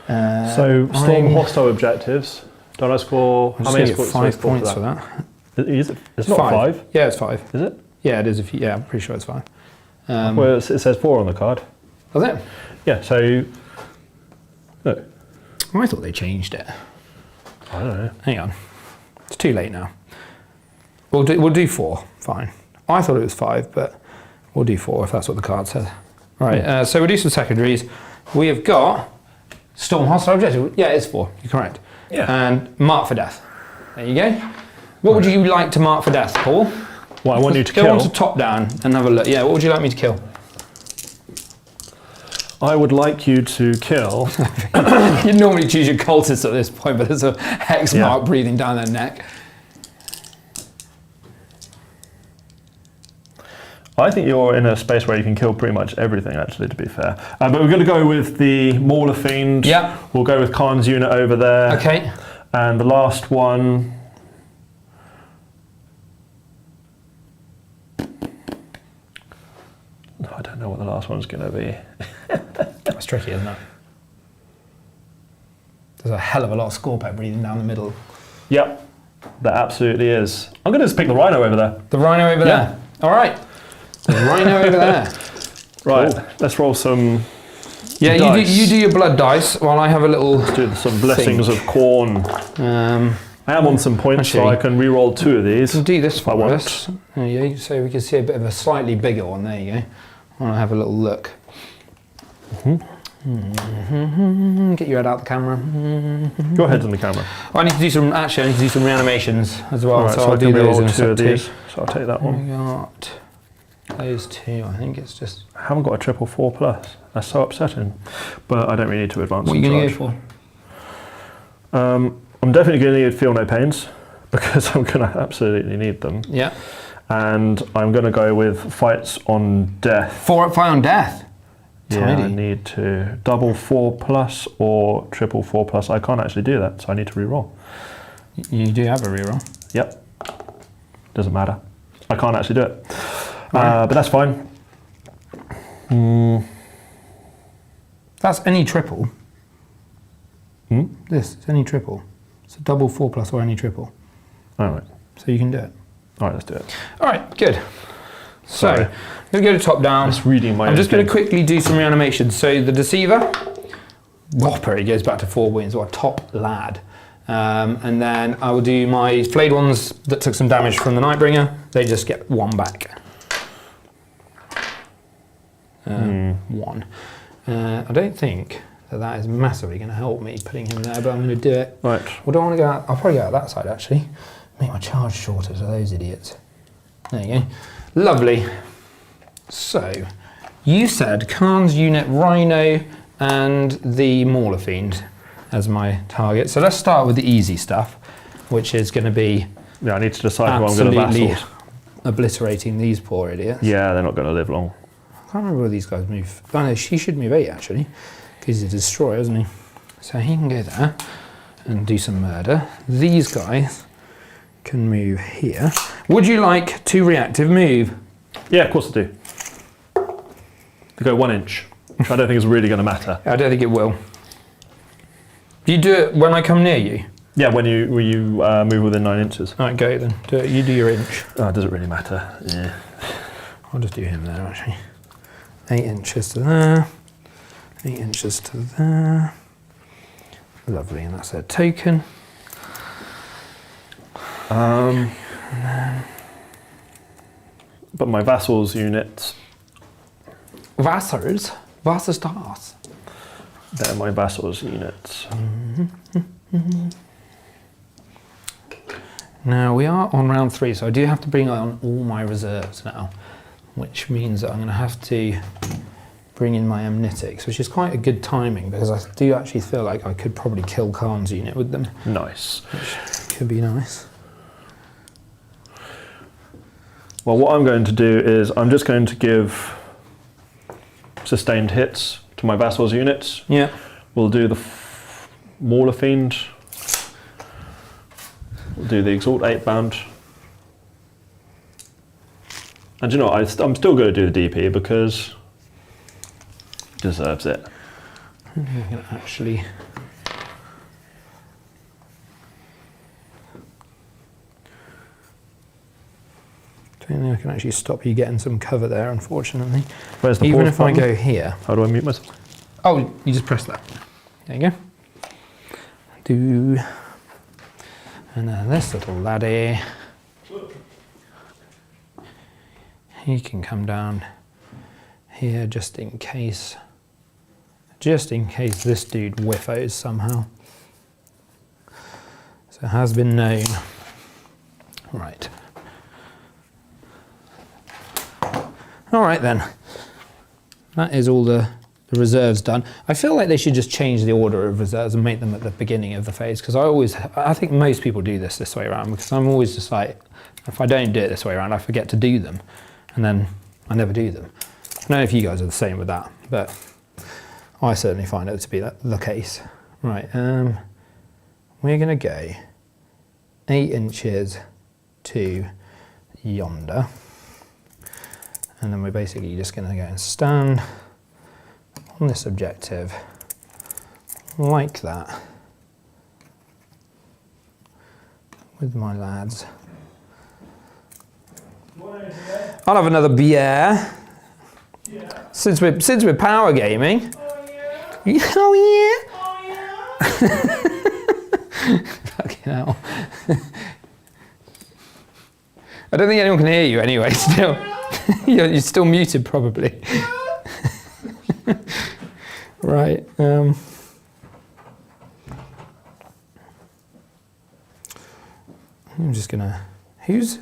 So Storm Hostile objectives. Don't I score, how many scores? 5 points for that. Is it? It's not 5. Yeah, it's 5. Is it? Yeah, it is. Yeah, I'm pretty sure it's 5. Well, it says 4 on the card. Was it? Yeah, so... No. I thought they changed it. I don't know. Hang on. It's too late now. We'll do 4. Fine. I thought it was 5, but we'll do 4 if that's what the card says. Right, so we'll do some secondaries. We have got Storm Hostile Objective. Yeah, it's 4. You're correct. Yeah. And Mark for Death. There you go. What would you like to mark for death, Paul? Well, I want you to go kill. on to top down and have a look. Yeah, what would you like me to kill? I would like you to kill... You'd normally choose your cultists at this point, but there's a hex mark breathing down their neck. I think you're in a space where you can kill pretty much everything, actually, to be fair. But we're going to go with the Mauler Fiend. Yeah. We'll go with Khan's unit over there. Okay. And the last one... I don't know what the last one's going to be. That's tricky, isn't it? There's a hell of a lot of Scorpio breathing down the middle. Yep, that absolutely is. I'm going to just pick the Rhino over there. The Rhino over there? All right. The Rhino over there. Right, cool. Let's roll some Yeah, dice. you do your blood dice while I have a little... Let's do some blessings of corn. I am on some points, actually, so I can re-roll 2 of these. You can do this for us. There you go. So we can see a bit of a slightly bigger one. There you go. I'll have a little look. Get your head out the camera. Your head's on the camera. I need to do some. Actually, I need to do some reanimations as well. Right, so I'll do do those in a 2 of sec these. too. So I'll take that one. We got those 2. I think it's just. I haven't got a triple 4+. That's so upsetting. But I don't really need to advance. What are you going to go for? I'm definitely going to need Feel No Pains because I'm going to absolutely need them. Yeah. And I'm going to go with Fights on Death. Fight on Death. Yeah, Tidy. I need to double 4+ or triple 4+. I can't actually do that, so I need to re-roll. You do have a reroll. Yep. Doesn't matter. I can't actually do it. But that's fine. That's any triple. This is any triple. It's a double 4+ or any triple. All right. So you can do it. All right, let's do it. All right, good. So, Sorry. I'm going to go to top down. Just reading my I'm own just going thing. to quickly do some reanimations. So the Deceiver, whopper, he goes back to 4 wounds. What a top lad. And then I will do my flayed ones that took some damage from the Nightbringer. They just get 1 back. 1. I don't think that is massively going to help me putting him there, but I'm going to do it. Right. Well, do I want to go out? I'll probably go out that side actually. Make my charge shorter to those idiots. There you go. Lovely. So, you said Khan's unit, Rhino, and the Mauler Fiend as my target. So let's start with the easy stuff, which is going to be Yeah, I need to decide who I'm going to absolutely vassals. obliterating these poor idiots. Yeah, they're not going to live long. I can't remember where these guys move. Oh no, he should move 8 actually, because he's a destroyer, isn't he? So he can go there and do some murder. These guys can move here. Would you like to reactive move? Yeah, of course I do. They go 1 inch, which I don't think is really going to matter. I don't think it will. Do you do it when I come near you? Yeah, when you move within 9 inches. All right, go then. Do it. You do your inch. Oh, does it really matter? Yeah. I'll just do him there, actually. 8 inches to there. 8 inches to there. Lovely, and that's a token. But my vassals units. Vassals? Wasserstars. They're my vassals units. Now we are on round 3, so I do have to bring on all my reserves now, which means that I'm going to have to bring in my amnitics, which is quite a good timing because I do actually feel like I could probably kill Khan's unit with them. Nice. Which could be nice. Well, what I'm going to do is I'm just going to give sustained hits to my vassals units. Yeah. We'll do the Mauler Fiend. We'll do the Exalt 8 bound. And you know what, I'm still going to do the DP because it deserves it. I can actually... I don't think I can actually stop you getting some cover there, unfortunately. Where's the Even pause if I button? go here. How do I mute myself? Oh, you just press that. There you go. Do. And then this little laddie. He can come down here just in case. Just in case this dude whiffos somehow. So it has been known. Right. All right then. That is all the reserves done. I feel like they should just change the order of reserves and make them at the beginning of the phase, because I think most people do this way around, because I'm always just like, if I don't do it this way around, I forget to do them, and then I never do them. I don't know if you guys are the same with that, but I certainly find it to be the case. Right, we're gonna go 8 inches to yonder. And then we're basically just going to go and stand on this objective like that with my lads. I'll have another beer. Yeah. Since we're power gaming. Oh yeah. Oh yeah. Oh yeah. Fucking hell. I don't think anyone can hear you anyway. Still. You're still muted, probably. Right. I'm just gonna. Who's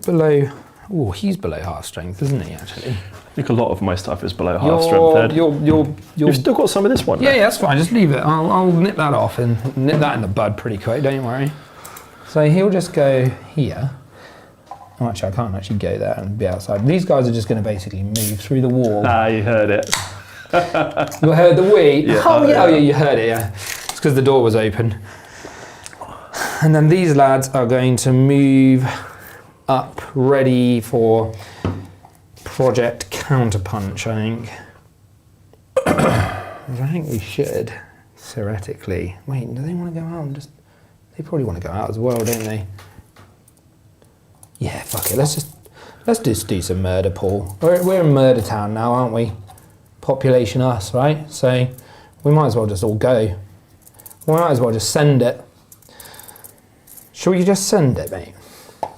below? Oh, he's below half strength, isn't he? Actually. I think a lot of my stuff is below half strength. You've still got some of this one. Yeah, that's fine. Just leave it. I'll nip that off and nip that in the bud pretty quick. Don't worry. So he'll just go here. Oh, actually, I can't actually go there and be outside. These guys are just going to basically move through the wall. Ah, you heard it. You heard the wee? Yeah, oh, yeah, you heard it, yeah. It's because the door was open. And then these lads are going to move up, ready for Project Counterpunch, I think. I think we should, theoretically. Wait, do they want to go out and just... They probably want to go out as well, don't they? Yeah, fuck it. Let's just do some murder, Paul. We're in Murder Town now, aren't we? Population us, right? So we might as well just all go. We might as well just send it. Shall we just send it, mate?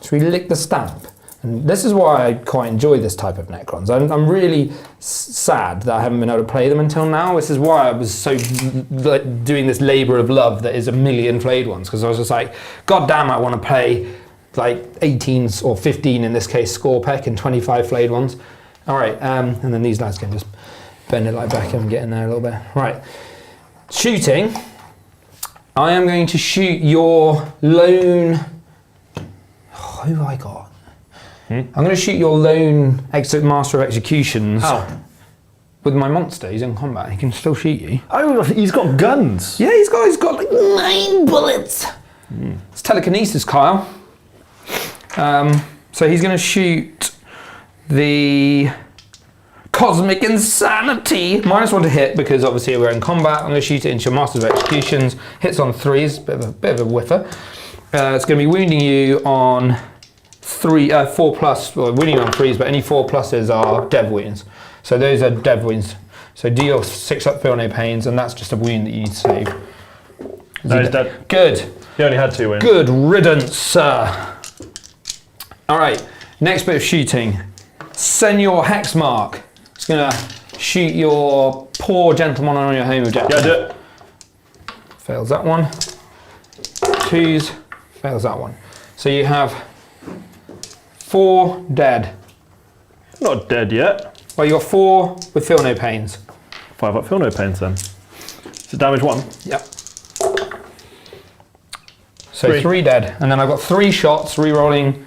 Shall we lick the stamp? And this is why I quite enjoy this type of Necrons. I'm really sad that I haven't been able to play them until now. This is why I was so doing this labour of love that is a million flayed ones, because I was just like, God damn, I want to play like 18 or 15 in this case Scorpec and 25 flayed ones. All right, and then these lads can just bend it like Beckham and get in there a little bit. Right, shooting. I am going to shoot your lone. Oh, who have I got? I'm going to shoot your lone master of executions. How? With my monster. He's in combat. He can still shoot you. Oh, he's got guns. Yeah, he's got like 9 bullets. It's telekinesis, Kyle. So he's going to shoot the Cosmic Insanity. -1 to hit because obviously we're in combat. I'm going to shoot it into your Masters of Executions. Hits on 3s, bit of a whiffer. It's going to be wounding you on 4 plus, well, wounding you on 3s, but any 4 pluses are dev wounds. So those are dev wounds. So deal 6 up, feel no pains, and that's just a wound that you need to save. No, he's dead. Good. He only had 2 wounds. Good riddance, sir. All right, next bit of shooting. Senor Hexmark. It's going to shoot your poor gentleman on your home objective. Yeah, do it. Fails that one. 2s, fails that one. So you have 4 dead. Not dead yet. Well, you got 4 with feel no pains. 5 up, feel no pains then. So damage 1. Yep. So 3 dead. And then I've got 3 shots, re-rolling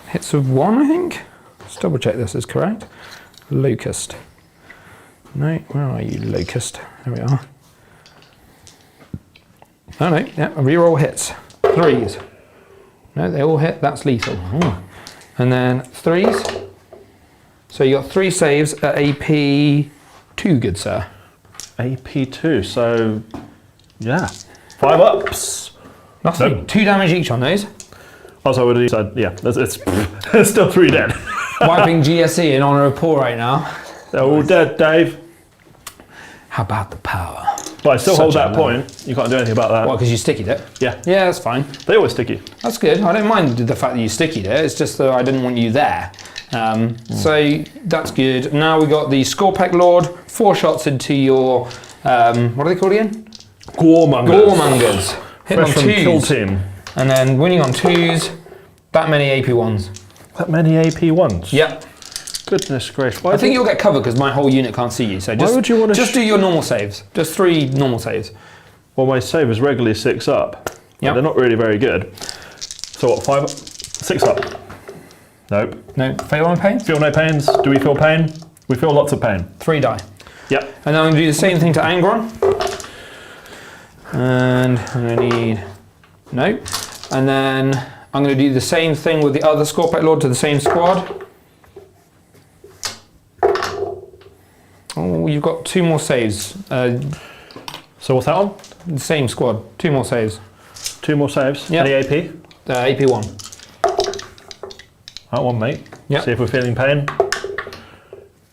hits of 1, I think. Let's double check this is correct. Locust. No, where are you, Locust? There we are. Oh no, yeah, re-roll hits. 3s. No, they all hit, that's lethal. Ooh. And then 3s. So you got 3 saves at AP 2, good sir. AP 2, so yeah. 5 ups. Nothing. Nope. 2 damage each on those. Also, I would have said, yeah, it's still 3 dead. Wiping GSE in honour of Paul right now. They're all dead, Dave. How about the power? But I still Such hold a that man. point. You can't do anything about that. What, because you stickied it? Yeah. Yeah, that's fine. They always sticky. That's good. I don't mind the fact that you stickied it. It's just that I didn't want you there. So that's good. Now we got the Scorpec Lord. 4 shots into your, what are they called again? Goremongers. Goremongers. Hit on Fresh from Kill 2s. Team. And then winning on 2s. That many AP 1s. That many AP 1s? Yep. Goodness gracious. I think you'll get covered because my whole unit can't see you. So just, would you want to just do your normal saves. Just 3 normal saves. Well, my save is regularly 6 up. Yep. They're not really very good. So what, 5 up? 6 up? Nope. No, fail on pain? Feel no pains? Do we feel pain? We feel lots of pain. 3 die. Yep. And then I'm going to do the same thing to Angron. And I'm going to need... No. And then I'm going to do the same thing with the other Scorpec Lord to the same squad. Oh, you've got 2 more saves. So what's that on? The same squad. 2 more saves. 2 more saves. Yep. Any AP? AP 1. That one, mate. Yep. See if we're feeling pain.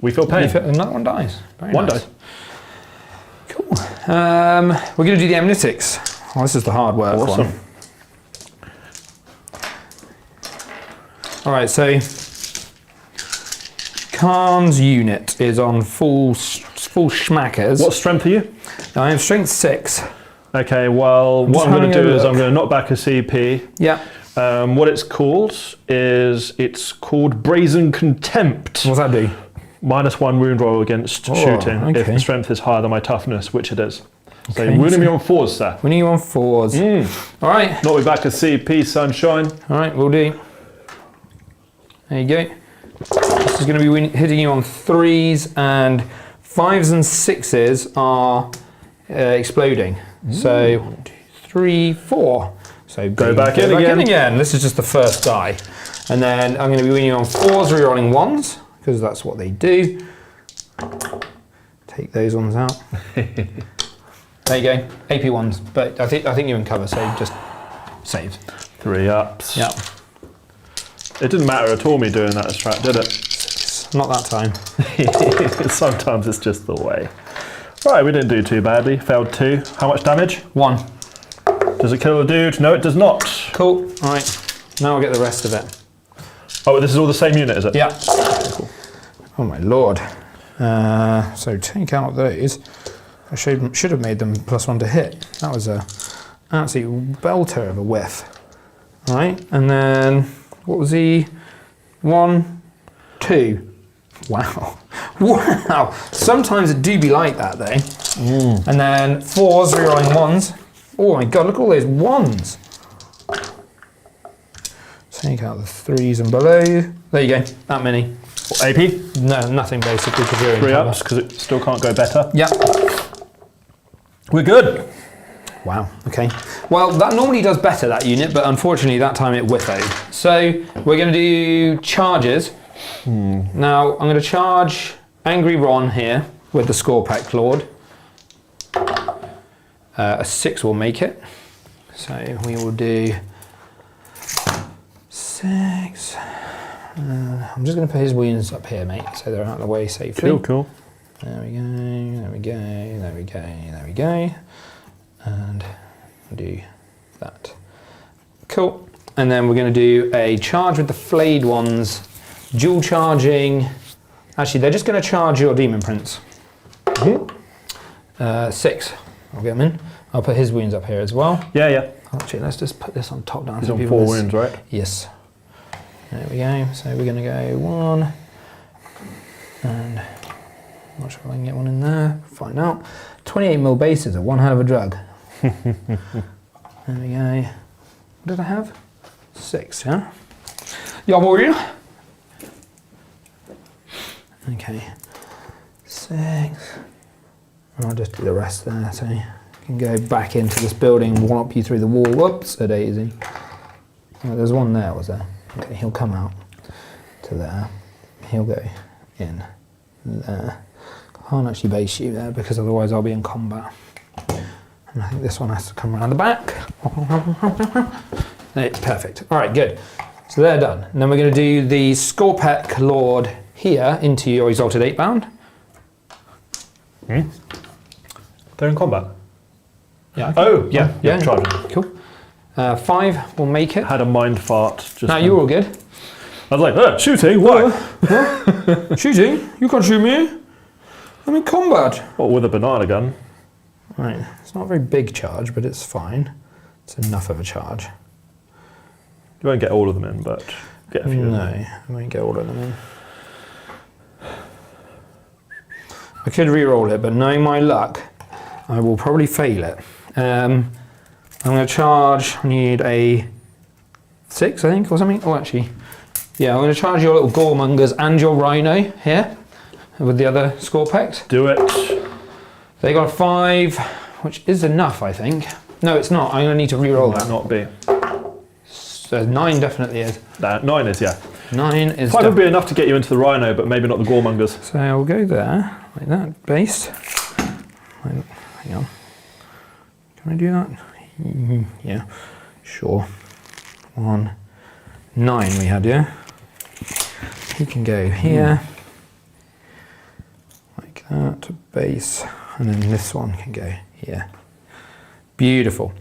We feel pain. And that one dies. Very One nice. dies. Cool. We're going to do the amnetics. Oh, this is the hard work Awesome. one. All right, so Khan's unit is on full schmackers. What strength are you? I have strength 6. Okay, well, what I'm going to do is I'm going to knock back a CP. Yeah. What it's called is Brazen Contempt. What's that do? -1 wound roll against shooting if okay. the strength is higher than my toughness, which it is. So Okay, you're wounding so- me on 4s, sir. Winning you on 4s. All right. Knock me back a CP, sunshine. All right, we'll do. There you go. This is going to be hitting you on 3s, and 5s and 6s are exploding. So 1, 2, 3, 4. So Go back in again. This is just the first die. And then I'm going to be winning on 4s, rerolling 1s, because that's what they do. Take those ones out. There you go, AP 1s. But I think you're in cover, so just save. 3 ups. Yep. It didn't matter at all me doing that strat, did it? Not that time. Sometimes it's just the way. Right, we didn't do too badly. Failed 2. How much damage? 1. Does it kill a dude? No, it does not. Cool. All right. Now I'll get the rest of it. Oh, this is all the same unit, is it? Yeah. Okay, cool. Oh my lord. So take out those. I should have made them +1 to hit. That was a absolute belter of a whiff. All right. And then what was he? 1, 2. Wow. Wow. Sometimes it do be like that though. And then 4s, rerolling 1s. Oh my god, look at all those 1s. Take out the 3s and below. There you go, that many. What, AP? No, nothing basically because you're in 3 cover. ups, because it still can't go better. Yep. We're good. Wow, okay. Well, that normally does better, that unit, but unfortunately that time it whiffed. So we're going to do charges. Now, I'm going to charge Angry Ron here with the Scorpack Lord. A 6 will make it. So we will do 6. I'm just going to put his wounds up here, mate, so they're out of the way safely. Cool. There we go, there we go, there we go, there we go. And do that. Cool. And then we're going to do a charge with the flayed ones, dual charging. Actually, they're just going to charge your Demon Prince. 6. I'll get him in. I'll put his wounds up here as well. Yeah. Actually, let's just put this on top down. He's on 4 wounds, right? Yes. There we go. So we're going to go 1. And I'm not sure if I can get one in there. Find out. 28mm base is one hell of a drug. There we go. What did I have? 6, yeah? Yeah, boy. Okay. 6. And I'll just do the rest there, so you can go back into this building and wallop you through the wall. Whoops, a daisy. Oh, there's one there, was there? Okay, he'll come out to there. He'll go in there. Can't actually base you there because otherwise I'll be in combat. And I think this one has to come around the back. It's perfect. All right, good. So they're done. And then we're going to do the Scorpack Lord here into your Exalted 8-bound. They're in combat? Yeah. Oh, yeah. Charging. Cool. 5 will make it. Had a mind fart. Just No, you're all good. I was like, shooting? Why? What? Shooting? You can't shoot me. I'm in combat. What, with a banana gun? Right. It's not a very big charge, but it's fine. It's enough of a charge. You won't get all of them in, but get a few. No, I won't get all of them in. I could re-roll it, but knowing my luck, I will probably fail it. I'm going to charge, I need a 6, I think, or something. Oh, actually, yeah, I'm going to charge your little Goremongers and your Rhino here with the other Scorpacks. Do it. They got a 5, which is enough, I think. No, it's not. I'm going to need to re-roll that. Not be. So 9 definitely is. 9 is, yeah. 9 is. 5 would be enough to get you into the Rhino, but maybe not the Goremongers. So I'll go there, like that, base. Hang on. Can I do that? Yeah, sure. 1, 9 we had, yeah? He can go here, like that, base, and then this one can go here. Beautiful.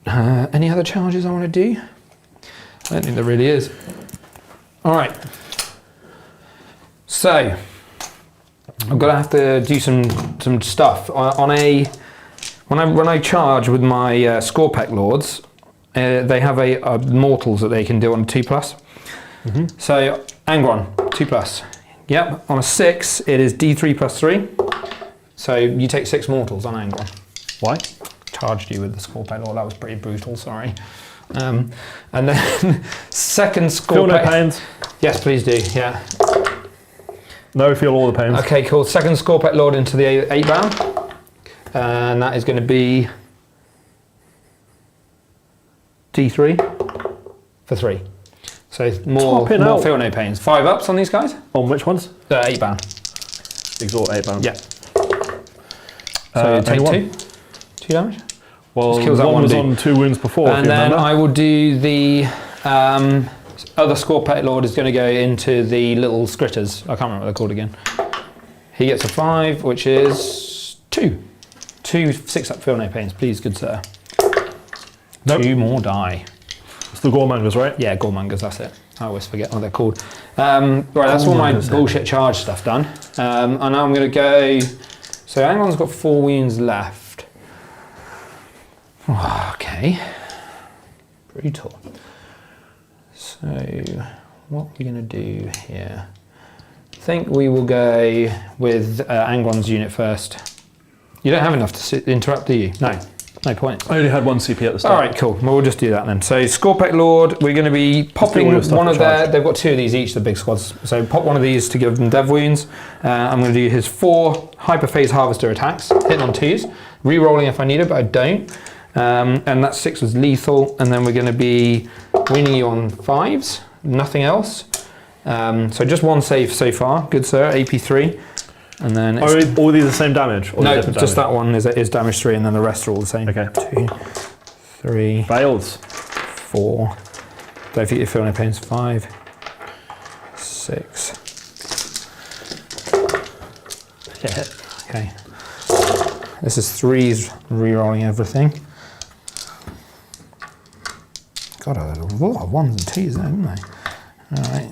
Any other charges I want to do? I don't think there really is. All right. So, I'm gonna have to do some stuff on a. When I charge with my Scorpack Lords, they have a mortals that they can do on a 2+. So Angron 2+. Yep. On a 6, it is D3 + 3. So you take 6 mortals on Angron. Why? Charged you with the Scorpack Lord. That was pretty brutal. Sorry. And then second Scorpack. Feel no pains? Yes, please do. Yeah. No, feel all the pains. Okay, cool. Second Scorpack Lord into the 8-bound. And that is going to be D3 for 3. So more feel no pains. 5 ups on these guys. On which ones? 8-bound. Exalt 8-bound. Yeah. So take 2. 2 damage. Well, kills that one was dude. on 2 wounds before. And then I will do the other Scorpack Lord is going to go into the little Scritters. I can't remember what they're called again. He gets a 5, which is 2. 2 6-up feel no pains, please, good sir. Nope. 2 more die. It's the Goremongers, right? Yeah, Goremongers, that's it. I always forget what they're called. Right, that's all my bullshit charge stuff done. And now I'm going to go. So Angron's got 4 wounds left. Okay. Brutal. So what are we going to do here? I think we will go with Angron's unit first. You don't have enough to interrupt, do you? No. No point. I only had 1 CP at the start. All right, cool. Well, we'll just do that then. So Scorpack Lord, we're going to be popping one of their. They've got 2 of these each, the big squads. So pop one of these to give them dev wounds. I'm going to do his 4 Hyperphase Harvester attacks, hitting on 2s, re-rolling if I need it, but I don't. And that 6 was lethal. And then we're going to be winning you on 5s, nothing else. So just one save so far. Good, sir. AP3. And then Are all these the same damage? Or no, different just damage? that one is damage 3, and then the rest are all the same. Okay. 2, 3, Fails. 4. Don't think you feel no pains. 5, 6. Yeah. Okay. This is 3s re-rolling everything. God, there's a lot of 1s and 2s there, haven't they? All right.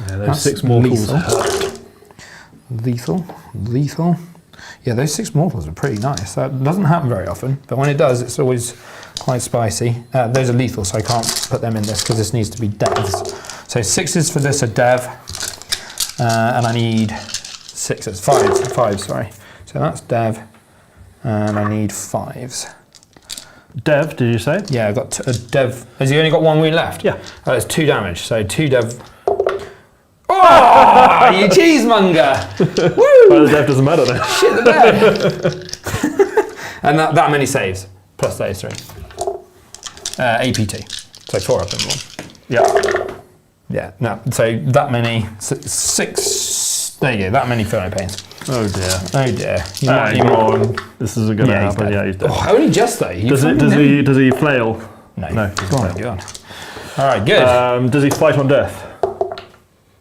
Yeah, those That's 6 mortals. Lethal. Yeah, those 6 mortals are pretty nice. That doesn't happen very often, but when it does, it's always quite spicy. Those are lethal, so I can't put them in this because this needs to be devs. So 6s for this are dev, and I need 6s, 5, sorry. So that's dev, and I need 5s. Dev, did you say? Yeah, I've got a dev. Has he only got 1 wound left? Yeah. It's 2 damage, so 2 dev. Oh, you cheesemonger! Woo! Well, the dev doesn't matter then. Shit the bed. And that many saves, plus those 3. APT, so 4 up in 1. Yeah. Yeah, no, so that many, 6, there you go, that many feel no pains. Oh dear. Oh dear. Come on. This isn't going to happen. He's Yeah, he's dead. Oh, only just though. Does he flail? No. No. Oh my god. All right, good. Does he fight on death?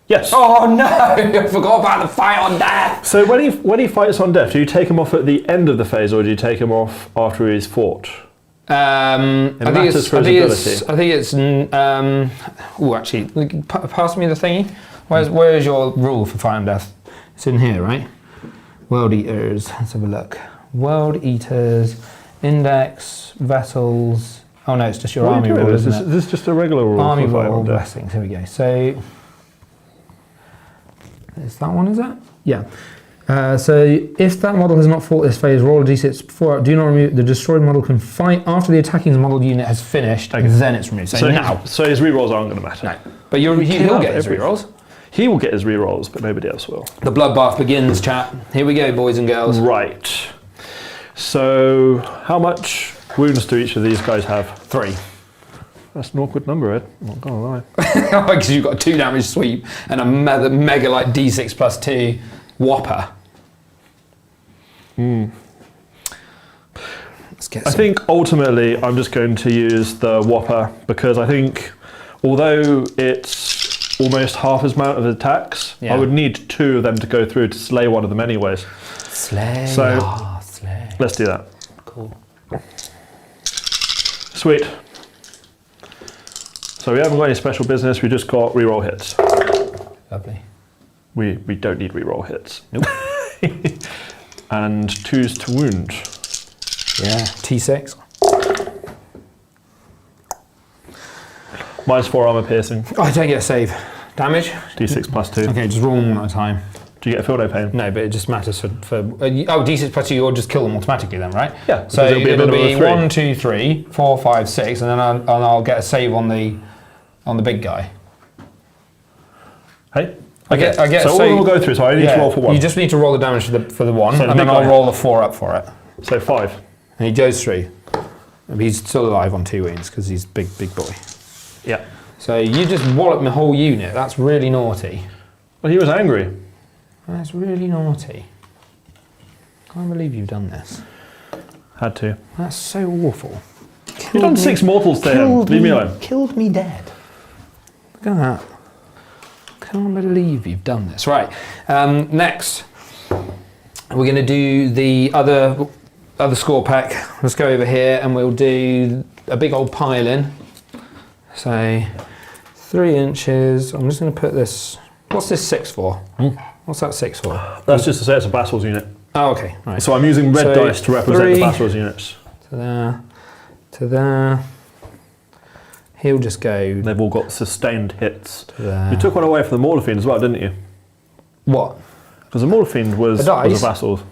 Yes. Oh no! I forgot about the fight on death. So when he fights on death, do you take him off at the end of the phase, or do you take him off after he's fought? I think it's. Oh, actually, pass me the thingy. Where's your rule for fight on death? It's in here, right? World Eaters. Let's have a look. World Eaters, Index, Vessels. Oh no, it's just your army rule, isn't it? This is just a regular rule. Army for fight rule on death. blessings. Here we go. So is that one? Is that? Yeah. So if that model has not fought this phase, roll a d6 before. Do not remove. The destroyed model can fight after the attacking model unit has finished. Okay. Then it's removed. So now. So his rerolls aren't going to matter. No. But he'll get his rerolls. He will get his rerolls, but nobody else will. The bloodbath begins, chat. Here we go, boys and girls. Right. So how much wounds do each of these guys have? 3. That's an awkward number, Ed. I'm not going to lie. Because you've got a 2 damage sweep and a mega like d6 plus 2 whopper. Let's get I think ultimately I'm just going to use the whopper because I think although it's almost half his amount of attacks, I would need 2 of them to go through to slay one of them anyways. Slay. So slay. Let's do that. Cool. Sweet. So we haven't got any special business, we just got reroll hits. Lovely. We don't need reroll hits. Nope. And 2s to wound. Yeah, T6. -4 armor piercing. Oh, I don't get a save. Damage? D6 plus 2. Okay, just roll them one at a time. Do you get a feel no pain? No, but it just matters for D6 plus 2, you'll just kill them automatically then, right? Yeah. So it'll be 3. 1, 2, 3, 4, 5, 6, and then I'll get a save on the big guy. Hey? I get so we'll go through, so I need to roll for 1. You just need to roll the damage for the 1, So and then I'll roll the 4 up for it. So 5. And he goes through. He's still alive on 2 wounds because he's big boy. Yeah. So you just wallop my whole unit. That's really naughty. Well, he was angry. That's really naughty. Can't believe you've done this. Had to. That's so awful. You've done 6 mortals to him. Leave me alone. Killed me dead. Look at that. Can't believe you've done this. Right. Next, we're going to do the other score pack. Let's go over here and we'll do a big old pile in. So 3 inches. I'm just going to put this. What's this 6 for? What's that 6 for? That's just to say it's a Bastil's unit. Oh, okay. Right. So I'm using red dice to represent the Bastil's units. To there. To there. He'll just go. They've all got sustained hits. To there. You took one away from the Mauler Fiend as well, didn't you? What? Because the Mauler Fiend was a Bastil's.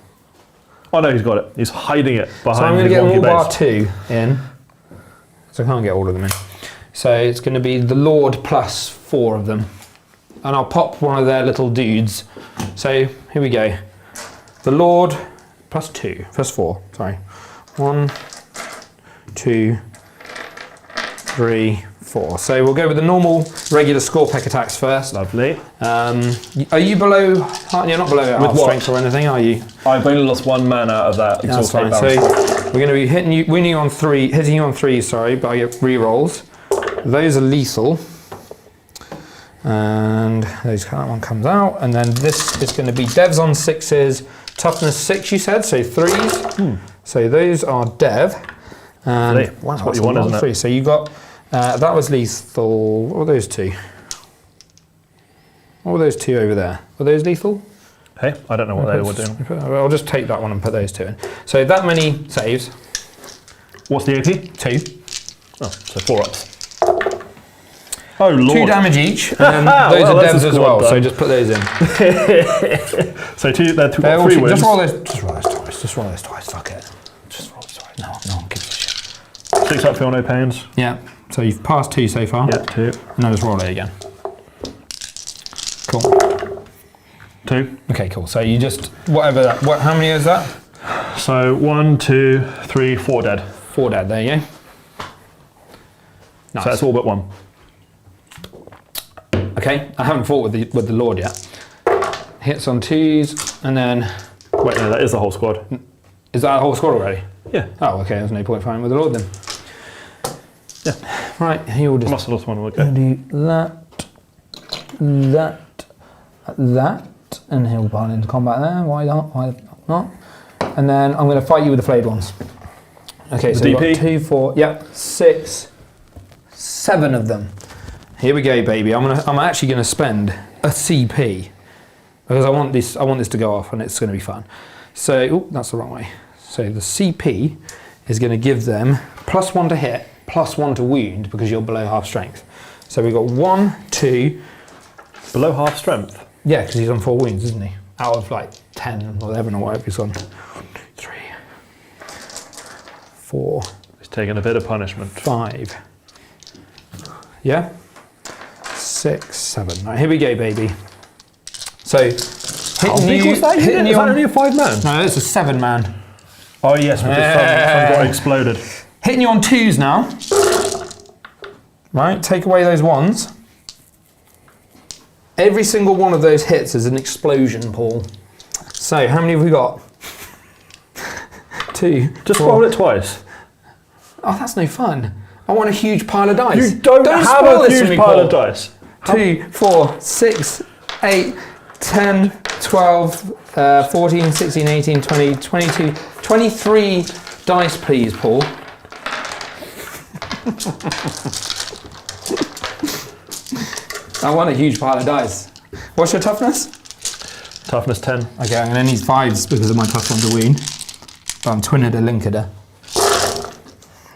Oh no, he's got it. He's hiding it behind. So I'm going to his get wonky all bar base. 2 in. So I can't get all of them in. So it's going to be the Lord plus 4 of them. And I'll pop one of their little dudes. So here we go. The Lord plus 2, plus 4, sorry. 1, 2, 3, 4. So we'll go with the normal, regular score peck attacks first. Lovely. Are you below? You're not below half strength or anything, are you? I've only lost 1 man out of that. That's fine. So we're going to be hitting you on 3. Sorry, but I get re-rolls. Those are lethal. And that one comes out, and then this is going to be devs on 6s, toughness 6. You said so 3s. So those are dev. And wow, that's what you want, isn't it? 3. So you got that was lethal. What were those 2? What were those 2 over there? Were those lethal? Hey, I don't know what they were doing. I'll just take that one and put those 2 in. So that many saves. What's the AP? 2. Oh, so 4 ups. Oh Lord. 2 damage each, and then those are devs as well, so just put those in. So 3 wins. Just roll those twice, fuck it. Just roll those twice. No one gives a shit. 6 up, feel no pains. Yeah, so you've passed 2 so far. Yeah, 2. And now just roll it again. Cool. 2. Okay, cool. So you just, whatever that, how many is that? So 1, 2, 3, 4 dead. 4 dead, there you go. Nice. So that's all but 1. Okay, I haven't fought with the Lord yet. Hits on 2s, and then... Wait, no, that is the whole squad. Is that the whole squad already? Yeah. Oh, okay, there's no point fighting with the Lord then. Yeah. Right, he'll just... I must have lost 1 of them. Do that, and he'll pile into combat there. Why not? And then I'm going to fight you with the flayed ones. Okay, so DP? we've got 2, 4, yep, 6, 7 of them. Here we go, baby. I'm actually going to spend a CP because I want this to go off, and it's going to be fun. So, that's the wrong way. So the CP is going to give them +1 to hit, +1 to wound because you're below half strength. So we've got 1, 2. Below half strength? Yeah, because he's on 4 wounds, isn't he? Out of like 10 or 11 or whatever he's on. 3, 4. He's taking a bit of punishment. 5. Yeah? 6, 7. Right, here we go, baby. So, How big was that? Is that only a 5-man? No, it's a 7-man. Oh yes, because some got exploded. Hitting you on 2s now. Right, take away those 1s. Every single one of those hits is an explosion, Paul. So, how many have we got? 2. Just 4. roll it twice. Oh, that's no fun. I want a huge pile of dice. You don't have a huge pile of dice. 2, 4, 6, 8, 10, 12, 14, 16, 18, 20, 22, 23 dice, please, Paul. I want a huge pile of dice. What's your toughness? Toughness 10. Okay, I'm going to need 5s because of my +1 to wound. But I'm twinned a linkered.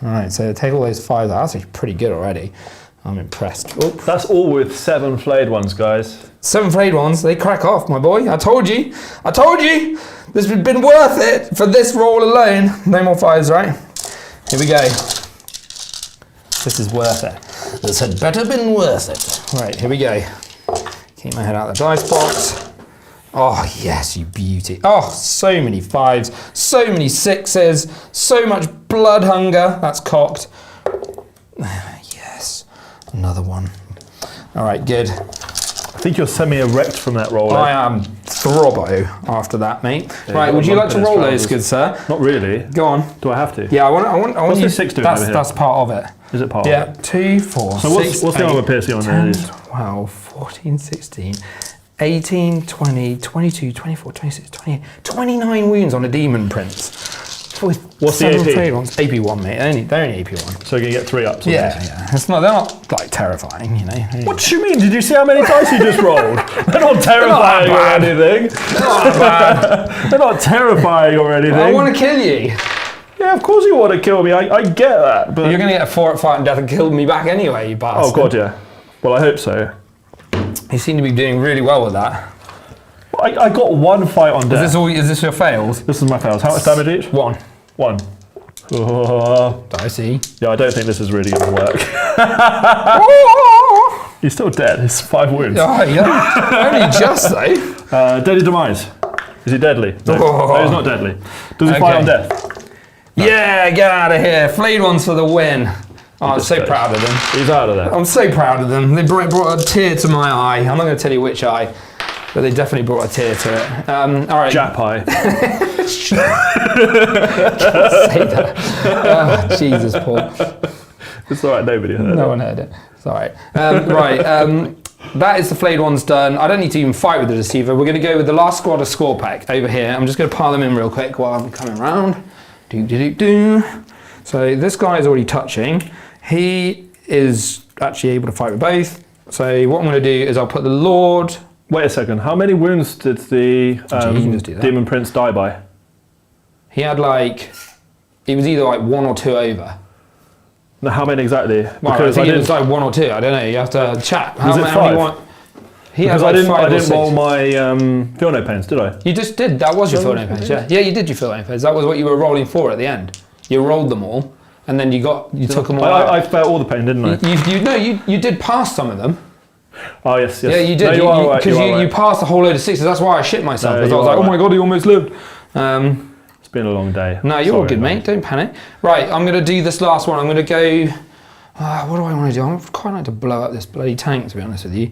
Alright, so take all those 5s out. That's actually pretty good already. I'm impressed. Oop. That's all with 7 flayed ones, guys. 7 flayed ones, they crack off, my boy. I told you. This has been worth it for this roll alone. No more 5s, right? Here we go. This is worth it. This had better been worth it. Right, here we go. Keep my head out of the dice box. Oh, yes, you beauty. Oh, so many 5s, so many 6s, so much blood hunger. That's cocked. Yes, another one. All right, good. I think you're semi-erect from that roll. I am throbbo after that, mate. Yeah, right, would you like to roll those, good sir? Not really. Go on. Do I have to? Yeah, I want What's you. the 6 doing over here? That's part of it. Is it part Yeah, of it? 2, 4, So 6, what's the 8, armor piercing on 10, there? 12, 14, 16, 18, 20, 22, 24, 26, 28, 29 wounds on a demon prince. What's the AP? Ones. AP1, mate. They're only AP1. So you're going to get 3 ups. Yeah. They're not like terrifying, you know. What do you mean? Did you see how many dice you just rolled? They're not terrifying or anything. They're not terrifying or anything. I want to kill you. Yeah, of course you want to kill me. I get that. But You're going to get a 4 at fight and death and kill me back anyway, you bastard. Oh, God, yeah. Well, I hope so. You seem to be doing really well with that. I got 1 fight on death. Is this your fails? This is my fails. How much damage each? 1. 1. Dicey. Yeah, I don't think this is really going to work. He's still dead. It's 5 wounds. Oh, yeah. Only just, though. Deadly demise. Is he deadly? No, no, he's not deadly. Does he fight on death? No. Yeah, get out of here. Flayed ones for the win. Oh, I'm so proud of them. He's out of there. I'm so proud of them. They brought a tear to my eye. I'm not going to tell you which eye, but they definitely brought a tear to it. All right. Jap eye. Can't say that. Oh, Jesus, Paul. It's all right, nobody heard it. No one heard it. It's all right. That is the flayed ones done. I don't need to even fight with the deceiver. We're going to go with the last squad of score pack over here. I'm just going to pile them in real quick while I'm coming around. So this guy is already touching. He is actually able to fight with both. So what I'm going to do is I'll put the Lord. Wait a second. How many wounds did the Demon Prince die by? He had it was either 1 or 2 over. No, how many exactly? Well, Because I think it was 1 or 2. I don't know. You have to chat. Was it 5? He had Because 5 I or didn't 6. roll my feel no pains, did I? You just did. That was your feel no pains. Yeah, you did your feel no pains. That was what you were rolling for at the end. You rolled them all, and then you took them all out. I felt all the pain, didn't I? You did pass some of them. Oh yes. Yeah, you did. Because you passed a whole load of 6s. That's why I shit myself. Because I was like, oh my god, he almost lived. It's been a long day. No, you're all good, mate. Don't panic. Right, I'm going to do this last one. I'm going to go... what do I want to do? I'd quite like to blow up this bloody tank, to be honest with you.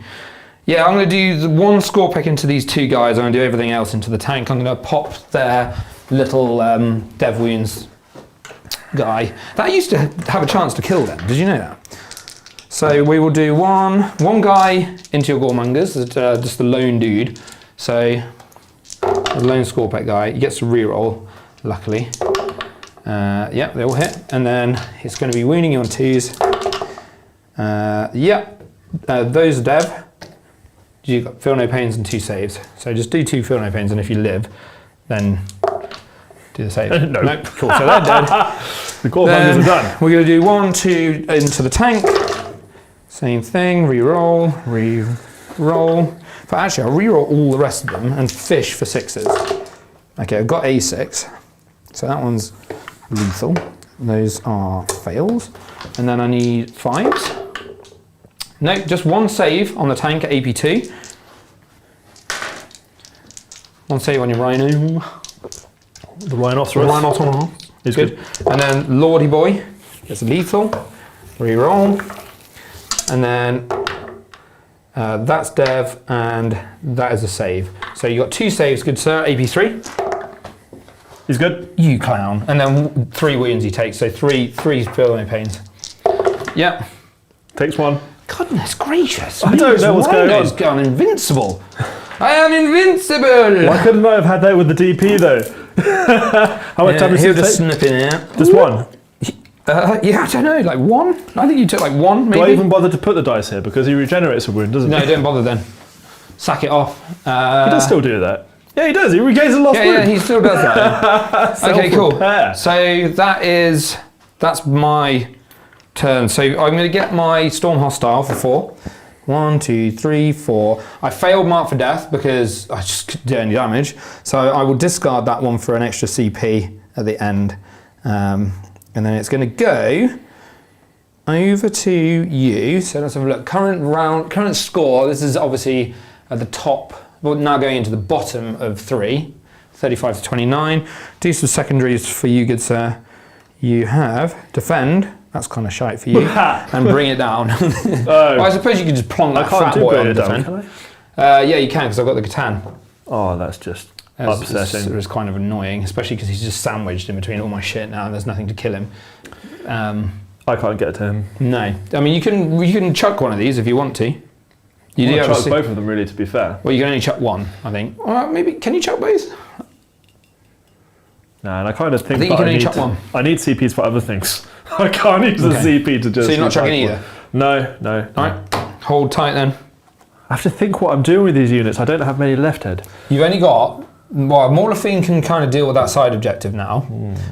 Yeah, I'm going to do the 1 score pick into these 2 guys. I'm going to do everything else into the tank. I'm going to pop their little dev wounds guy. That used to have a chance to kill them. Did you know that? So we will do one guy into your Goremongers, just the lone dude. So the lone score pick guy, he gets to reroll, luckily. Yep, they all hit. And then it's going to be wounding you on 2s. Those are dev. You've got feel no pains and 2 saves. So just do 2 feel no pains, and if you live, then do the save. No. Nope. Cool. So they're dead. The Goremongers are done. We're going to do 1, 2 into the tank. Same thing. Reroll, re-roll. But actually, I'll reroll all the rest of them and fish for 6s. Okay, I've got A6. So that one's lethal. Those are fails. And then I need 5s. No, just 1 save on the tank at AP2. 1 save on your Rhino. The Rhinoceros. Rhinoceros. Is good. And then Lordy Boy gets lethal. Reroll. And then that's dev, and that is a save. So you got 2 saves, good sir. AP3. He's good. You clown. And then 3 wounds he takes, so 3 feel no pains. Yep. Takes 1. Goodness gracious. I don't know what's going on. Rhino's gone invincible. I am invincible. Why couldn't I have had that with the DP though? How much time does it just take? snipping it out. Just 1. Yeah, I don't know, 1? I think you took 1, maybe. Do I even bother to put the dice here? Because he regenerates a wound, doesn't he? No, don't bother then. Sack it off. He does still do that. Yeah, he does. He regains a lost wound. Yeah, he still does that. Okay, cool. So that's my turn. So I'm going to get my Storm Hostile for 4. 1, 2, 3, 4. I failed Mark for Death because I just couldn't do any damage. So I will discard that one for an extra CP at the end. And then it's going to go over to you. So let's have a look. Current score. This is obviously at the top. Well, now going into the bottom of 3, 35 to 29. Do some secondaries for you, good sir. You have defend. That's kind of shite for you. And bring it down. Well, I suppose you could just plonk that fat boy on defend. Can I? Yeah, you can, because I've got the Catan. Oh, that's just upsetting. It's kind of annoying, especially because he's just sandwiched in between all my shit now, and there's nothing to kill him. I can't get to him. No, I mean you can chuck one of these if you want to. You do chuck both of them, really, to be fair. Well, you can only chuck 1, I think. Maybe can you chuck both? No, and I kind of think you can only chuck 1. I need CPs for other things. I can't use a CP to just. So you're not chucking either? No. All right, hold tight then. I have to think what I'm doing with these units. I don't have many left, Ed. You've only got. Well, Morlafine can kind of deal with that side objective now,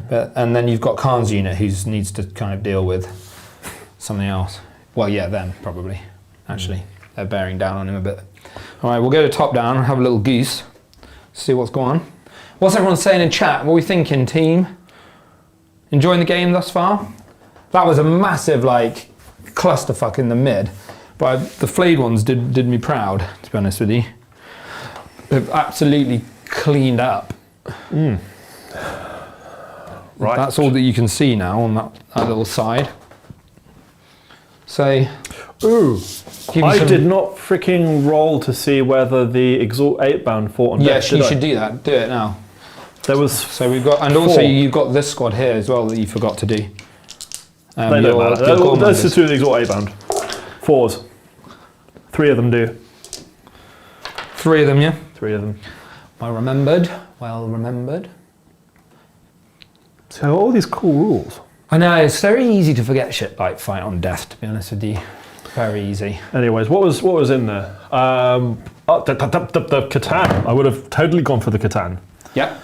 and then you've got Khan's unit who needs to kind of deal with something else. Well, yeah, them probably. Actually, they're bearing down on him a bit. All right, we'll go to top down and have a little goose. See what's going on. What's everyone saying in chat? What are we thinking, team? Enjoying the game thus far? That was a massive clusterfuck in the mid, but the flayed ones did me proud, to be honest with you. They've absolutely cleaned up. Right. That's all that you can see now on that little side. So, Ooh. give me I some- did not freaking roll to see whether the Exalt 8-bound fought on death, Yes, you did I? should do that. Do it now. There was So we've got, and also 4. you've got this squad here as well that you forgot to do. They don't matter. your gore That's the mongers. 2 of the Exalt 8-bound. 4s. 3 of them do. 3 of them, yeah. 3 of them. Well remembered. Well remembered. So all these cool rules. I know, it's very easy to forget shit like fight on death, to be honest with you. Very easy. Anyways, what was in there? The Catan. I would have totally gone for the Catan. Yeah.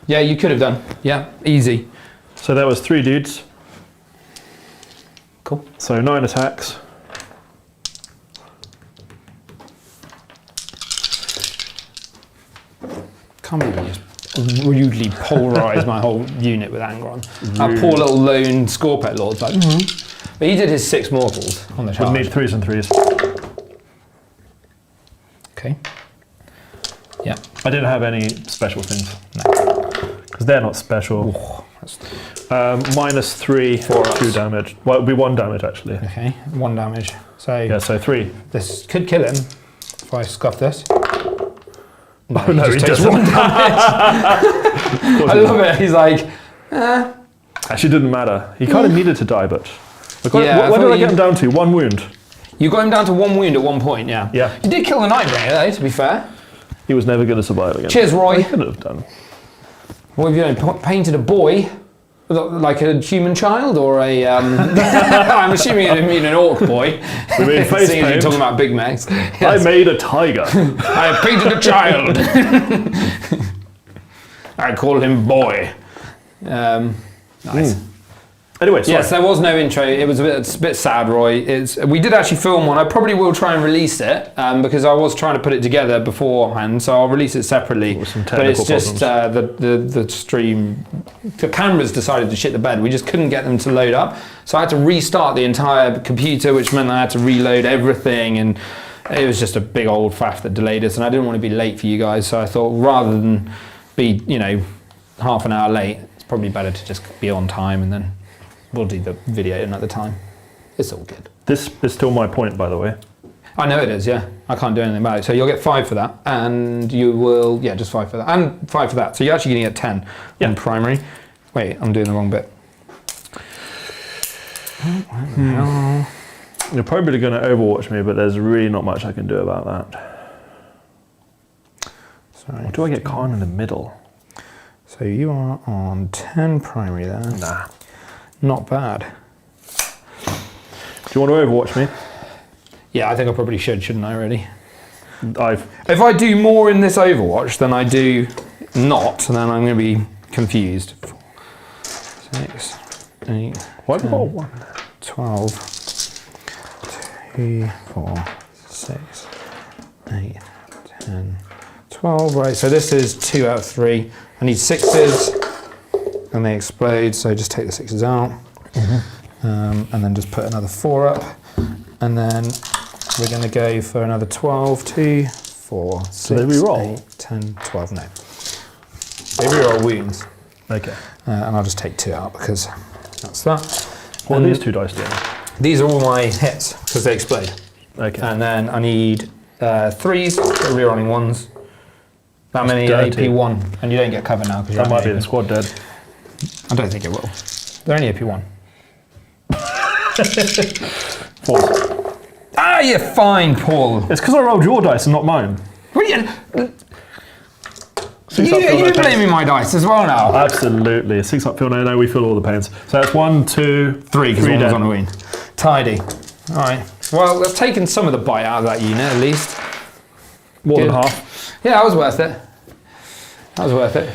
Yeah, you could have done. Yeah, easy. So there was 3 dudes. Cool. So 9 attacks. Can't believe you just rudely polarised my whole unit with anger on. That poor little lone Scorpet Lord's like, But he did his 6 mortals on the Would charge. need 3s and 3s. Okay. Yeah. I didn't have any special things. Because they're not special. -3, 2 damage. Well, it would be 1 damage actually. Okay, 1 damage. So Yeah, so 3. this could kill him if I scuff this. No, he takes doesn't. 1 damage. I love it. He's like, Actually, didn't matter. He kind of needed to die, but. Yeah, I what did thought I get him down to? 1 wound. you got him down to 1 wound at one point, yeah. Yeah. You did kill the Nightbringer, though, to be fair. He was never going to survive again. Cheers, Roy. He could have done. What have you done? Painted a boy? Like a human child or a... I'm assuming you mean an orc boy. We made face Seeing as you're paint. talking about Big Macs. I made a tiger. I painted a child. I called him Boy. Nice. Anyway, sorry. Yes, there was no intro. It was a bit sad, Roy. We did actually film one. I probably will try and release it because I was trying to put it together beforehand, so I'll release it separately. With some But it's technical just the stream. The cameras decided to shit the bed. We just couldn't get them to load up, so I had to restart the entire computer, which meant I had to reload everything, and it was just a big old faff that delayed us. And I didn't want to be late for you guys, so I thought rather than be half an hour late, it's probably better to just be on time and then. We'll do the video another time. It's all good. This is still my point, by the way. I know it is, yeah. I can't do anything about it. So you'll get 5 for that, and you will, just 5 for that, and 5 for that. So you're actually going to get 10 on primary. Wait, I'm doing the wrong bit. You're probably going to overwatch me, but there's really not much I can do about that. Sorry. Or do I get Khan in the middle? So you are on 10 primary there. Nah. Not bad. Do you want to overwatch me? Yeah, I think I probably shouldn't I, really? I've If I do more in this Overwatch than I do not, then I'm going to be confused. 6, 8, Why have I got 1? 12, 2, 4, 6, 8, 10, 12. Right, so this is 2 out of 3. I need 6s, and they explode, so just take the 6s out. And then just put another 4 up. And then we're going to go for another 12, 2, 4, 6, they re-roll? 8, 10, 12. No. They reroll wounds. Okay. And I'll just take 2 out because that's that. What are these 2 dice doing? These are all my hits because they explode. Okay. And then I need 3s, so rerolling 1s. That many dirty. AP1, and you don't get cover now because That might be the squad dead. I don't think it will. They're only AP1. 4. Ah, you're fine, Paul. It's because I rolled your dice and not mine. What are you blaming my dice as well now? Absolutely. 6 up, feel no, we feel all the pains. So that's 1, 2, 3 because 1 was dead. on a wing. Tidy. All right. Well, they've taken some of the bite out of that unit at least. More than Good. half. Yeah, that was worth it. That was worth it.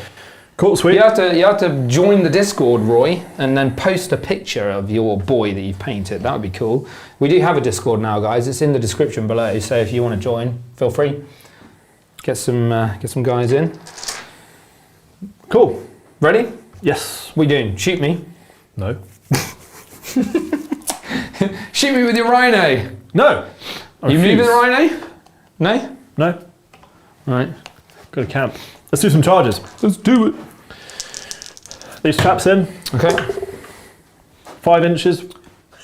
Cool, sweet. You have to join the Discord, Roy, and then post a picture of your boy that you've painted. That would be cool. We do have a Discord now, guys. It's in the description below. So if you want to join, feel free. Get some guys in. Cool. Ready? Yes. What are you doing? Shoot me. No. Shoot me with your rhino. No. You moving the rhino? No? No. All right. Go to camp. Let's do some charges. Let's do it. These traps in. Okay. 5 inches.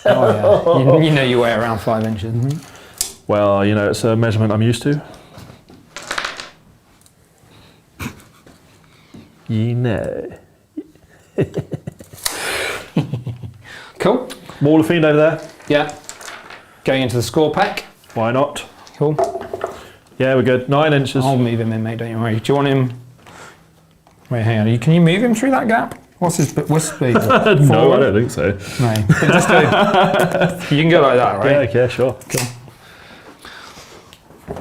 Oh yeah. You know you weigh around 5 inches. Mm-hmm. Well, you know, it's a measurement I'm used to. You know. Cool. Wall of Fiend over there. Yeah. Going into the score pack. Why not? Cool. Yeah, we're good. 9 inches. I'll move him in, mate. Don't you worry. Do you want him? Wait, hang on. Can you move him through that gap? What's his speed? No, I don't think so. No. But just go. You can go like that, right? Yeah, sure. Cool.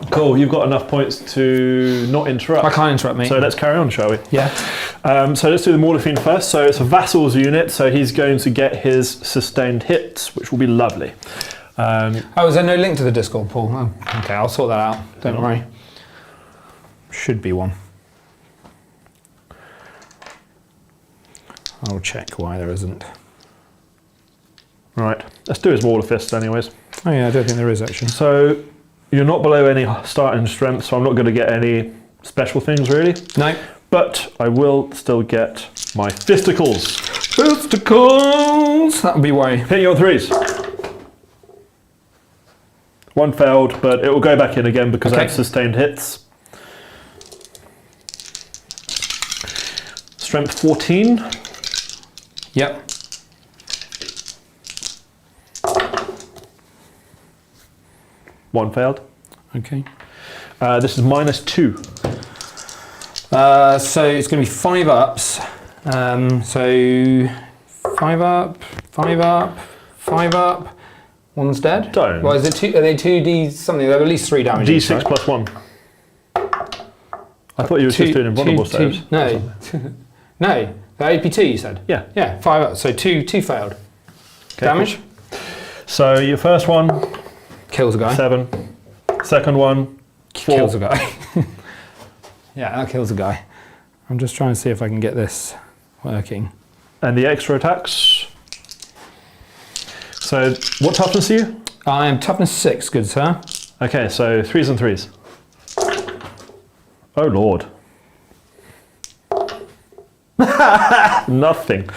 Cool, you've got enough points to not interrupt. I can't interrupt, mate. So let's carry on, shall we? Yeah. So let's do the Maul of Fiend first. So it's a Vassal's unit, so he's going to get his sustained hits, which will be lovely. Oh, is there no link to the Discord, Paul? Oh, okay, I'll sort that out. Don't worry. Should be one. I'll check why there isn't. Right, let's do his Wall of Fists anyways. Oh yeah, I don't think there is actually. So you're not below any starting strength, so I'm not going to get any special things really. No. But I will still get my fisticles. Fisticles! That would be why. Hit you on 3s. 1 failed, but it will go back in again because I have sustained hits. Strength 14. Yep. One failed. Okay. This is -2. So it's going to be 5 ups. So 5 up, 5 up, 5 up. One's dead. Don't. Well, is it two? Are they 2d something? They're at least 3 damage. D6 right? plus 1. I thought you were just doing invulnerable saves. No. No. They're AP2, you said? Yeah. Yeah, 5 up. So 2 failed. Okay, Damage? Cool. So your first one, Kills a guy. 7. Second one, 4. Kills a guy. Yeah, that kills a guy. I'm just trying to see if I can get this working. And the extra attacks. So what toughness are you? I am toughness 6, good sir. Okay, so 3s and 3s. Oh lord. Nothing.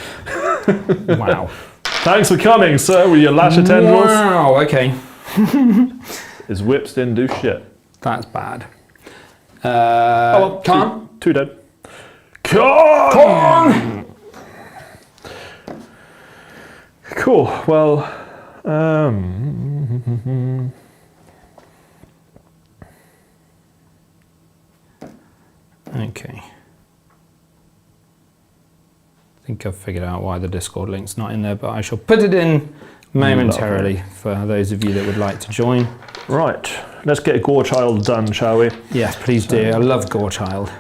Wow. Thanks for coming, sir, with your lasher tendrils. Wow, okay. His whips didn't do shit. That's bad. Oh, Khan? 2 dead. Khan! Cool, well, Okay. I think I've figured out why the Discord link's not in there, but I shall put it in momentarily for those of you that would like to join. right, let's get Gorechild done, shall we? Yes, please do. I love Gorechild.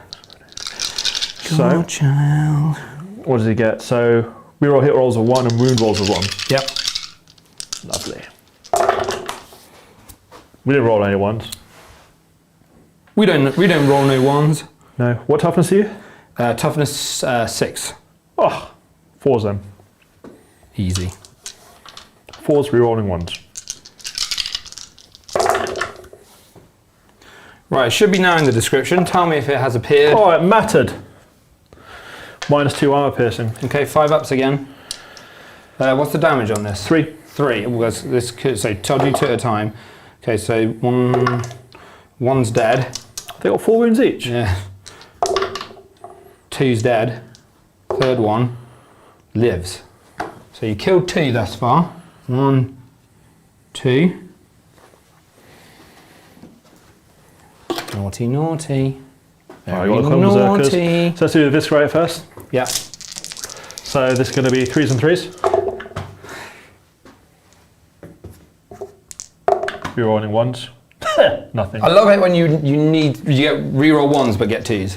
So, Gorechild. what does he get? So, reroll hit rolls of 1 and wound rolls of 1. Yep. Lovely. We didn't roll any 1s. We don't roll no 1s. No. What toughness are you? Toughness 6. Oh, 4s then. Easy. 4s rerolling 1s. Right, it should be now in the description. Tell me if it has appeared. Oh, it mattered. -2 armor piercing. Okay, 5 ups again. What's the damage on this? 3. 3. Well, this could, so I'll do 2 at a time. Okay, so one's dead. They got 4 wounds each. Yeah. 2's dead. 3rd one lives. So you killed 2 thus far. 1, 2. Naughty, naughty. Alright, got the Clone Berserkers. So let's do the Viscerate first. Yeah. So this is going to be 3s and 3s. Rerolling 1s. Nothing. I love it when you get reroll 1s but get 2s.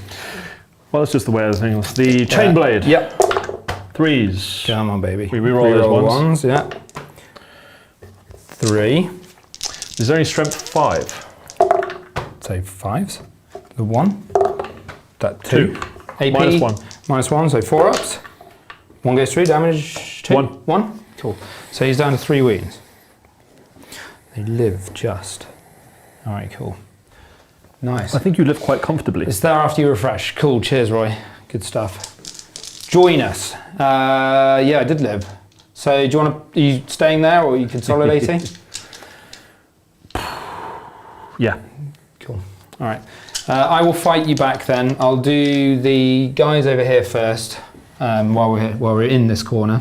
Well, that's just the way of things. The Chain Blade. Yep. 3s. Come on, baby. We reroll those ones. Yeah. 3. There's only strength 5. So 5s. The 1. That 2. AP. -1. -1, so 4 ups. 1 goes through, damage 2. 1. Cool. So he's down to 3 wounds. They live just. Alright, cool. Nice. I think you live quite comfortably. It's there after you refresh. Cool, cheers Roy. Good stuff. Join us. Yeah, I did live. So do you want to? Are you staying there, or are you consolidating? Yeah. Cool. All right. I will fight you back then. I'll do the guys over here first while we're in this corner.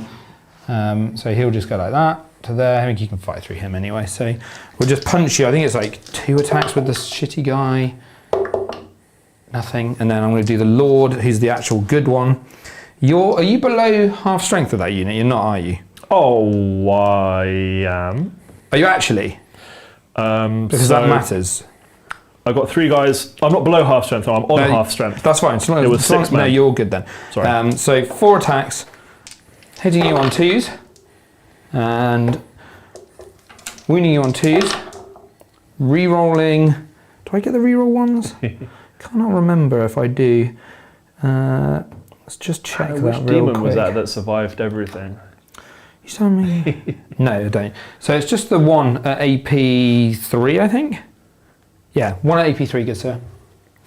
So he'll just go like that to there. I think you can fight through him anyway. So we'll just punch you. I think it's like 2 attacks with the shitty guy. Nothing. And then I'm going to do the Lord, who's the actual good one. Are you below half strength with that unit? You're not, are you? Oh, I am. Are you actually? Because that matters. I got 3 guys. I'm not below half strength. I'm on half strength. That's fine. It was 6 men. No, you're good then. Sorry. So 4 attacks, hitting you on 2s, and wounding you on 2s. Re-rolling. Do I get the re-roll ones? Cannot remember if I do. Let's just check that real quick. Which demon was that survived everything? You tell me. No, I don't. So it's just the one at AP3, I think. Yeah, 1 at AP3, good sir.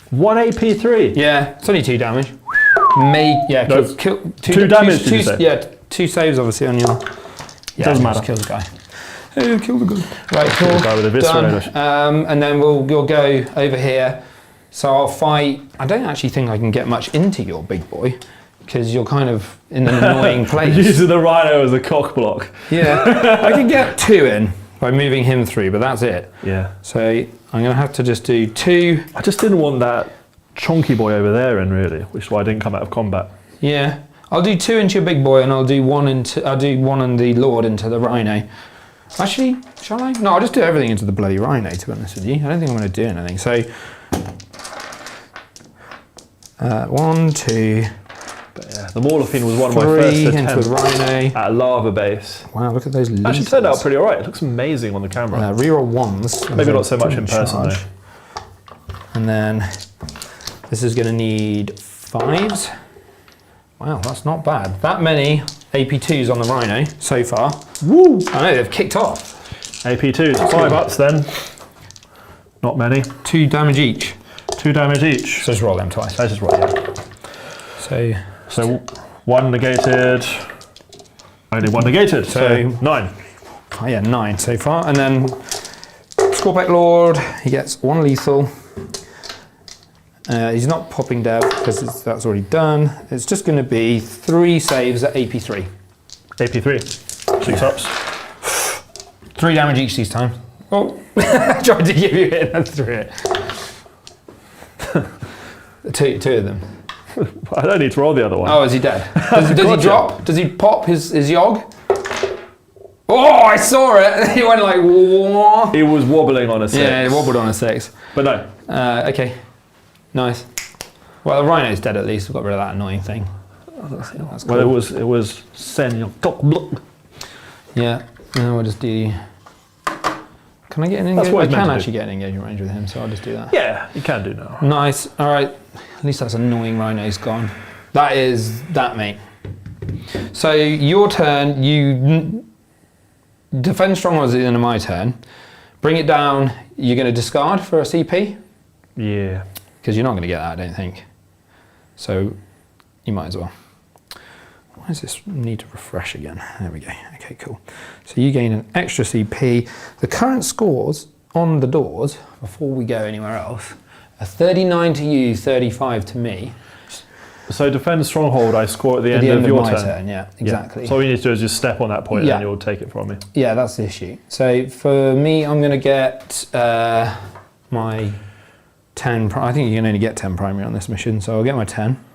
1 AP3? Yeah, it's only 2 damage. Kill 2 damage, did you say? Yeah, 2 saves obviously on your... Yeah, doesn't matter. Just kill the guy. Oh, kill the guy. Right, cool. The guy with the done. And then we'll go over here. So I'll fight... I don't actually think I can get much into your big boy, because you're kind of in an annoying place. Using the rhino as a cock block. Yeah, I can get 2 in by moving him through, but that's it. Yeah. So I'm going to have to just do 2. I just didn't want that chonky boy over there in, really, which is why I didn't come out of combat. Yeah. I'll do 2 into your big boy, and I'll do 1 on the Lord into the rhino. Actually, shall I? No, I'll just do everything into the bloody rhino, to be honest with you. I don't think I'm going to do anything. So 1, 2... But yeah, the Morphine was one of my 3 first into attempts the rhino. at a lava base. Wow, look at those lizards. Actually turned out pretty alright. It looks amazing on the camera. Reroll 1s. Maybe not so much in person though. And then this is going to need 5s. Wow, that's not bad. That many AP2s on the rhino so far. Woo! I know, they've kicked off. AP2s, 5 ups then. Not many. 2 damage each. 2 damage each. So just roll them twice. That's just right, yeah. So 1 negated. Only 1 negated, so 9. Oh yeah, 9 so far. And then Scorpec Lord, he gets 1 lethal. He's not popping dev because that's already done. It's just going to be 3 saves at AP3. AP3. 6 ups. 3 damage each this time. Oh, I tried to give you it and threw it. 2 of them. I don't need to roll the other one. Oh, is he dead? Does he drop? Does he pop his yog? Oh, I saw it. He went like, whoa. He was wobbling on a 6. Yeah, he wobbled on a 6. But no. Okay, nice. Well, the rhino's dead at least. We've got rid of that annoying thing. That's cool. Well, it was send your cock block. Yeah, and we'll just do... Can I get an engagement? I can actually get an engagement range with him, so I'll just do that. Yeah, you can do now. Nice. All right. At least that's annoying rhino's gone. That is that, mate. So your turn. You defend strongholds at the end of my turn. Bring it down. You're going to discard for a CP. Yeah. Because you're not going to get that, I don't think. So you might as well. Why does this need to refresh again? There we go. Okay, cool. So you gain an extra CP. The current scores on the doors, before we go anywhere else, are 39 to you, 35 to me. So defend stronghold, I score at the end of your my turn. Yeah, exactly. So all you need to do is just step on that point and you'll take it from me. Yeah, that's the issue. So for me, I'm going to get my 10. I think you can only get 10 primary on this mission, so I'll get my 10.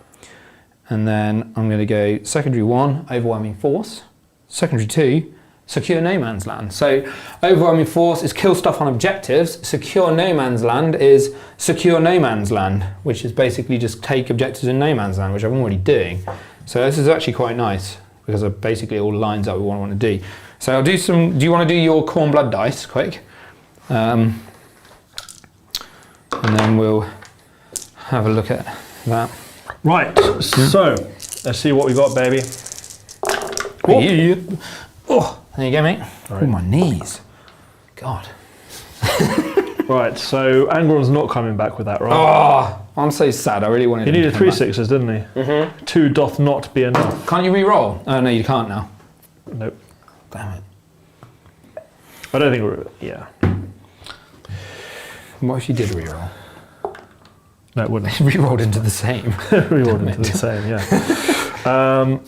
And then I'm going to go secondary 1, overwhelming force. Secondary 2, secure no man's land. So overwhelming force is kill stuff on objectives. Secure no man's land is secure no man's land, which is basically just take objectives in no man's land, which I'm already doing. So this is actually quite nice because it basically all lines up with what I want to do. So I'll do some. Do you want to do your corn blood dice quick? And then we'll have a look at that. Right, so let's see what we got, baby. Oh, there you go, mate. Right. Oh, my knees. God. Right, so Angron's not coming back with that, right? Oh, I'm so sad. I really wanted. He needed 3 6s, didn't he? 2 doth not be enough. Can't you re-roll? Oh no, you can't now. Nope. Damn it. I don't think we're... Yeah. What if you did reroll? No, it wouldn't. Rerolled into the same. Rerolled into the same, yeah.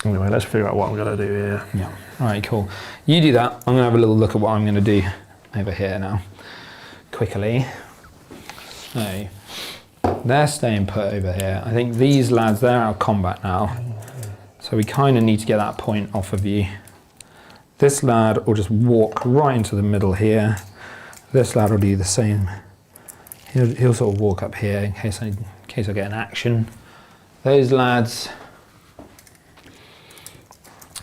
Anyway, let's figure out what I'm going to do here. Yeah. All right, cool. You do that. I'm going to have a little look at what I'm going to do over here now. Quickly. So, they're staying put over here. I think these lads, they're out of combat now. So we kind of need to get that point off of you. This lad will just walk right into the middle here. This lad will do the same. He'll sort of walk up here in case I get an action. Those lads...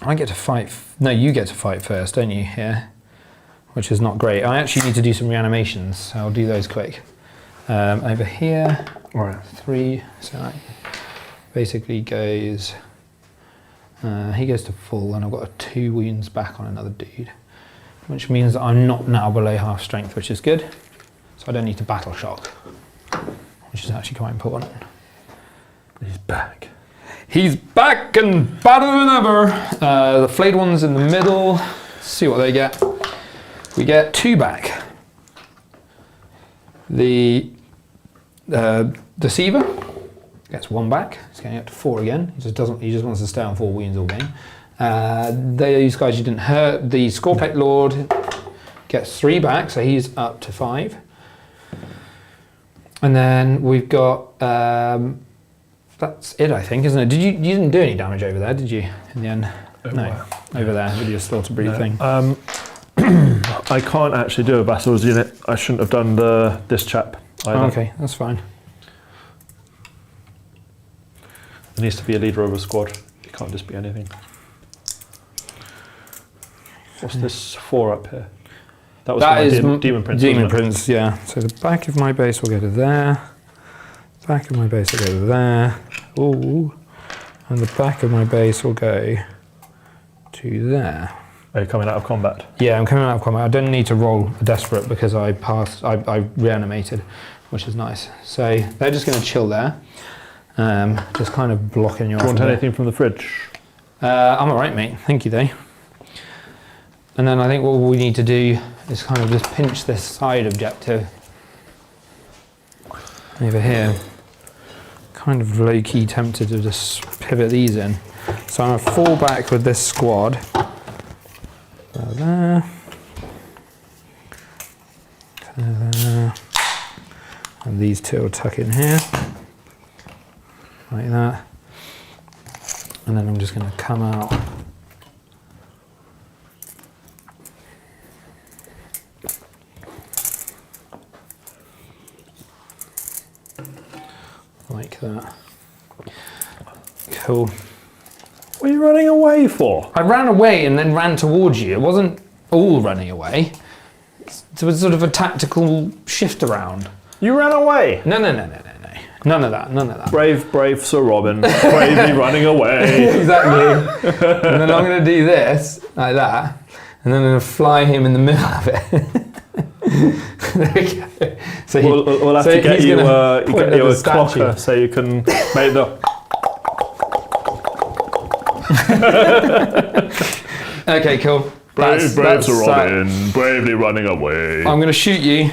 I get to fight, no, you get to fight first, don't you, here? Which is not great. I actually need to do some reanimations, so I'll do those quick. Over here, Right. 3, so that basically goes, he goes to full, and I've got 2 wounds back on another dude, which means that I'm not now below half strength, which is good. So I don't need to battle shock, which is actually quite important. He's back. He's back and badder than ever. The flayed ones in the middle. Let's see what they get. We get 2 back. The Deceiver gets 1 back. He's getting up to 4 again. He just wants to stay on 4 wounds all game. Those guys you didn't hurt. The Scorpec Lord gets 3 back, so he's up to 5. And then we've got. That's it, I think, isn't it? You didn't do any damage over there, did you? In the end, no. Over there with your slaughter breed thing. I can't actually do a battles unit. I shouldn't have done this chap either. Oh, okay, that's fine. There needs to be a leader of a squad. It can't just be anything. What's this 4 up here? That was Demon Prince. Demon Prince, yeah. So the back of my base will go to there. Back of my base will go to there. Ooh. And the back of my base will go to there. Are you coming out of combat? Yeah, I'm coming out of combat. I don't need to roll a desperate because I reanimated, which is nice. So they're just going to chill there. Just kind of blocking you off. Do you want anything from the fridge? I'm alright, mate. Thank you, though. And then I think what we need to do is kind of just pinch this side objective over here. Kind of low-key tempted to just pivot these in. So I'm going to fall back with this squad. There. There. And these 2 will tuck in here. Like that. And then I'm just going to come out. Like that. Cool. What are you running away for? I ran away and then ran towards you. It wasn't all running away. It was sort of a tactical shift around. You ran away? No. None of that. Brave Sir Robin, bravely running away. Exactly. And then I'm going to do this, like that, and then I'm going to fly him in the middle of it. There we go. So we'll have to get you a clocker so you can make the... Okay, cool. Brave Sir Robin, bravely running away. I'm going to shoot you.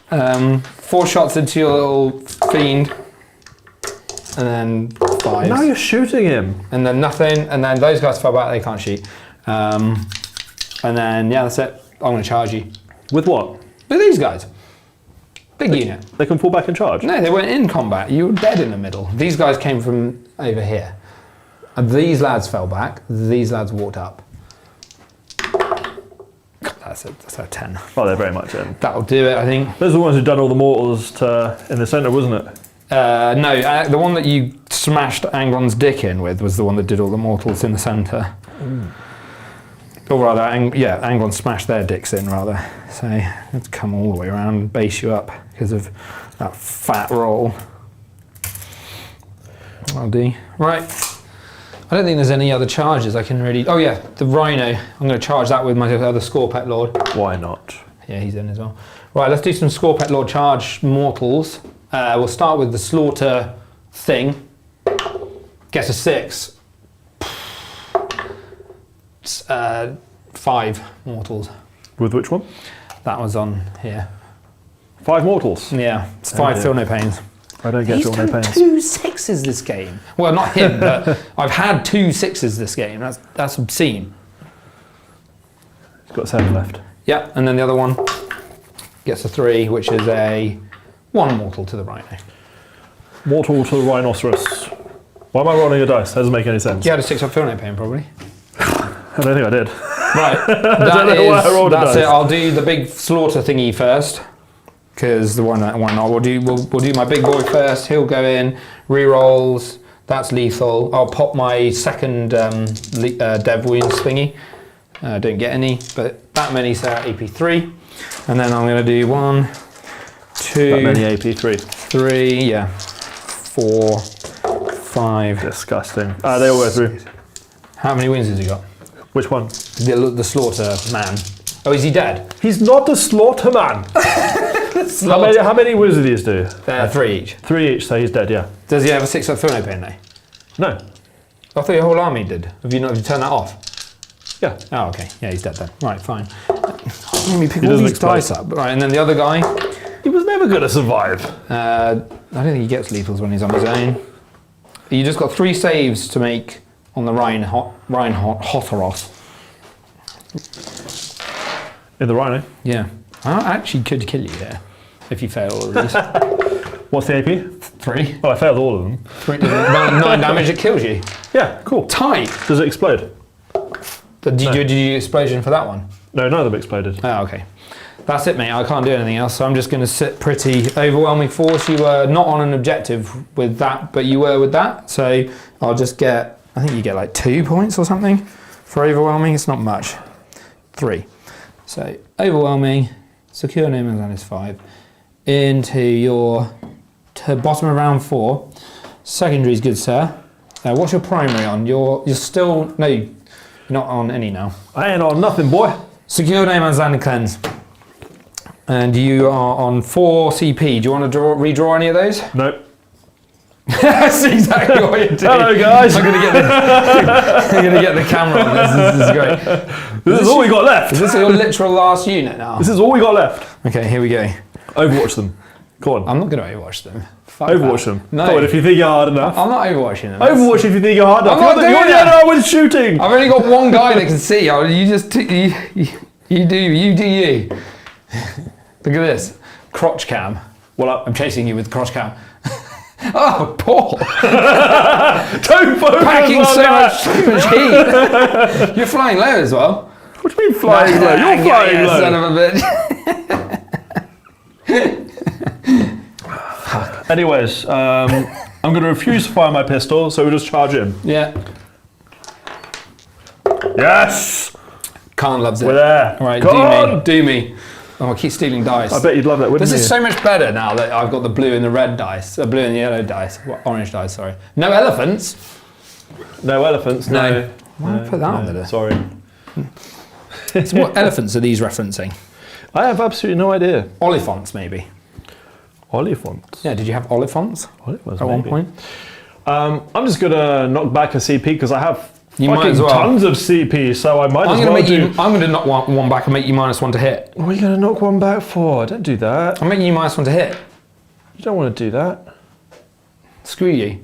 4 shots into your little fiend. And then 5. Now you're shooting him. And then nothing. And then those guys fell back, they can't shoot. And then, yeah, that's it. I'm going to charge you. With what? With these guys. Big unit. They can fall back and charge? No, they weren't in combat. You were dead in the middle. These guys came from over here. And these lads fell back. These lads walked up. That's a 10. Oh, they're very much in. That'll do it, I think. Those are the ones who've done all the mortals in the centre, wasn't it? No, the one that you smashed Angron's dick in with was the one that did all the mortals in the centre. Or rather, Angron smashed their dicks in, rather. So let's come all the way around and base you up because of that fat roll. That'll do. Right. I don't think there's any other charges I can really... Oh yeah, the Rhino. I'm going to charge that with my other Scorpec Lord. Why not? Yeah, he's in as well. Right, let's do some Scorpec Lord charge mortals. We'll start with the slaughter thing. Gets a 6. 5 mortals. With which one? That was on here. 5 mortals? Yeah, it's 5 feel no pains. I don't get He's feel no done pains. 2 6s this game. Well, not him, but I've had 2 6s this game. That's obscene. He's got 7 left. Yeah, and then the other one gets a 3, which is a 1 mortal to the rhino. Mortal to the rhinoceros. Why am I rolling a dice? That doesn't make any sense. You had a 6 up feel no pain, probably. I don't think I did. Right, that's it. I'll do the big slaughter thingy first, because the one we'll do my big boy first. He'll go in, re-rolls. That's lethal. I'll pop my second dev wounds thingy. Don't get any, but that many, so AP3, and then I'm going to do 1, 2, that many AP3. 3, yeah, 4, 5. Disgusting. They all go through. How many wounds has he got? Which one? The slaughter man. Oh, is he dead? He's not the slaughter man. How many wizardies do? 3 each. 3 each, so he's dead, yeah. Does he have a 6 up feel no pain though? No. I thought your whole army did. Have you turned that off? Yeah. Oh, okay. Yeah, he's dead then. Right, fine. Let me pick He all doesn't these explode. dice up. Right, and then the other guy. He was never going to survive. I don't think he gets lethals when he's on his own. You just got 3 saves to make on the Rhinoceros. In the rhino. Yeah. I actually could kill you here if you fail all of these. What's the AP? 3. Oh, I failed all of them. 9 damage, it kills you. Yeah, cool. Tight. Does it explode? Did you do explosion for that one? No, none of them exploded. Oh, okay. That's it, mate. I can't do anything else, so I'm just going to sit pretty. Overwhelming force. You were not on an objective with that, but you were with that. So I'll just get, I think you get like 2 points or something for overwhelming. It's not much. 3. So overwhelming, secure no man's land is 5. Into your bottom of round 4. Secondary is good, sir. What's your primary on? You're still, no, you're not on any now. I ain't on nothing, boy. Secure no man's land and cleanse. And you are on 4 CP. Do you want to redraw any of those? Nope. That's exactly what you're doing. Hello, guys. I'm going to get the camera on this. This is great. This is all we got left. Is this your literal last unit now? This is all we got left. Okay, here we go. Overwatch them. Go on. I'm not going to overwatch them. Fuck Overwatch that. them. No. Go on, if you think you're hard enough. I'm not overwatching them. Overwatch if you think you're hard enough. I'm not doing you're the that. other one with shooting. I've only got one guy that can see. You just you do you. Look at this crotch cam. Well, I'm chasing you with crotch cam. Oh, Paul! don't focus Packing on so that. much heat. You're flying low as well. What do you mean flying low? You're flying low. Son of a bitch. Anyways, I'm going to refuse to fire my pistol, so we'll just charge in. Yeah. Yes! Khan loves it. We're there. All right, Go on. do me. Oh, I keep stealing dice. I bet you'd love that, wouldn't This you? is so much better now that I've got the blue and the red dice. Blue and the yellow dice. Orange dice, sorry. No elephants. No elephants, no. Why did I put that on there? Sorry. So what elephants are these referencing? I have absolutely no idea. Oliphants, maybe. Oliphants? Yeah, did you have oliphants Oliphants, at one maybe. point? I'm just going to knock back a CP because I have You might fucking as well. tons of CP, so I might as well do... I'm going to knock one back and make you -1 to hit. What are you going to knock one back for? Don't do that. I'm making you -1 to hit. You don't want to do that. Screw you.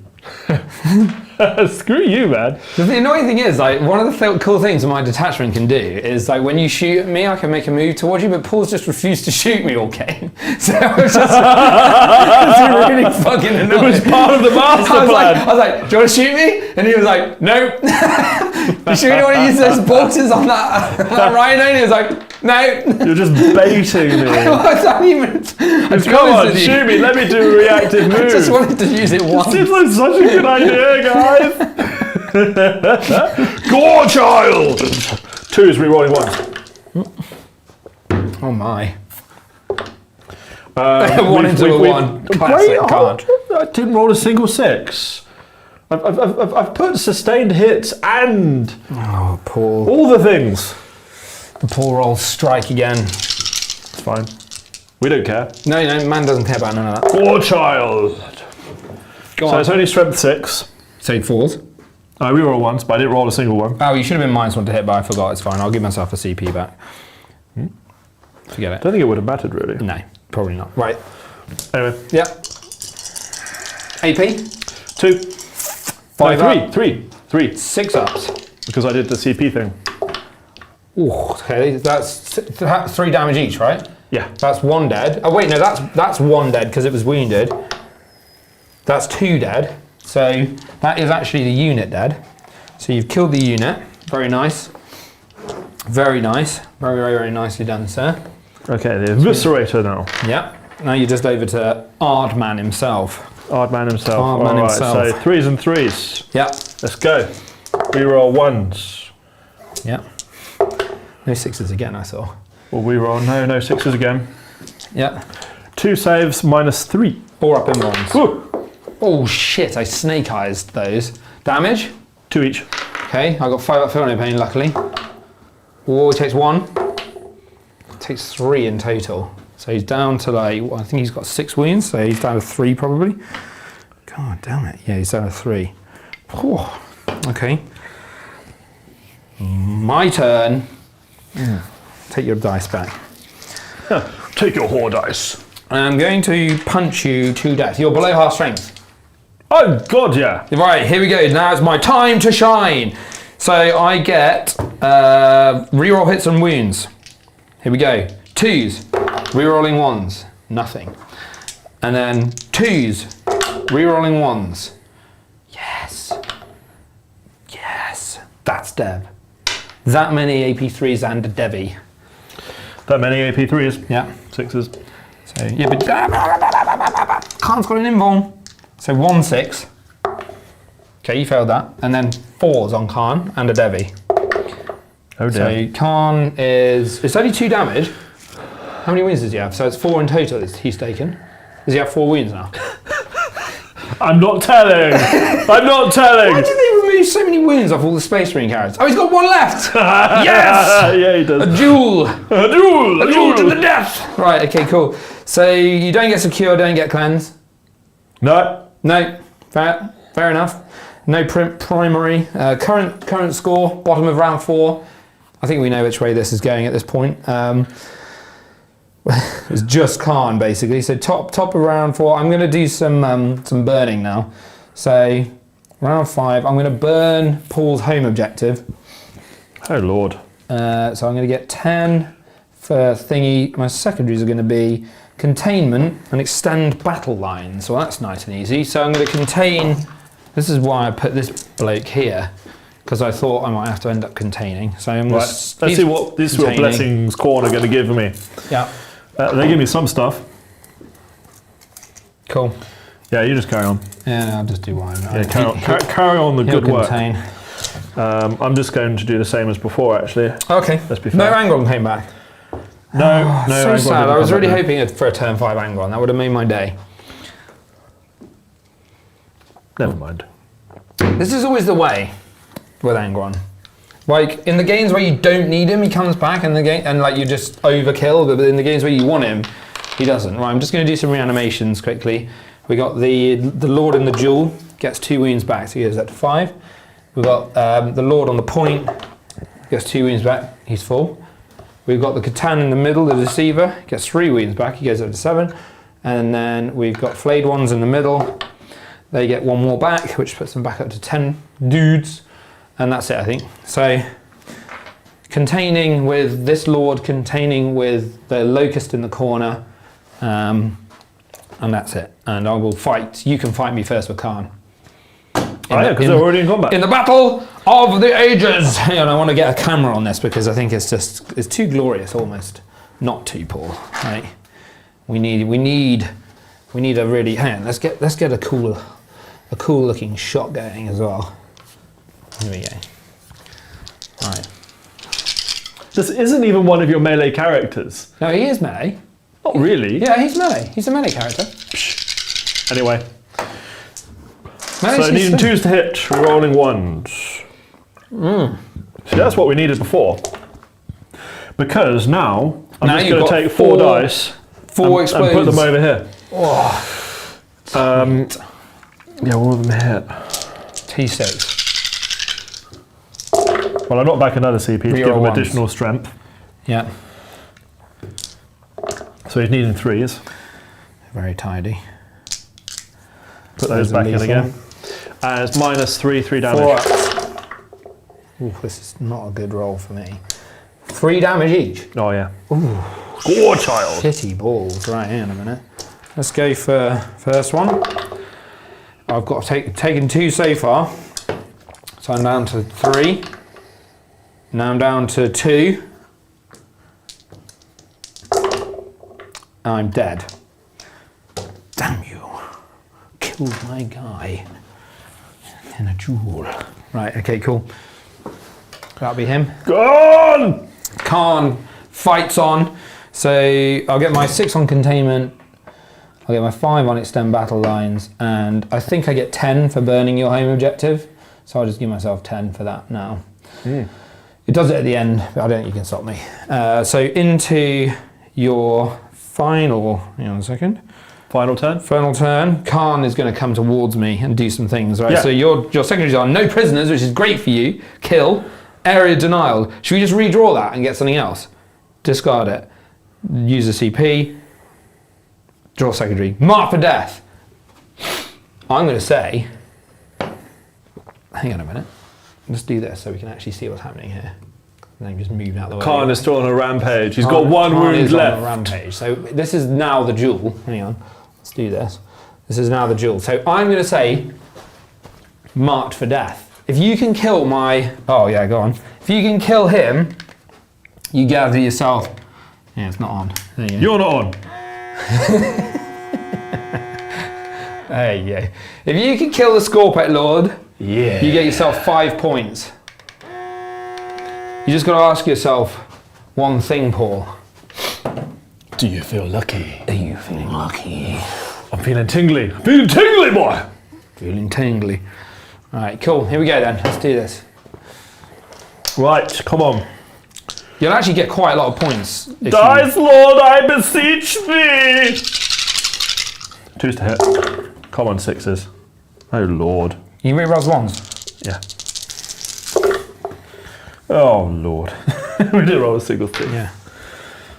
Screw you, man. The annoying thing is, like, one of the cool things that my detachment can do is, like, when you shoot at me, I can make a move towards you, but Paul's just refused to shoot me all game. So it was just it's really fucking annoying. It was part of the master plan. I was like, do you want to shoot me? And he was like, nope. You sure you don't want to use those bolters on that rhino? And he was like, no. You're just baiting me. I don't even. Come on, shoot me. Let me do a reactive move. I just wanted to use it once. Seems like such a good idea, guys. Gore child. 2 is re-rolling 1. Oh my. 1 we've- into we've- a we've- 1. Classic card. I didn't roll a single 6. I've put sustained hits and Oh, Paul. all the things. The Paul rolls strike again. It's fine. We don't care. No, man doesn't care about none of that. Gore child. Go So on. it's only strength 6. So 4s. I reroll once, but I didn't roll a single one. Oh, you should have been -1 to hit, but I forgot. It's fine. I'll give myself a CP back. Forget it. I don't think it would have mattered, really. No, probably not. Right. Anyway. Yep. AP? 2. 5 up. 3. 6 ups. Because I did the CP thing. Ooh, okay, that's 3 damage each, right? Yeah. That's 1 dead. Oh wait, no, that's 1 dead because it was wounded. That's 2 dead. So that is actually the unit dead. So you've killed the unit. Very nice. Very nice. Very, very, very nicely done, sir. Okay, the Eviscerator now. Yep. Now you're just over to Ardman himself. Ardman himself. Ardman himself. So 3s and 3s. Yep. Let's go. Reroll 1s. Yep. No 6s again, I saw. Well, reroll. No 6s again. Yep. 2 saves -3. 4 up in ones. Woo. Oh shit, I snake eyes those. Damage? 2 each. Okay, I got 5 up for no pain, luckily. Oh, he takes 1. Takes 3 in total. So he's down to like, I think he's got 6 wounds, so he's down to 3 probably. God damn it. Yeah, he's down to 3. Oh, okay. My turn. Take your dice back. Take your whore dice. I'm going to punch you to death. You're below half strength. Oh, God, yeah. Right, here we go. Now it's my time to shine. So I get reroll hits and wounds. Here we go. 2s, rerolling 1s, nothing. And then 2s, rerolling 1s. Yes. Yes. That's Deb. That many AP3s and a Debbie. That many AP3s. Yeah. 6s. So, yeah, but Khan's got an invuln. So 1 6. Okay, you failed that. And then 4s on Khan and a Devi. Oh dear. So Khan is, it's only 2 damage. How many wounds does he have? So it's 4 in total he's taken. Does he have 4 wounds now? I'm not telling. I'm not telling. Why did they remove so many wounds off all the Space Marine characters? Oh, he's got 1 left. Yes! Yeah, he does. A duel. A duel. A duel to the death. Right, okay, cool. So you don't get secure, don't get cleanse. No. No, fair enough. No primary. Current score, bottom of round 4. I think we know which way this is going at this point. It's just Khan basically. So top of round 4. I'm going to do some burning now. So round 5, I'm going to burn Paul's home objective. Oh Lord. So I'm going to get 10 for thingy. My secondaries are going to be containment and extend battle lines. So that's nice and easy. So I'm going to contain. This is why I put this bloke here, because I thought I might have to end up containing. So I'm Right. Let's see what this real blessings corner going to give me. Yeah. They give me some stuff. Cool. Yeah, you just carry on. Yeah, no, I'll just do one. Yeah, carry on the good work. Contain. I'm just going to do the same as before, actually. Okay. Let's be No fair. Angron came back. No, So Angron sad. didn't I was come really back hoping for a turn 5 Angron. That would have made my day. Never mind. This is always the way with Angron. Like in the games where you don't need him, he comes back in the game and like you just overkill. But in the games where you want him, he doesn't. Right, I'm just going to do some reanimations quickly. We got the Lord in the duel gets 2 wounds back, so he goes up to 5. We've got the Lord on the point gets 2 wounds back. He's full. We've got the Catan in the middle, the Deceiver gets 3 wounds back. He goes up to 7. And then we've got Flayed Ones in the middle. They get 1 more back, which puts them back up to 10 dudes. And that's it, I think. So, containing with this Lord, containing with the Locust in the corner, and that's it. And I will fight. You can fight me first with Khan. Yeah, because they're already in combat. In the Battle of the Ages! And I want to get a camera on this because I think it's too glorious almost not to, Paul. Right? We need a really, hang on, let's get a cool looking shot going as well. Here we go. Right. This isn't even one of your melee characters. No, he is melee. Not really. Yeah, he's melee. He's a melee character. Anyway. Melee's So needing 2s to hit, rolling 1s. See, that's what we needed before. Because now, I'm just going to take 4 dice 4 and put them over here. Oh. Yeah, all of them hit. T6. Well, I knocked back another CP to give him ones. additional strength. Yeah. So he's needing 3s. Very tidy. Put those back in again. And it's -3 damage. 4 ups. Ooh, this is not a good roll for me. 3 damage each. Oh, yeah. Ooh. Gore child. Shitty balls. Right, here in a minute. Let's go for first one. I've got taken 2 so far. So I'm down to 3. Now I'm down to 2. I'm dead. Damn you. Killed my guy. In a duel. Right, okay, cool. That'll be him. Gone! Khan fights on. So I'll get my 6 on containment. I'll get my 5 on extend battle lines. And I think I get 10 for burning your home objective. So I'll just give myself 10 for that now. It does it at the end, but I don't think you can stop me. So into your final, hang on a second. Final turn? Final turn. Khan is going to come towards me and do some things, right? Yeah. So your secondaries are no prisoners, which is great for you. Kill. Area denial. Should we just redraw that and get something else? Discard it. Use a CP. Draw secondary. Mark for death. I'm going to say... Hang on a minute. Let's do this so we can actually see what's happening here. And then just move out the way. Khan is still on a rampage. He's got 1 Khan wound is left. on a rampage. So this is now the duel. Hang on. Let's do this. This is now the duel. So I'm going to say marked for death. If you can kill my... Oh, yeah, go on. If you can kill him, you gather yourself... Yeah, it's not on. There you go. You're not on. There you go. If you can kill the Scorpet Lord, Yeah. you get yourself 5 points. You just got to ask yourself one thing, Paul. Do you feel lucky? Are you feeling lucky? I'm feeling tingly. Feeling tingly, boy! Feeling tingly. All right, cool. Here we go then. Let's do this. Right, come on. You'll actually get quite a lot of points. If Dice Lord, I beseech thee! 2s to hit. Come on, 6s. Oh, Lord. You re-rolls ones. Yeah. Oh, Lord. We did roll a single stick. Yeah.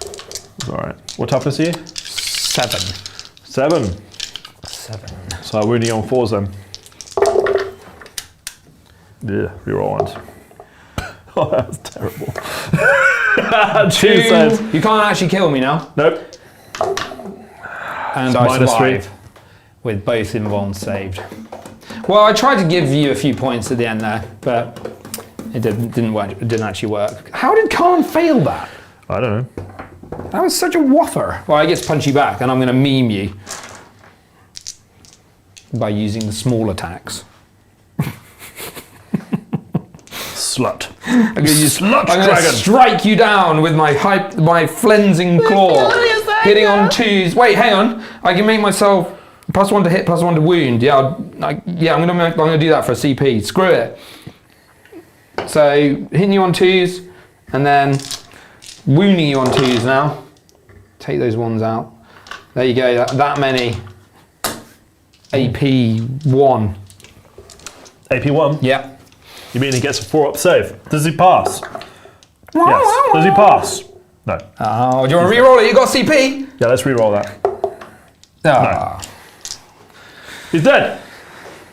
It's alright. What toughness are you? 7. 7. 7. So I'm wounding on 4s then. Yeah, reroll ones. Oh, that was terrible. 2 says. You can't actually kill me now. Nope. And It's I -3. survive with both invulns saved. Well, I tried to give you a few points at the end there, but it didn't work. It didn't actually work. How did Khan fail that? I don't know. That was such a whopper. Well, I guess punch you back, and I'm going to meme you by using the small attacks. Slut. I'm going Slut to dragon. strike you down with my flensing claw, hitting on 2s. Wait, hang on. I can make myself +1 to hit, +1 to wound. Yeah, I'm gonna do that for a CP. Screw it. So hitting you on 2s, and then wounding you on 2s now. Take those ones out. There you go. That many. AP1. AP1? Yeah. You mean he gets a 4-up save? Does he pass? Yes. Does he pass? No. Oh, do you want to re-roll it? You got CP? Yeah, let's re-roll that. Ah. He's dead.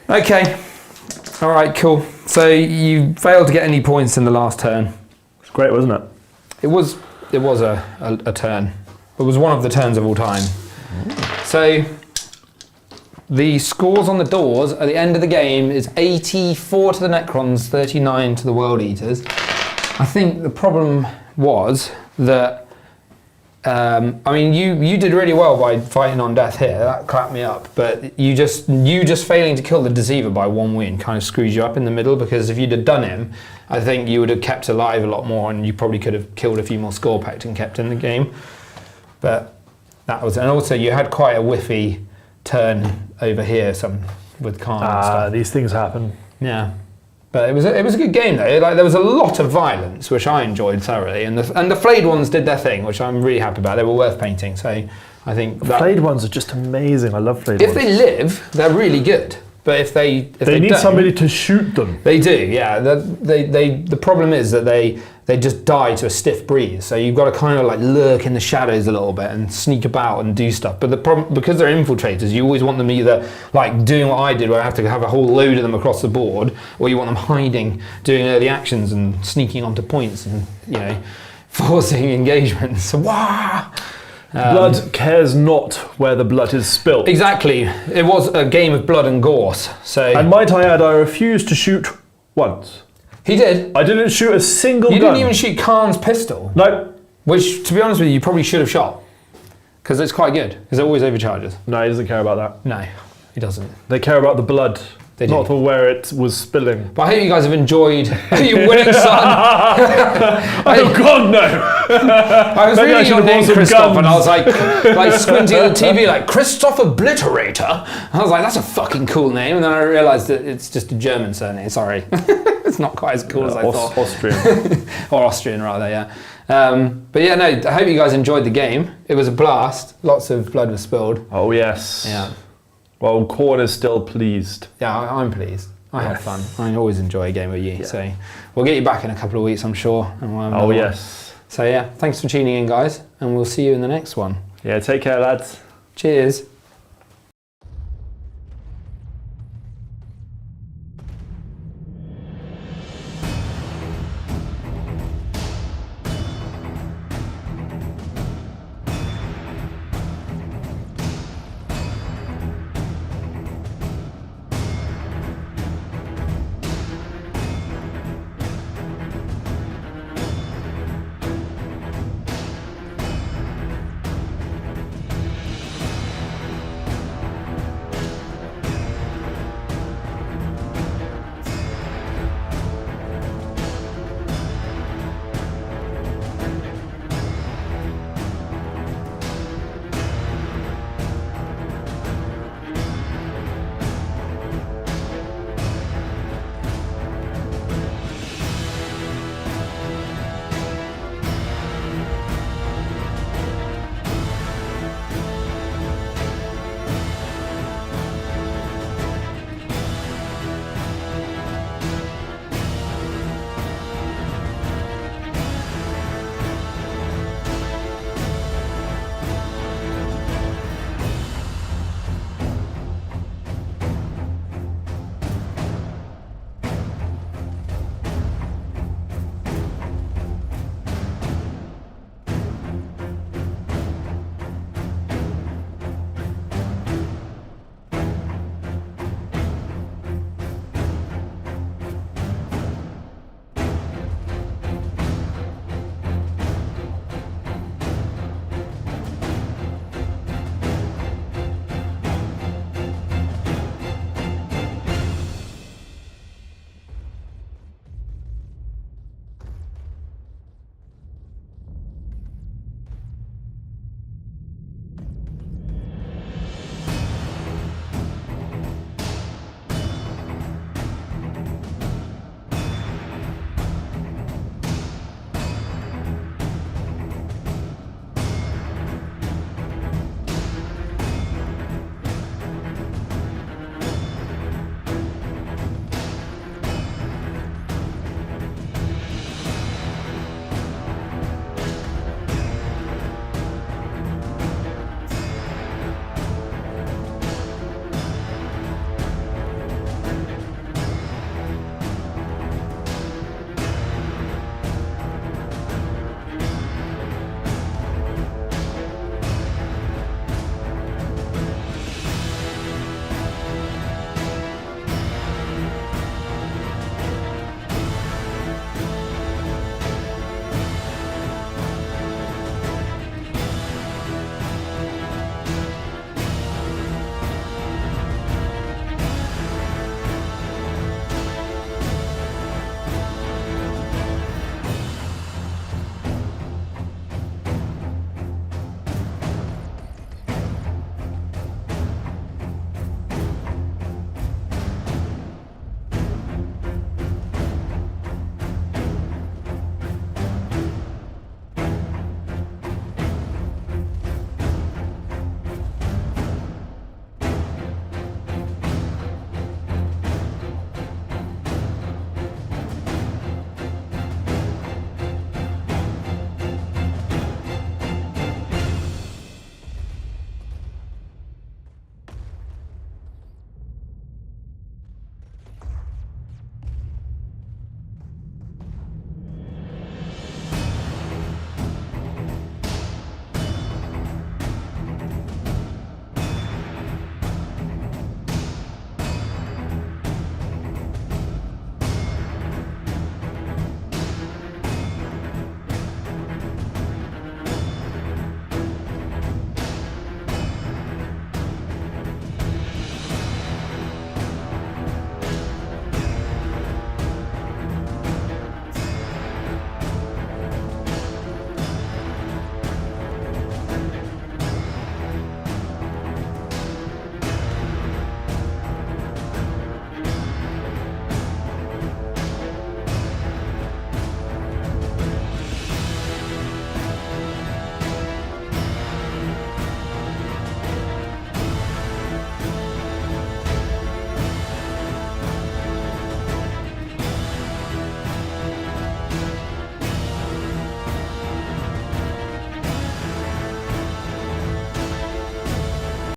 Okay. All right, cool. So you failed to get any points in the last turn. It's great, wasn't it? It was a turn. It was one of the turns of all time. So the scores on the doors at the end of the game is 84 to the Necrons, 39 to the World Eaters. I think the problem was that I mean, you did really well by fighting on death here. That clapped me up. But you just failing to kill the Deceiver by 1 wound kind of screws you up in the middle, because if you'd have done him, I think you would have kept alive a lot more, and you probably could have killed a few more Scorpact and kept in the game. But that was, and also you had quite a whiffy turn over here, with Khan and stuff. These things happen. Yeah. But it was a good game though. Like, there was a lot of violence, which I enjoyed thoroughly, and the flayed ones did their thing, which I'm really happy about. They were worth painting, so I think The flayed ones are just amazing. I love flayed ones. if they live, they're really good. But if they need don't, somebody to shoot them. They do, yeah. The problem is that they just die to a stiff breeze. So you've got to kind of like lurk in the shadows a little bit and sneak about and do stuff. But the problem, because they're infiltrators, you always want them either like doing what I did, where I have to have a whole load of them across the board, or you want them hiding, doing early actions and sneaking onto points and, you know, forcing engagements. So, wow. Blood cares not where the blood is spilt. Exactly. It was a game of blood and gore. So. And might I add, I refused to shoot once. He did. I didn't shoot a single gun. You didn't even shoot Khan's pistol. No. Which, to be honest with you probably should have shot. Because it's quite good. Because it always overcharges. No, he doesn't care about that. No, he doesn't. They care about the blood. They do. Not for where it was spilling. But I hope you guys have enjoyed your winning, son. Oh God, no! I was reading your name, Christoph, and I was like squinting at the TV, like Christoph Obliterator. I was like, that's a fucking cool name, and then I realised that it's just a German surname. Sorry, it's not quite as cool as I thought. Austrian, or Austrian rather, yeah. But yeah, no. I hope you guys enjoyed the game. It was a blast. Lots of blood was spilled. Oh yes. Yeah. Well, Corn is still pleased. Yeah, I'm pleased. I had fun. I always enjoy a game with you. Yeah. So we'll get you back in a couple of weeks, I'm sure. And we'll oh yes. So yeah, thanks for tuning in, guys, and we'll see you in the next one. Yeah, take care, lads. Cheers.